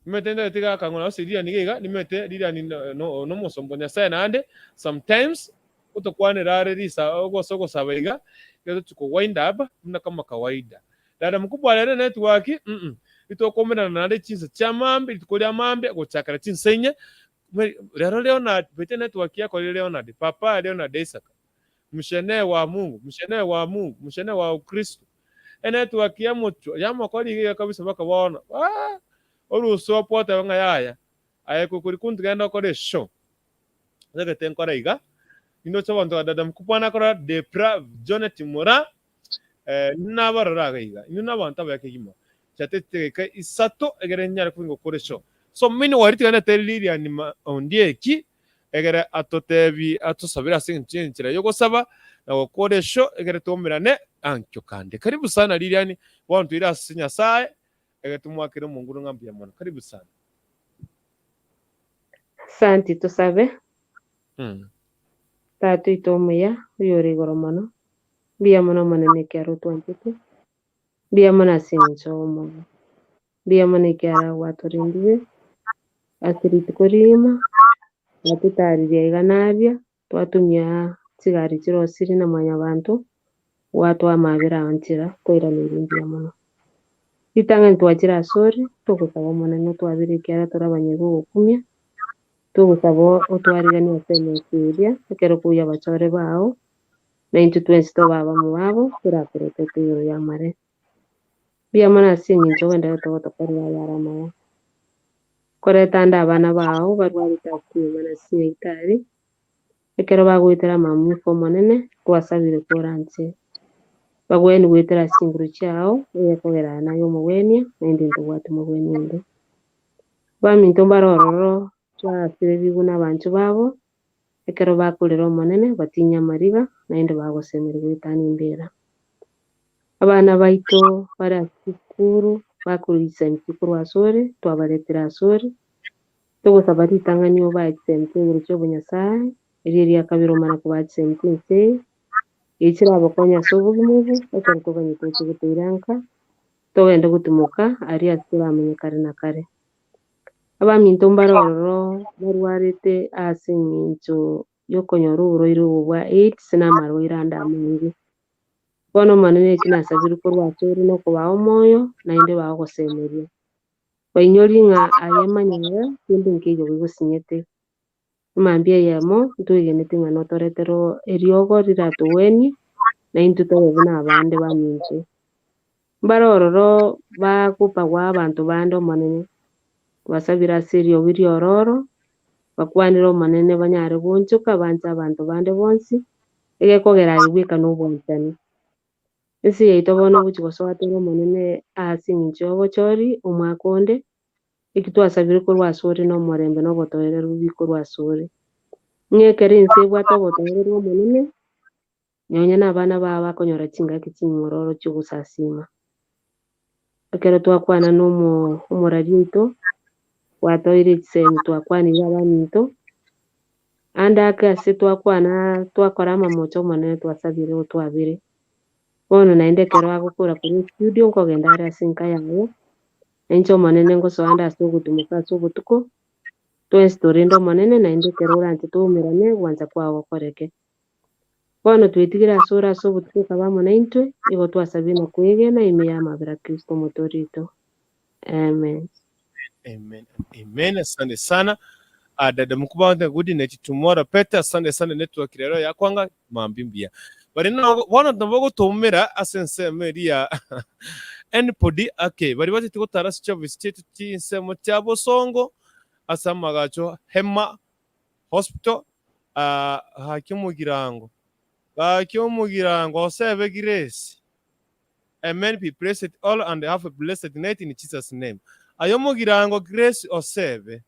nimetenda tika kangona osidia nigega nimete dida ni no mosombonya sana ande sometimes utokwane rare risa ogo sabaiga kezo tuko wind up mna kama kawaida dada mkubwa lele network itokomena na nade chinsa chamambe itukolia mambe gochakara chinsenya leo na bete network yako leo na papa leo na desaka mshene wa Mungu mshene wa Ukristo network ya mocho ya makoli kabisa baka bona oruso pote wanga yaya ayeko kuri kundigenda kore show zake tenkora iga ino chabantu dada mkupana kora depra Jonet Mora nabarara iga ino nabantu abakegima chatete isato egerenya kungo kore show so mini wariti kana Lilian Osinde ki egere atotebi atosabira sinchira yogo saba na kore show egere tomirane ankyo kande karibu sana Lilian wantu ira sinya sae egetumwakire Mungu ngambia mwana karibu sana. Santi tusabe tatu itomuya yori goromano bia mana ne kero tuantete bia mana sincho mo bia mana kera watorindie atiriti korima atutari ganabia twatumya sigari kirosiri na mwanya bantu watu amabira antira koira nirindia mono itanga ntwachira sori tugusaba monene twabirikera turabanyego gukumya tugusaba otwarigani osemekiria ekero kuya bachore bao 2020 to baba mu babo turakorete tuyo ya mare bia mana singi njogenda togotokorera yaramaya koreta nda abana bao barwarita kumana sinitari ekero bagwitera mamufo monene twasabire koranse bagweni gwitera singuru chao ekogera nayo mugweni ndi ndwatu mugweni ndo baminto barororo twasire biguna bantu babo ekero bakulero monene batinya mariga naende bagosemera gwitani imbera abana baito bara sikuru bakulisa mkuru asore twabaretera asore tugusaba ritanganyo baitsemte urucho bunyasaye riri akabiro mana kubatsemte ichira abakonya sobugimugu ekero toganyika guteiranka togenda gutumuka ari atituramenya kare na kare abaminto mbarororo barwarite ase eng'encho y'okonyora oborwaire obo bwa AIDS na amarwaire ande amange bono manene kinasabire korwa ase ore na okobaa omoyo naende bagosemeria bainyori ng'a ayemanyire kende nkeiyo bigosinyete mambia yamo ntwegenete ng'a notoretero eriogo riratogweni na intwe tobebu na abande baminto mbarororo bagopagwa abanto bande omonene basabire ase eriogo riororo bakwanire omonene banyare gonchoka banche abanto bande bonsi egekogera aye na obwanchani ense yaito bono gochi gosoatera omonene ase eng'encho ya obochori omwaka onde eki twasabire korwa ase ore na omorembe na obotoereri bubi korwa ase ore ng'a ekero ense ebwate obotoereri omonene nonya na abana babo bakonyora chingaki ching'ororo chia ogosasima ekero twakwana na omorari oito gwatoire echisemi twakwanire abaminto ande ake ase twakwana twakora amamocho omonene twasabire otwabire bono naende ekero agokora korwa estudio nkogenda are ase enka yaye na inche omonene ngosoa ande ase ogotumuka ase obotuko twainstore rende omonene naende ekero oranche twaomerane gwancha kwagokoreke bono twetigire ase ore ase obotuko okaba amo naintwe igo twasabire na kwegena ime ya amabera kristo omotwe rito amen. Amen. Amen. Asante sana. Dada mkubwa wangu good night tomorrow pete asante sana network rero yakwanga mambimbia bari no wana ndambogo tomera asense meria anybody okay bari bati gutara sicha visit tinsemo cyabo songo asamagacho hema hospital hakimugirango osebe grace amen be blessed all and have a blessed night in Jesus name ayomugirango grace osebe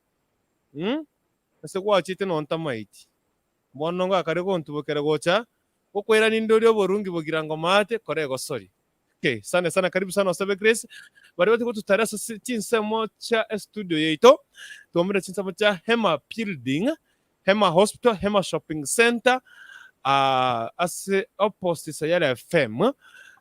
ase gwachite nonta maiti bono ngakare gontubokera gocha gokwera nindori oborungi bogirango mate kore gosori okay sana sana karibu sana osebe grace bari bati gututara ase chinsemo cha studio yeito tomera chinsemo cha hema building hema hospital hema shopping center ase opposite sayara fm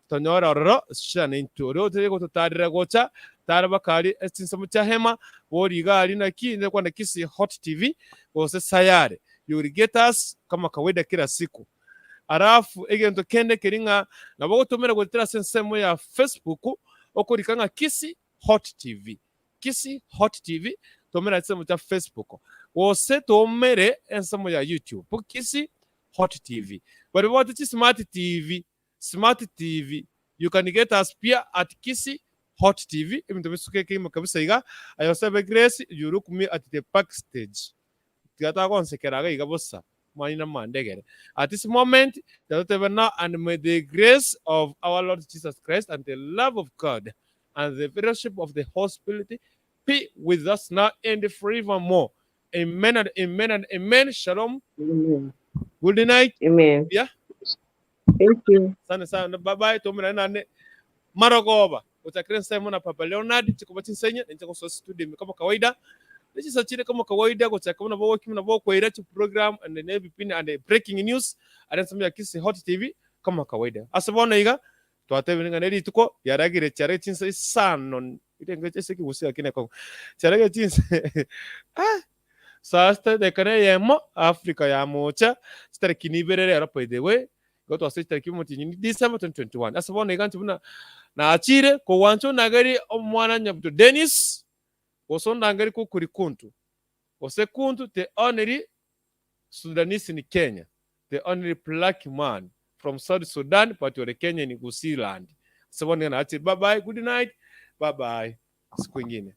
tonyora ororo shana intoro tego tutarira gocha taraba kali chinsemo cha hema wori gali na kinde kwa kisi hot tv gose sayare you will get us kama kawaida kila siku arafu egento kende keringa na bogo tumera gotera sensemo ya facebook okurikanga kisi hot tv tomera sensemo cha facebook wose tomere ensemo ya youtube kisi hot tv but what is smart tv you can get us pia at kisi hot tv imtomisuke kimo kabisa iga ayosebe grace you look me at the backstage tiata konsekeraga iga bossa manina mandegere at this moment now and may the grace of our Lord Jesus Christ and the love of God and the fellowship of the Holy Spirit be with us now and forevermore. Amen and amen and amen. Shalom. Amen. Good night. Amen. Yeah. Thank you. Sana bye bye. Tomina nane Marogoba. Utakren Simon Papa Leonard chikubachi senya nchako so studio kama kawaida. This is actually kama kawaida kwa chakama na bawo kimi na bawo kwa irachi program and the vipindi and the breaking news and some ya kisi hot tv kama kawaida. Asabona iga twatebe nganeri tuko yaragire chare chinsa sano itenga chese kibusia kine kwa chare chinsa sasta de kane yemo Africa ya mocha stare kiniberere ara by the way go to assist kimu tini December 2021 asabona iga ntibuna na achire ko wancho nagari omwana nyabdo Dennis osonda ngari ko kuri kuntu ose kuntu the only Sudanese in Kenya the only black man from South Sudan but you're Kenya ni Gusiland sabona na achire bye bye good night bye bye siku nyingine.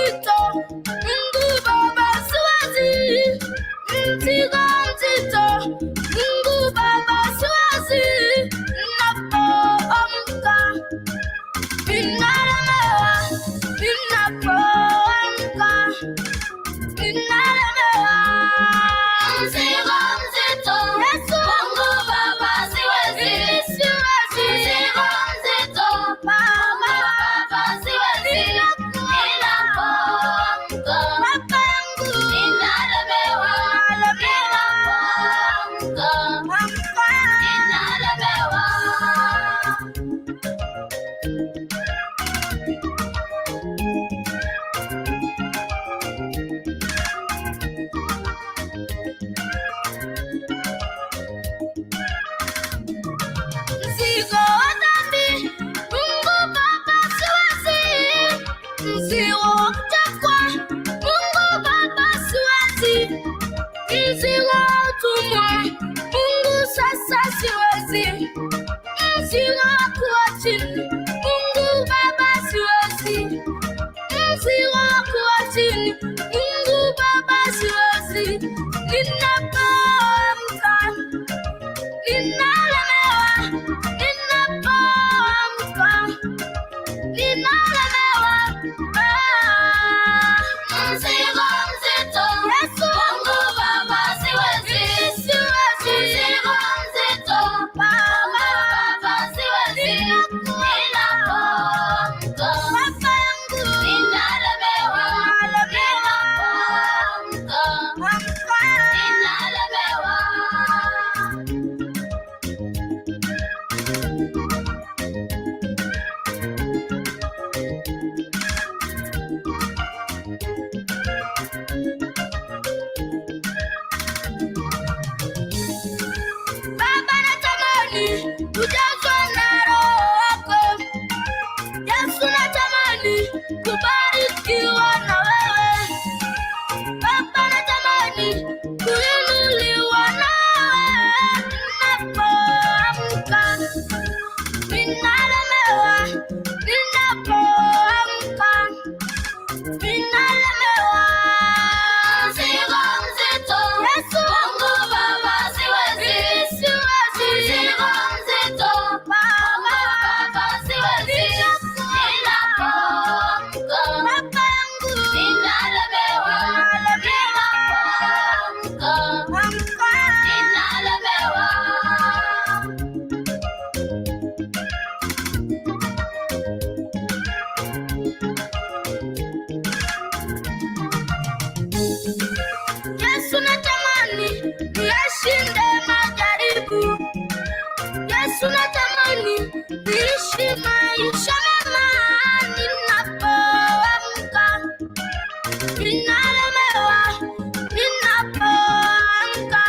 mzito, Mungu Baba siwezi. Mzigo mzito, Mungu Baba siwezi. Ninapoamka ninalemewa, ninapoamka ninalemewa. Mzigo mzito, Yesu Mungu Baba siwezi. Mzigo mzito, Baba siwezi. Ninapoamka Baba yangu ninalemewa, ninapoamka ninalemewa. Mzigo wa dhambi, Mungu Baba siwezi. Mzigo wa kutekwa, Mungu Baba siwezi. Mzigo wa utumwa, Mungu sasa siwezi. Mzigo wa kuwa chini, Mungu Baba siwezi. Mzigo wa kuwa chini, Mungu Baba siwezi. Ninapoamka ninalemewa, ninapoamka ninalemewa. Mzigo mzito, Yesu Mungu Baba siwezi. Mzigo mzito, Baba siwezi. Ninapoamka Baba yangu ninalemewa, ninapoamka ninalemewa. Baba natamani kujazwa na Roho wako. Yesu natamani kubarikiwa na wewe. Baba natamani kuinuliwa na wewe. Ninapoamka ninalemewa, ninapoamka ninalemewa. Mzigo mzito, Yesu Mungu Baba siwezi. Mzigo mzito, Baba siwezi. Ninapoamka Baba yangu ninalemewa, ninapoamka ninalemewa. Yesu natamani niyashinde majaribu. Yesu natamani niishi maisha mema. Ninapoamka ninalemewa, ninapoamka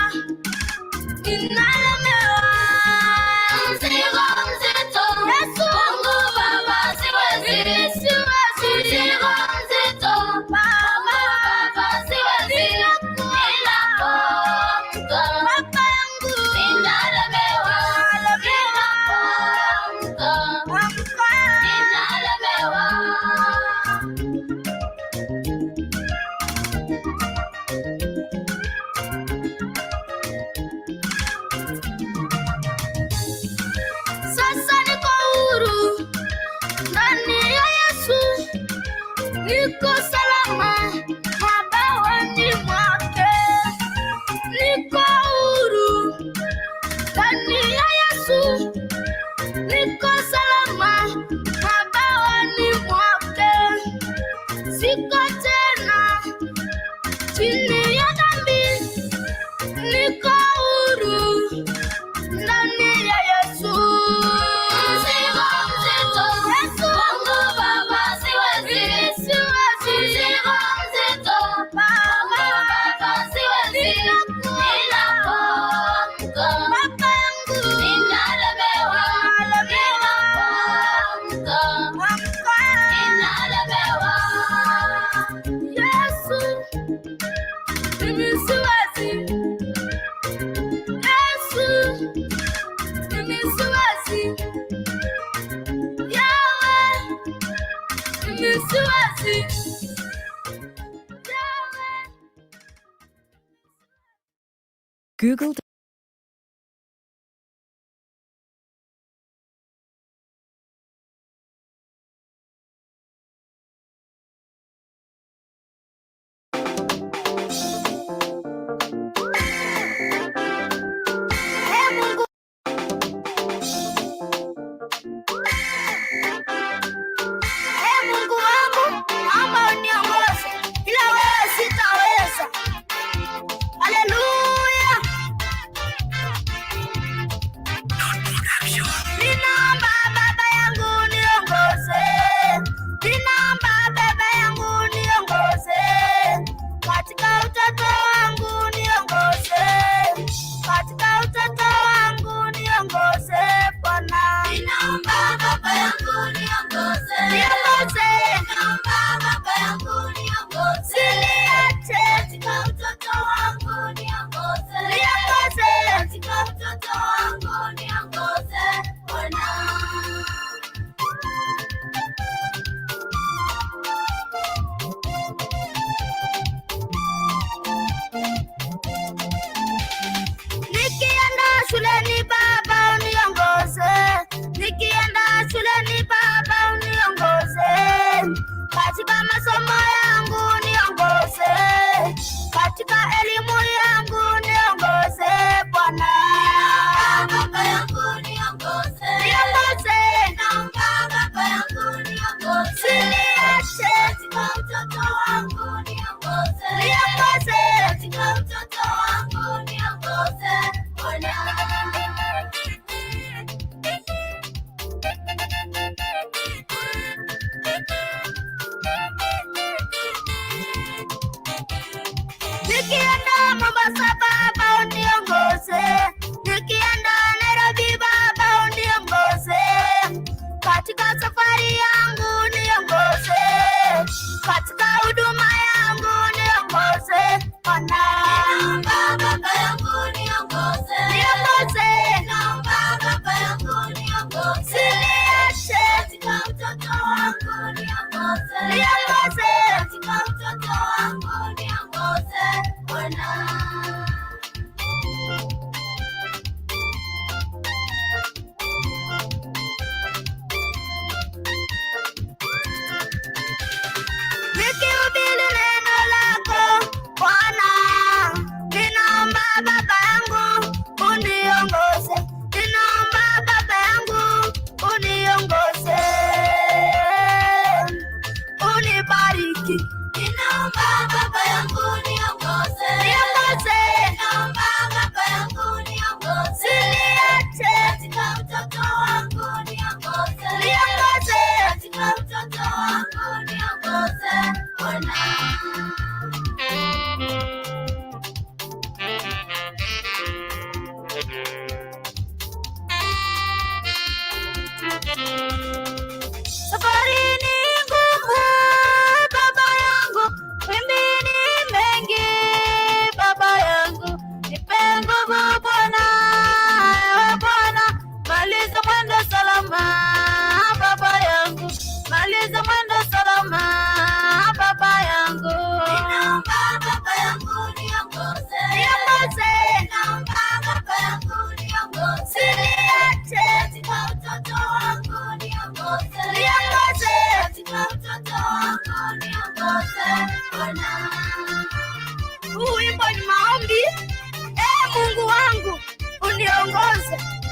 ninalemewa. Mzigo mzito, Yesu Mungu Baba siwezi. Mzigo mzito, Baba siwezi. Ninapoamka Baba yangu ninalemewa, ninapoamka ninalemewa. Sasa niko huru ndani ya Yesu, niko salama mabawani mwake. Niko huru ndani ya Yesu, niko salama mabawani mwake. Siko tena chini ya dhambi, niko huru ndani ya Yesu. Mzigo mzito, Yesu Mungu Baba siwezi. Mzigo mzito, Baba siwezi. Ninapoamka Baba yangu ninalemewa, ninapoamka ninalemewa. Yesu mimi siwezi. Yesu mimi siwezi. Yahweh mimi siwezi. Google.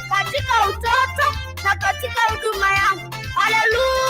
Katika utoto na katika huduma yangu. Haleluya.